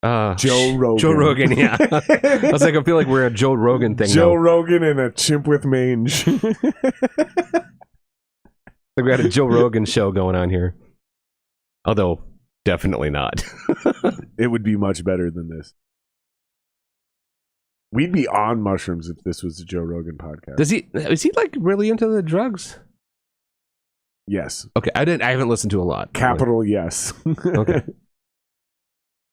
Joe Rogan. Joe Rogan, yeah. I was like, I feel like we're a Joe Rogan thing. Joe Rogan and a chimp with mange. Like we had a Joe Rogan show going on here. Although, definitely not. It would be much better than this. We'd be on mushrooms if this was a Joe Rogan podcast. Is he like really into the drugs? Yes. Okay, I haven't listened to a lot. Capital yes. Okay.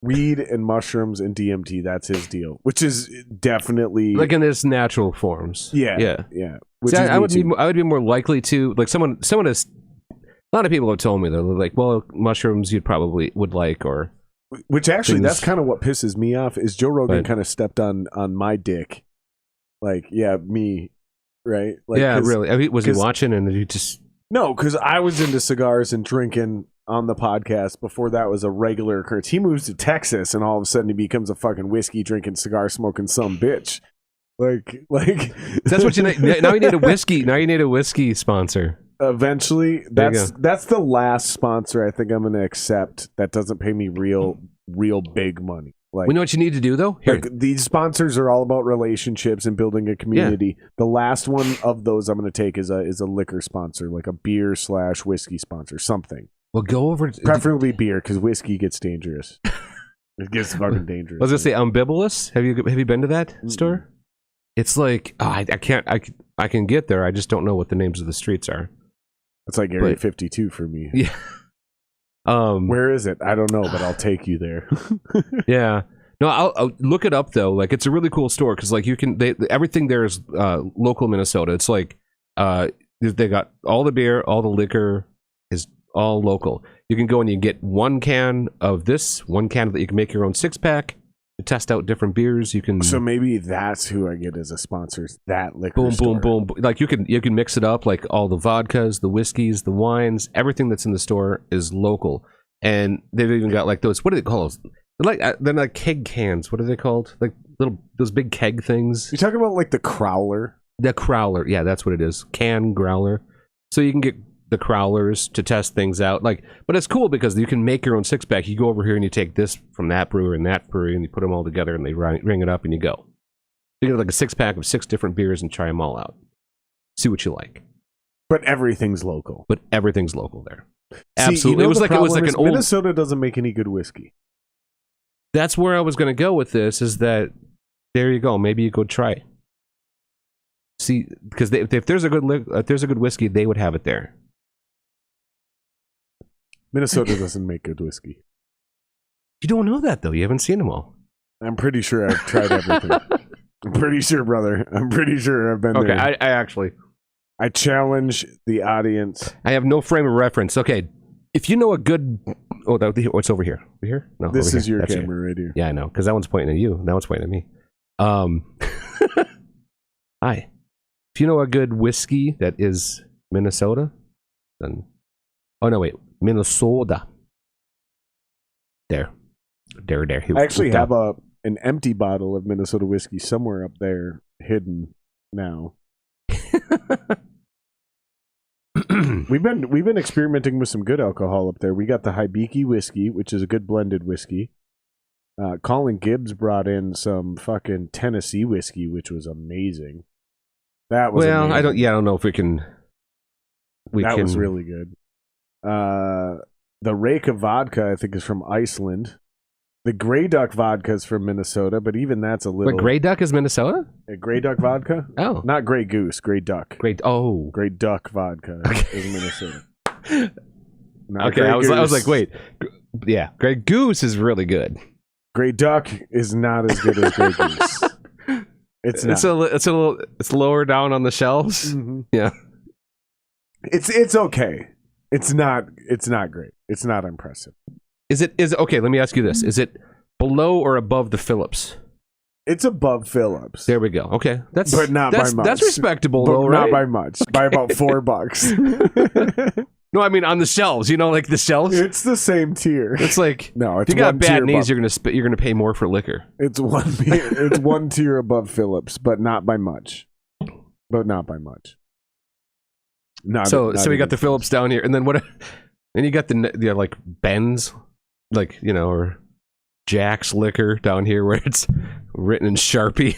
Weed and mushrooms and DMT, that's his deal. Which is definitely Like in its natural forms. Yeah. Which See, is I would me too. be more likely to like someone has a lot of people have told me they're like, well, mushrooms you probably would like, or Which actually, things- that's kind of what pisses me off. Is Joe Rogan Right. kind of stepped on my dick? Like, yeah, me, right? Like, yeah, really. I mean, was he 'cause- watching and you just No, because I was into cigars and drinking on the podcast before that was a regular occurrence. He moves to Texas, and all of a sudden he becomes a fucking whiskey drinking, cigar smoking some bitch. Like that's what you need. Now you need a whiskey. Now you need a whiskey sponsor. Eventually, There you that's the last sponsor I think I'm going to accept that doesn't pay me real big money. Like, We know what you need to do though. Here, like, these sponsors are all about relationships and building a community. The last one of those I'm going to take is a liquor sponsor, like a beer / whiskey sponsor, something. we'll go over. Preferably beer, because whiskey gets dangerous. It gets fucking dangerous. I was gonna say Ambivalus. Have you been to that store? It's like I can't. I can get there. I just don't know what the names of the streets are. It's like Area But- 52 for me. Yeah. Where is it? I don't know, but I'll take you there. Yeah. No, I'll look it up though. Like it's a really cool store because like you can everything there is local Minnesota. It's like they got all the beer, all the liquor is all local. You can go and you get one can of this, one can that you can make your own 6-pack to test out different beers. You can So maybe that's who I get as a sponsor. Is that liquor boom, store. boom, boom. Like you can mix it up. Like all the vodkas, the whiskeys, the wines, everything that's in the store is local. And they've even got like those. What do they call those? They're like keg cans. What are they called? Like those big keg things. You talking about like the Crowler? The crowler. Yeah, that's what it is. Can growler. So you can get the crowlers to test things out. Like, but it's cool because you can make your own 6-pack. You go over here and you take this from that brewer and that brewery and you put them all together and they ring it up and you go. You get like a 6-pack of 6 different beers and try them all out. See what you like. But everything's local. But everything's local there. See, Absolutely. you know it was like an old. Minnesota doesn't make any good whiskey. That's where I was going to go with this. Is that there? You go. Maybe you go try it. See, because if there's a good whiskey, they would have it there. Minnesota doesn't make good whiskey. You don't know that though. You haven't seen them all. I'm pretty sure I've tried everything. I'm pretty sure, brother. I'm pretty sure I've been Okay, there. I actually. I challenge the audience. I have no frame of reference. Okay, if you know a good, what's over here? Over here? No, This over is here. your That's camera right here. Yeah, I know, because that one's pointing at you. That one's pointing at me. Hi. If you know a good whiskey that is Minnesota, then Minnesota. There. I actually have an empty bottle of Minnesota whiskey somewhere up there hidden now. We've been experimenting with some good alcohol up there. We got the Hibiki whiskey, which is a good blended whiskey. Colin Gibbs brought in some fucking Tennessee whiskey, which was amazing. That was amazing. I don't know if we can. That was really good. The Reka vodka, I think, is from Iceland. The Grey Duck vodka is from Minnesota, but even that's a little. Wait, Grey Duck is Minnesota? Grey Duck vodka? Oh, Not Grey Goose, Grey Duck. great. Oh, Grey Duck vodka is Minnesota. Not okay. Grey I was Goose. like, wait, yeah, Grey Goose is really good. Grey Duck is not as good as Grey Goose. It's not. It's lower down on the shelves. Mhm. Yeah. It's okay. It's not great. It's not impressive. Is okay? Let me ask you this: is it below or above the Phillips? It's above Phillips. There we go. Okay, that's But not by much. That's respectable, but though, not right? by much. By about $4. No, I mean on the shelves. You know, like the shelves. It's the same tier. It's like No, it's if you got one bad tier knees, above. you're gonna pay more for liquor. It's one tier above Phillips, but not by much. So we even got the Phillips down here, and then what? Then you got the like Ben's, like or Jack's liquor down here where it's written in Sharpie,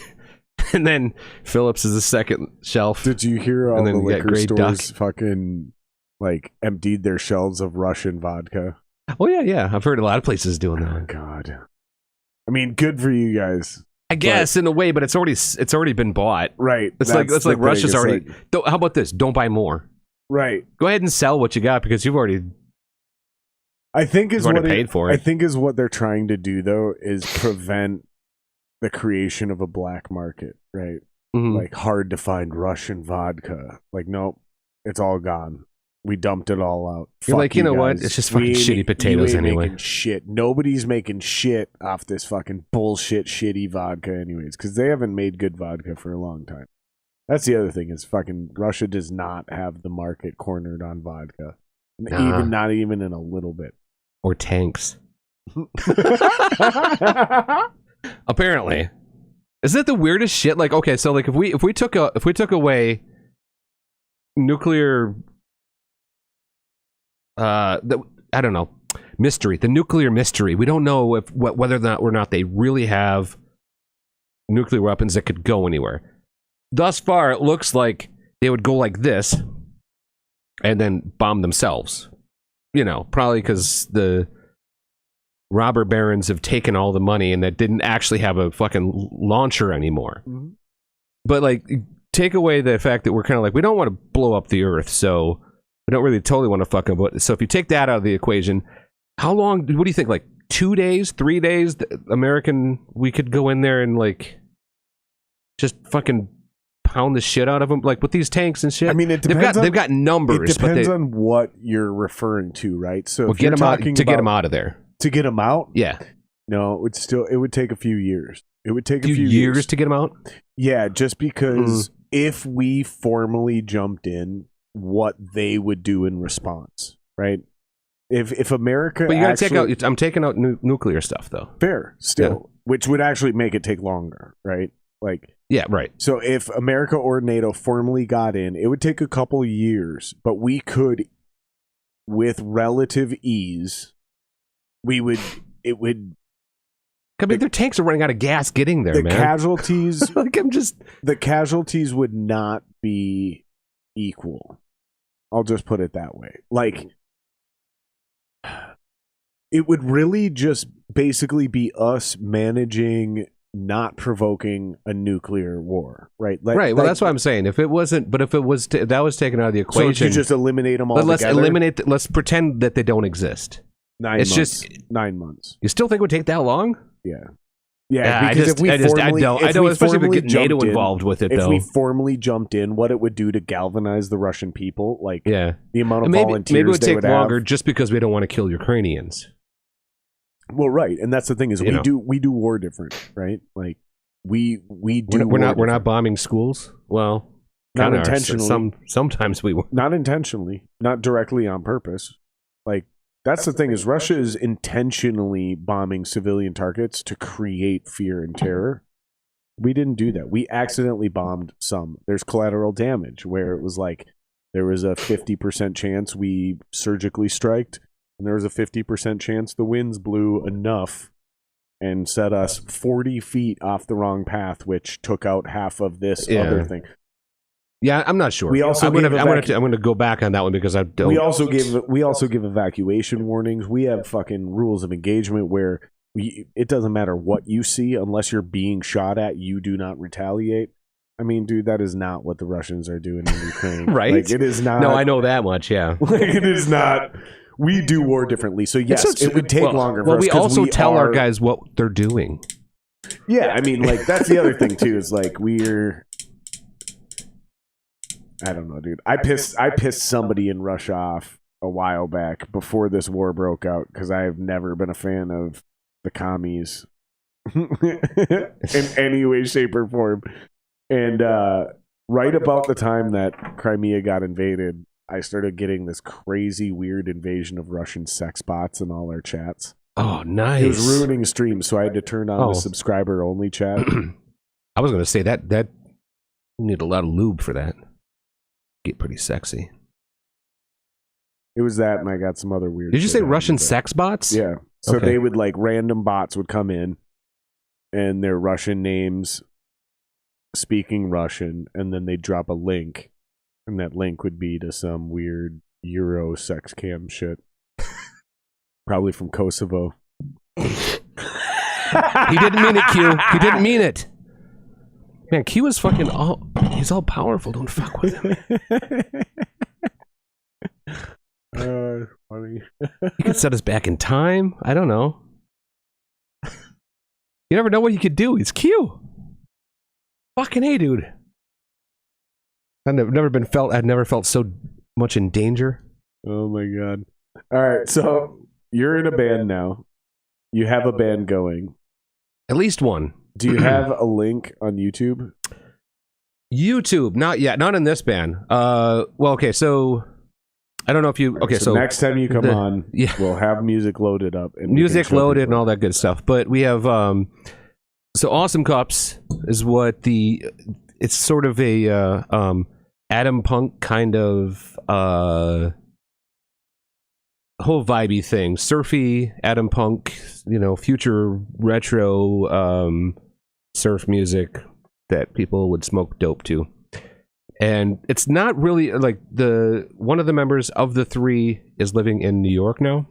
and then Phillips is the second shelf. Did you hear all And then the you got liquor Grey stores fucking like emptied their shelves of Russian vodka? Oh yeah. I've heard a lot of places doing Oh that. God. I mean, good for you guys. I guess in a way, but it's already been bought. Right. It's like Russia's already. How about this? Don't buy more. Right. Go ahead and sell what you got because you've already. I think is already what paid for it. I think is what they're trying to do though is prevent the creation of a black market, right? Mhm. Like hard to find Russian vodka. Like nope, it's all gone. We dumped it all out. You're Fuck like, you know what? guys. It's just fucking We ain't- shitty potatoes you ain't anyway. Making shit. Nobody's making shit off this fucking bullshit shitty vodka anyways because they haven't made good vodka for a long time. That's the other thing is fucking Russia does not have the market cornered on vodka. Nah. Not even in a little bit. Or tanks. Apparently. Isn't that the weirdest shit? Like, okay, so like if we took away nuclear I don't know, mystery, the nuclear mystery. We don't know whether or not they really have nuclear weapons that could go anywhere. Thus far, it looks like they would go like this and then bomb themselves. You know, probably because the robber barons have taken all the money and that didn't actually have a fucking launcher anymore. Mm-hmm. But like, take away the fact that we're kind of like, we don't want to blow up the earth, so we don't really totally want to fucking. But so if you take that out of the equation, how long? What do you think? Like 2 days, 3 days? We could go in there and like just fucking pound the shit out of them, like with these tanks and shit. I mean, it depends. They've got numbers. It depends but on what you're referring to, right? So well, if you're get them out talking to get about- them out of there. To get them out? Yeah, No, it would take a few years. It would take a few years to get them out. Yeah, just because if we formally jumped in, what they would do in response, right? If America, But you gotta take out. I'm taking out nuclear stuff though. fair still, which would actually make it take longer, right? Like, Yeah, right. so if America or NATO formally got in, it would take a couple years, but we could, with relative ease, it would. I mean, their tanks are running out of gas getting there, The man. casualties, Like the casualties would not be equal. I'll just put it that way. Like, it would really just basically be us managing not provoking a nuclear war, right? right. Well, that's what I'm saying. If it wasn't, but if it was, that was taken out of the So equation. if you just eliminate them all let's together, eliminate. Let's pretend that they don't exist. 9 it's months. just- 9 months. You still think it would take that long? Yeah. Yeah, because if we I formally, don't. if I don't, we especially if we formally get NATO jumped in- involved with it, if though. we formally jumped in, what it would do to galvanize the Russian people, like Yeah, the amount of And maybe volunteers it would they take would longer have. just because we don't want to kill Ukrainians. Well, right, and that's the thing is You know. we do war different, right? Like we do. We're war not different. bombing schools. Well, Not kinda are. intentionally. Sometimes we. Not intentionally, not directly on purpose. Like that's the thing is Russia is intentionally bombing civilian targets to create fear and terror. We didn't do that. We accidentally bombed some. There's collateral damage where it was like there was a 50% chance we surgically striked, and there was a 50% chance the winds blew enough and set us 40 feet off the wrong path, which took out half of this other thing. Yeah, I'm not sure. We also I'm gave going to go back on that one because I don't. We also give evacuation warnings. We have fucking rules of engagement where it doesn't matter what you see unless you're being shot at, you do not retaliate. I mean, dude, that is not what the Russians are doing in Ukraine. Right? Like, it is not. No, I know that much. Yeah. Like, it is not. We do war differently. So yes, it would take longer. Well, for us we 'cause also tell our are- guys what they're doing. Yeah, I mean, like that's the other thing too. Is like we're. I don't know, dude. I pissed somebody in Russia off a while back before this war broke out because I have never been a fan of the commies in any way, shape, or form. And right about the time that Crimea got invaded, I started getting this crazy, weird invasion of Russian sex bots in all our chats. Oh, nice. It was ruining streams, so I had to turn on the subscriber-only chat. I was going to say that you need a lot of lube for that. Get pretty sexy. It was that, and I got some other weird. Did you shit say happening, Russian but- sex bots? Yeah. So Okay. they would like random bots would come in, and their Russian names, speaking Russian, and then they'd drop a link, and that link would be to some weird Euro sex cam shit. Probably from Kosovo. He didn't mean it, Q. He didn't mean it. Man, Q is fucking he's all powerful. Don't fuck with him. Funny. He could set us back in time. I don't know. You never know what he could do. He's Q. Fucking A, dude. I'd never felt so much in danger. Oh my god. All right, so you're in a band now. You have a band going. At least one. Do you have a link on YouTube? YouTube, not yet. Not in this band. Well, okay, so I don't know if you. Okay, so next time you come on, we'll have music loaded up. And music loaded and all that good stuff. But we have. So Awesome Cups is what it's sort of a Adam Punk kind of whole vibey thing, surfy Adam Punk, future retro surf music that people would smoke dope to. And it's not really like one of the members of the three is living in New York now,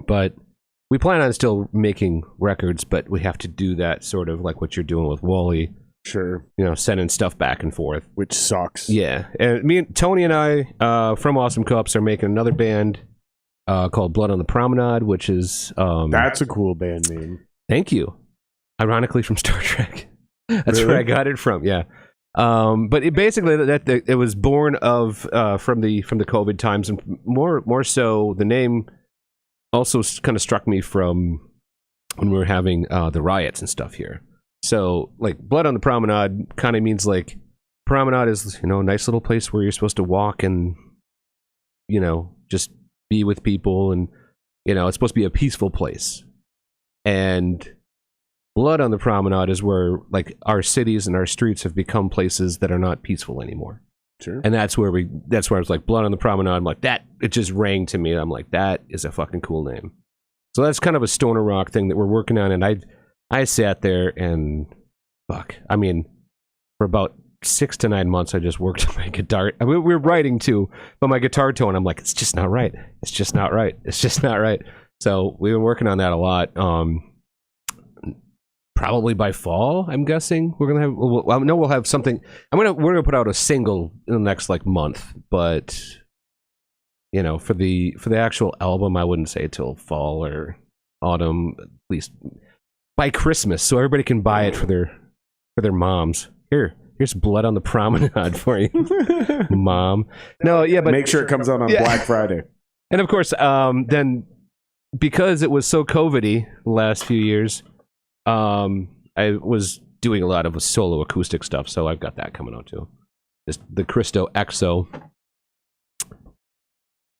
but we plan on still making records, but we have to do that sort of like what you're doing with Wally. Sure. Sending stuff back and forth. Which sucks. Yeah. And Tony and I from Awesome Cups are making another band called Blood on the Promenade, which is... That's a cool band name. Thank you. Ironically from Star Trek. That's really? Where I got it from, yeah. But it basically it was born of from the COVID times, and more so the name also kind of struck me from when we were having the riots and stuff here. So like Blood on the Promenade kind of means like promenade is a nice little place where you're supposed to walk and just be with people, and it's supposed to be a peaceful place. And Blood on the Promenade is where like our cities and our streets have become places that are not peaceful anymore. Sure. And that's where I was like, Blood on the Promenade. I'm like, that, it just rang to me. I'm like, that is a fucking cool name. So that's kind of a stoner rock thing that we're working on. And I sat there and for about 6 to 9 months, I just worked on my guitar. We were writing too, but my guitar tone, I'm like, it's just not right. It's just not right. It's just not right. So we've been working on that a lot. Probably by fall, I'm guessing we're gonna have. We'll have something. We're gonna put out a single in the next like month, but for the actual album, I wouldn't say till fall or autumn, at least by Christmas, so everybody can buy it for their moms. Here's Blood on the Promenade for you, Mom. No, yeah, but make sure it comes out on Black Friday. And of course, then because it was so COVID-y the last few years. I was doing a lot of solo acoustic stuff, so I've got that coming out too. Just the Christo Xo,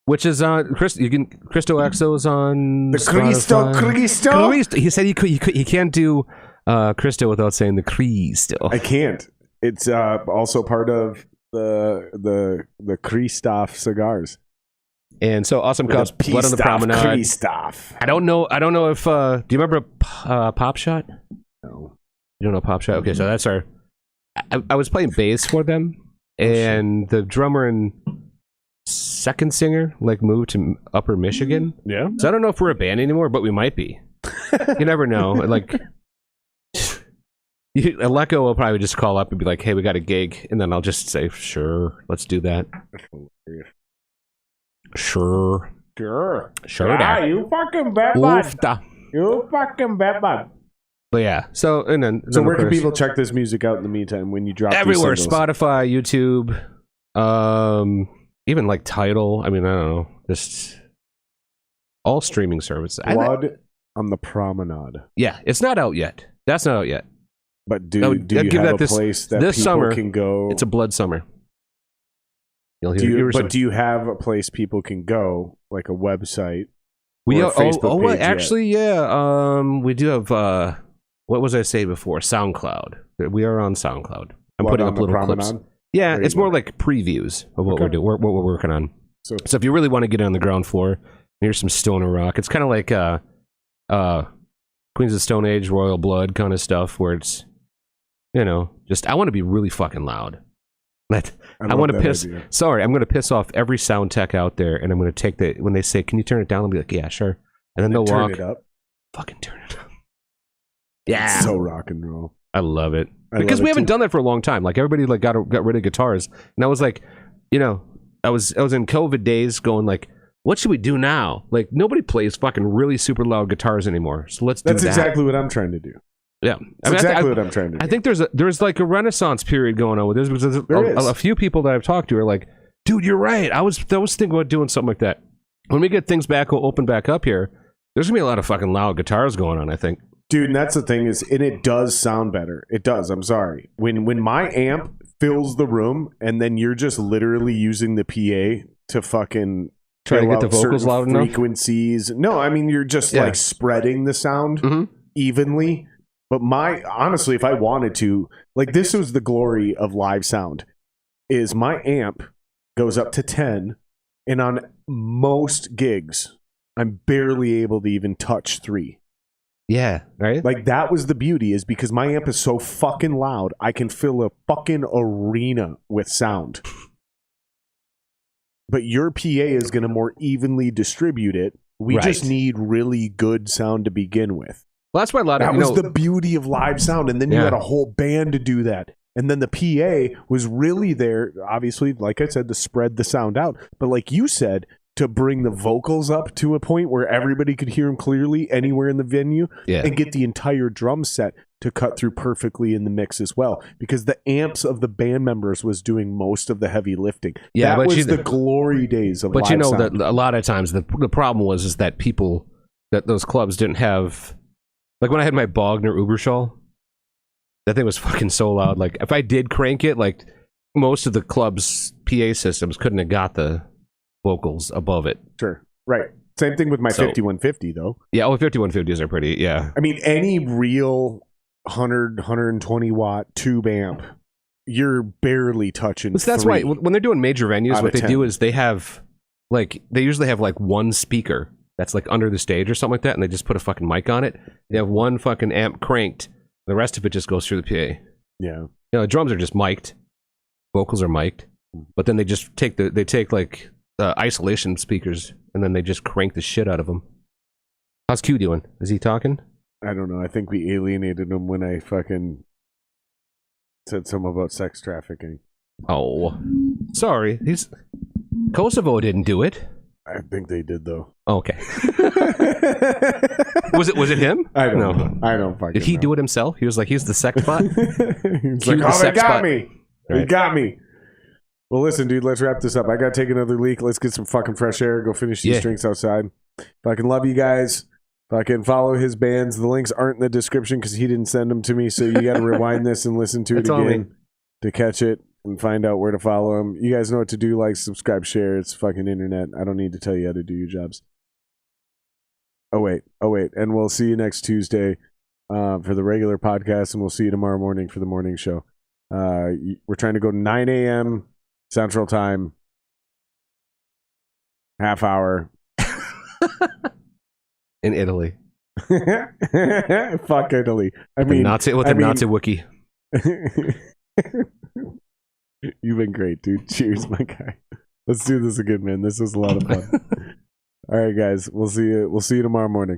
which is on Christo Xo is on the Christo. He said he can't do Christo without saying the Christo. I can't. It's also part of the Christoph cigars. And so Awesome Cups, Blood on the Promenade. Christoph. I don't know if do you remember Pop Shot? No. You don't know Pop Shot? Okay, so that's our. I was playing bass for them, and the drummer and second singer moved to Upper Michigan. Yeah. So I don't know if we're a band anymore, but we might be. You never know. Aleko will probably just call up and be like, "Hey, we got a gig," and then I'll just say, "Sure, let's do that." Sure. Yeah, you fucking bet, bud. You fucking bet, bud. But yeah, so where can people check this music out in the meantime when you drop everywhere? These singles? Spotify, YouTube, even like Tidal. I don't know, just all streaming services. Blood on the Promenade. Yeah, it's not out yet. That's not out yet. But do you have a place that this people summer can go? It's a Blood Summer. Do you have a place people can go, like a website? We actually, yeah. We do have. What was I say before? SoundCloud. We are on SoundCloud. I'm putting up little clips. Yeah, it's more like previews of what we're doing, what we're working on. So if you really want to get on the ground floor, here's some stoner rock. It's kind of like Queens of the Stone Age, Royal Blood kind of stuff, where it's just I want to be really fucking loud. I want to piss. Idea. Sorry, I'm going to piss off every sound tech out there, and I'm going to take when they say, "Can you turn it down?" I'll be like, "Yeah, sure." and then they'll turn walk. it up. Fucking turn it up. Yeah, It's so rock and roll. I love it I because love we it haven't too. done that for a long time. Like everybody like got rid of guitars, and I was like, you know, I was in COVID days going like, what should we do now? Like nobody plays fucking really super loud guitars anymore, so let's do That's that. exactly what I'm trying to do. Yeah, That's exactly what I'm trying to do. I think there's like a renaissance period going on with this because There is. a few people that I've talked to are like, dude, you're right. I was thinking about doing something like that. When we get things back open back up here, there's gonna be a lot of fucking loud guitars going on, I think. Dude, and that's the thing is, and it does sound better. It does. I'm sorry. When my amp fills the room, and then you're just literally using the PA to fucking Try to fill get the out vocals certain loud enough? frequencies. No, I mean you're just Yeah. like spreading the sound Mm-hmm. evenly. But honestly, if I wanted to, like this was the glory of live sound, is my amp goes up to 10, and on most gigs, I'm barely able to even touch 3. Yeah, right. Like that was the beauty, is because my amp is so fucking loud, I can fill a fucking arena with sound. But your PA is going to more evenly distribute it. We Right. just need really good sound to begin with. Well, that's why a lot of That you was know, the beauty of live sound. And then you Yeah. had a whole band to do that. And then the PA was really there, obviously, like I said, to spread the sound out. But like you said, to bring the vocals up to a point where everybody could hear them clearly anywhere in the venue, yeah. and get the entire drum set to cut through perfectly in the mix as well. Because the amps of the band members was doing most of the heavy lifting. Yeah, that but was you- the glory days of But live you know sound. that a lot of times the problem was that people that those clubs didn't have, like when I had my Bogner Uberschall, that thing was fucking so loud. Like if I did crank it, like most of the club's PA systems couldn't have got the vocals above it. Sure. Right. Same thing with my So- 5150, though. Yeah, 5150s are pretty. Yeah, I mean, any real 120 watt tube amp, you're barely touching. so that's 3. why when they're doing major venues, Out what of they 10. do is they usually have like one speaker that's like under the stage or something like that, and they just put a fucking mic on it. They have one fucking amp cranked. The rest of it just goes through the PA. Yeah. You know, the drums are just mic'd, vocals are mic'd, but then they just take like isolation speakers and then they just crank the shit out of them. How's Q doing? Is he talking? I don't know. I think we alienated him when I fucking said something about sex trafficking. Oh, sorry. Kosovo didn't do it. I think they did, though. Oh, okay. Was it him? I don't No. know. I don't fucking Did he know. do it himself? He was like, he's the sex bot. He's Cue like, the oh, they sex got bot. me. They Right. got me. Well, listen, dude, let's wrap this up. I got to take another leak. Let's get some fucking fresh air. Go finish these Yeah. drinks outside. Fucking love you guys. Fucking follow his bands. The links aren't in the description because he didn't send them to me. So you got to rewind this and listen to it That's all again me. to catch it and find out where to follow him. You guys know what to do. Like, subscribe, share. It's fucking internet. I don't need to tell you how to do your jobs. Oh, wait. And we'll see you next Tuesday for the regular podcast. And we'll see you tomorrow morning for the morning show. We're trying to go 9 a.m. Central Time. Half hour. In Italy. Fuck Italy. I mean, Nazi wiki. You've been great, dude. Cheers, my guy. Let's do this again, man. This was a lot of fun. All right, guys. We'll see you tomorrow morning.